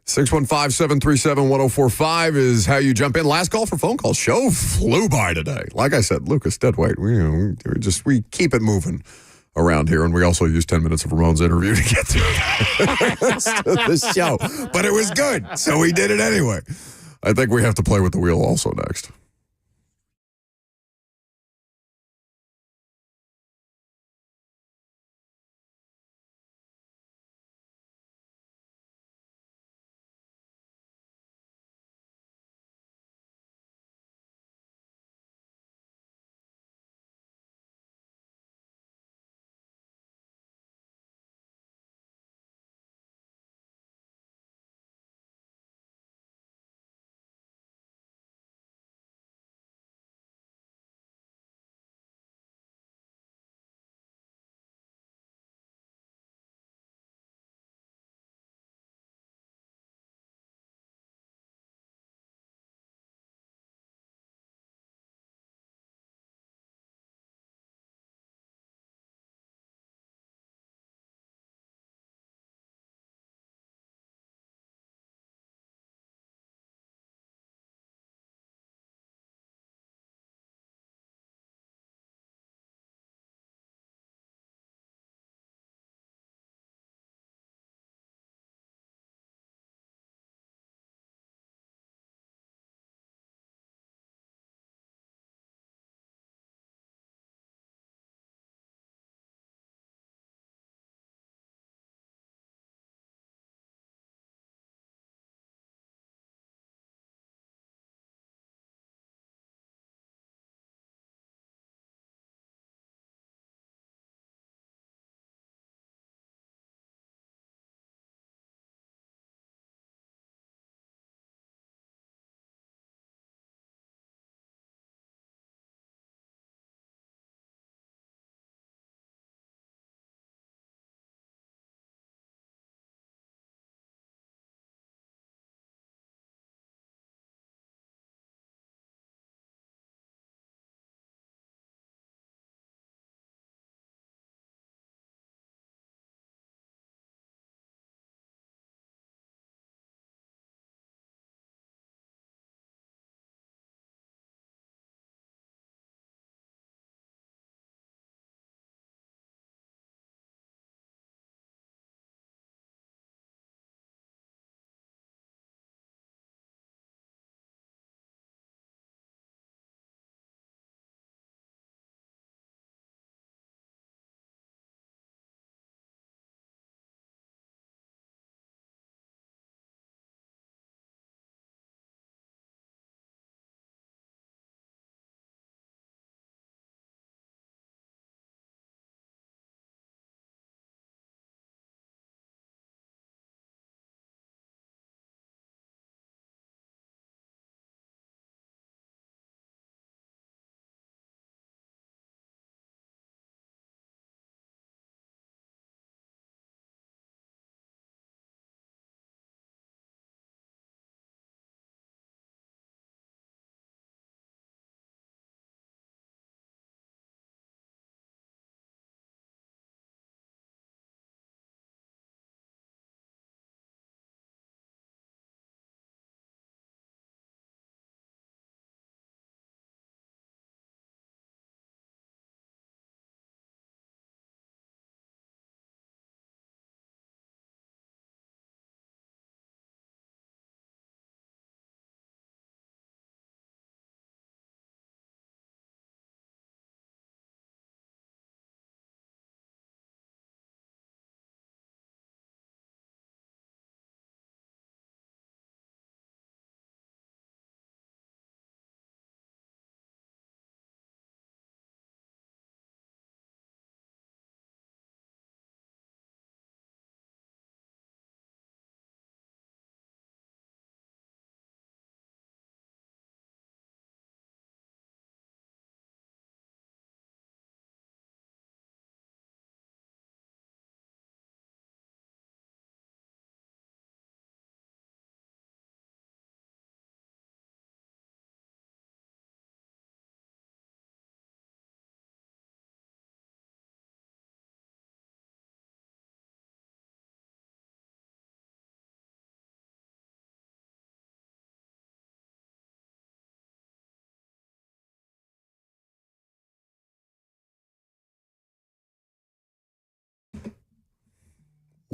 615-737-1045 is how you jump in. Last call for phone calls. Show flew by today. Like I said, Lucas, deadweight. We keep it moving around here, and we also use 10 minutes of Ramon's interview to get through the show. But it was good, so we did it anyway. I think we have to play with the wheel also next.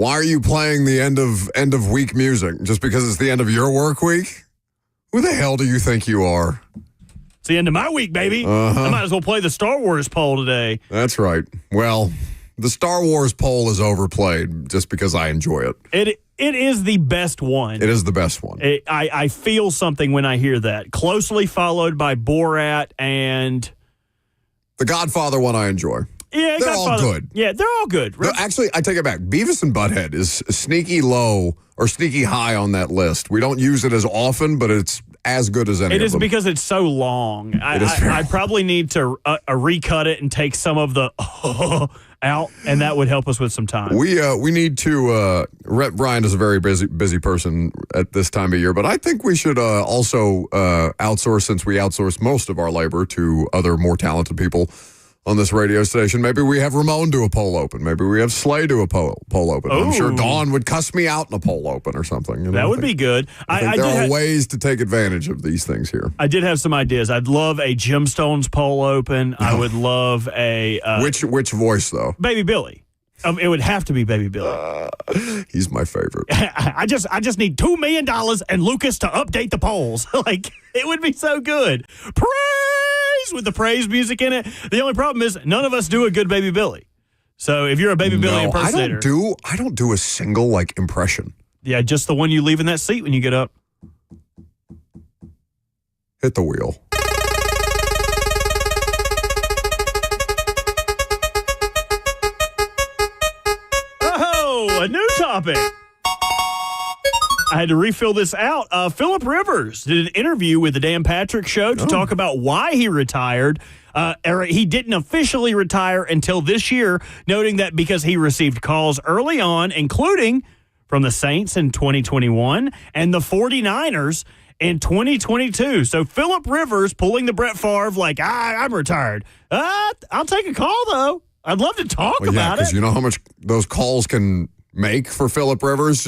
Why are you playing the end of week music? Just because it's the end of your work week? Who the hell do you think you are? It's the end of my week, baby. I might as well play the Star Wars poll today. That's right. Well, the Star Wars poll is overplayed just because I enjoy it. It is the best one. It is the best one. I feel something when I hear that. Closely followed by Borat and The Godfather one I enjoy. Yeah, they're all good. Yeah, they're all good. No, actually, I take it back. Beavis and Butthead is sneaky low or sneaky high on that list. We don't use it as often, but it's as good as any of them. It is because it's so long. I probably need to recut it and take some of the out, and that would help us with some time. We need to. Brian is a very busy person at this time of year, but I think we should also outsource, since we outsource most of our labor to other more talented people on this radio station. Maybe we have Ramon do a poll open. Maybe we have Slay do a poll open. I'm sure Dawn would cuss me out in a poll open or something. You know? That would be good. I think there are ways to take advantage of these things here. I did have some ideas. I'd love a Gemstones poll open. I would love a... Which voice, though? Baby Billy. It would have to be Baby Billy. He's my favorite. I just need $2 million and Lucas to update the polls. It would be so good. Praise! With the praise music in it. The only problem is none of us do a good Baby Billy. So if you're a Baby Billy impersonator, I don't do a single impression. Yeah, just the one you leave in that seat when you get up. Hit the wheel. Oh, a new topic. I had to refill this out. Phillip Rivers did an interview with the Dan Patrick Show to talk about why he retired. He didn't officially retire until this year, noting that because he received calls early on, including from the Saints in 2021 and the 49ers in 2022. So Phillip Rivers pulling the Brett Favre I'm retired. I'll take a call, though. I'd love to talk about it. Because you know how much those calls can make for Phillip Rivers?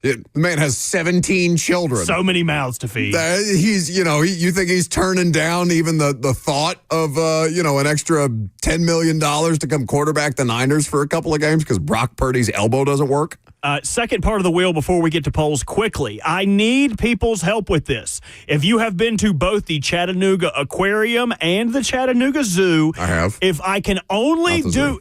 The man has 17 children. So many mouths to feed. You think he's turning down even the thought of, an extra $10 million to come quarterback the Niners for a couple of games because Brock Purdy's elbow doesn't work? Second part of the wheel before we get to polls quickly. I need people's help with this. If you have been to both the Chattanooga Aquarium and the Chattanooga Zoo, I have. If I can only, well,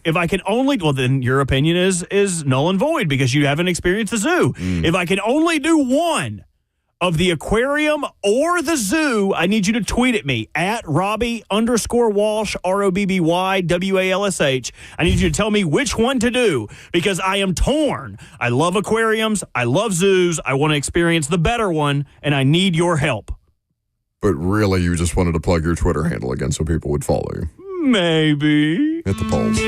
then your opinion is null and void because you haven't experienced the zoo. If I can only do one of the aquarium or the zoo, I need you to tweet at me at Robbie_Walsh, ROBBYWALSH. I need you to tell me which one to do because I am torn. I love aquariums. I love zoos. I want to experience the better one, and I need your help. But really, you just wanted to plug your Twitter handle again so people would follow you. Maybe. Hit the polls.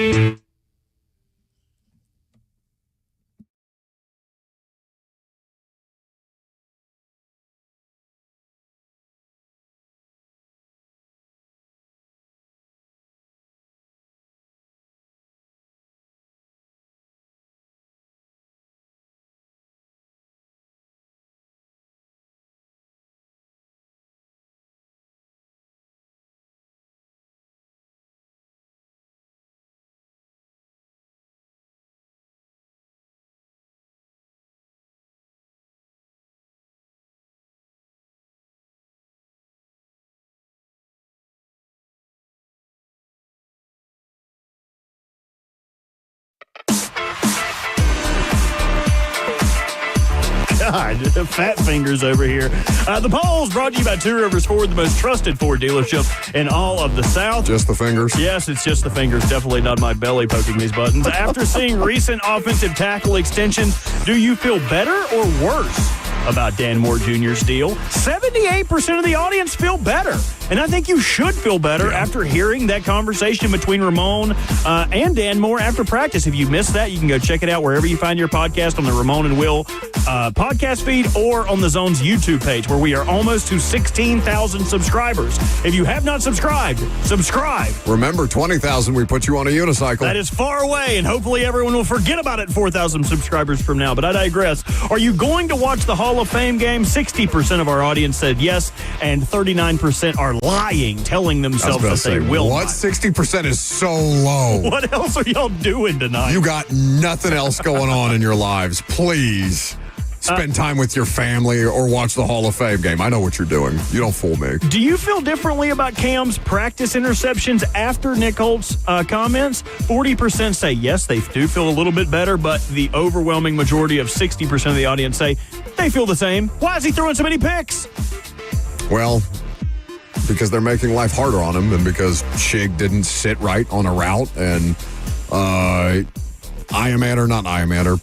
God, fat fingers over here. The polls brought to you by Two Rivers Ford, the most trusted Ford dealership in all of the South. Just the fingers? Yes, it's just the fingers. Definitely not my belly poking these buttons. After seeing recent offensive tackle extensions, do you feel better or worse about Dan Moore Jr.'s deal? 78% of the audience feel better. And I think you should feel better after hearing that conversation between Ramon and Dan Moore after practice. If you missed that, you can go check it out wherever you find your podcast on the Ramon and Will podcast feed or on the Zone's YouTube page where we are almost to 16,000 subscribers. If you have not subscribed, subscribe. Remember, 20,000, we put you on a unicycle. That is far away, and hopefully everyone will forget about it 4,000 subscribers from now. But I digress. Are you going to watch the Hall of Fame game? 60% of our audience said yes, and 39% are lying, telling themselves that they will What? not. 60% is so low. What else are y'all doing tonight? You got nothing else going on in your lives. Please spend time with your family or watch the Hall of Fame game. I know what you're doing. You don't fool me. Do you feel differently about Cam's practice interceptions after Nick Holt's comments? 40% say yes, they do feel a little bit better, but the overwhelming majority of 60% of the audience say they feel the same. Why is he throwing so many picks? Well, because they're making life harder on him and because Chig didn't sit right on a route and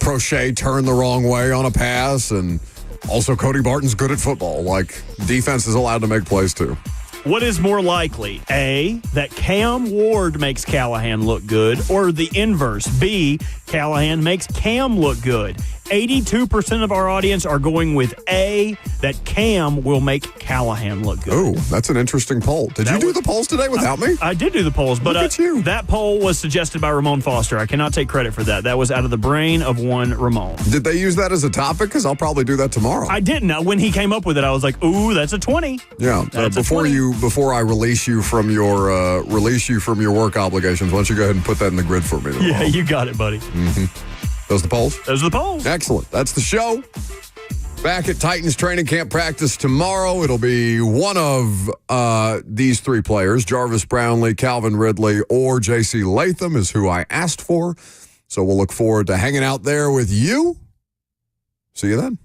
Prochet turned the wrong way on a pass, and also Cody Barton's good at football. Like, defense is allowed to make plays too. What is more likely? A, that Cam Ward makes Callahan look good, or the inverse? B, Callahan makes Cam look good. 82% of our audience are going with A, that Cam will make Callahan look good. Ooh, that's an interesting poll. Did you do the polls today without me? I did do the polls, but Look at you. that poll was suggested by Ramon Foster. I cannot take credit for that. That was out of the brain of one Ramon. Did they use that as a topic? Because I'll probably do that tomorrow. I didn't. When he came up with it, I was like, ooh, that's a 20. Yeah. Before I release you from your work obligations, why don't you go ahead and put that in the grid for me tomorrow? Yeah, you got it, buddy. Mm-hmm. Those the polls? Those are the polls. Excellent. That's the show. Back at Titans training camp practice tomorrow. It'll be one of these three players, Jarvis Brownlee, Calvin Ridley, or J.C. Latham is who I asked for. So we'll look forward to hanging out there with you. See you then.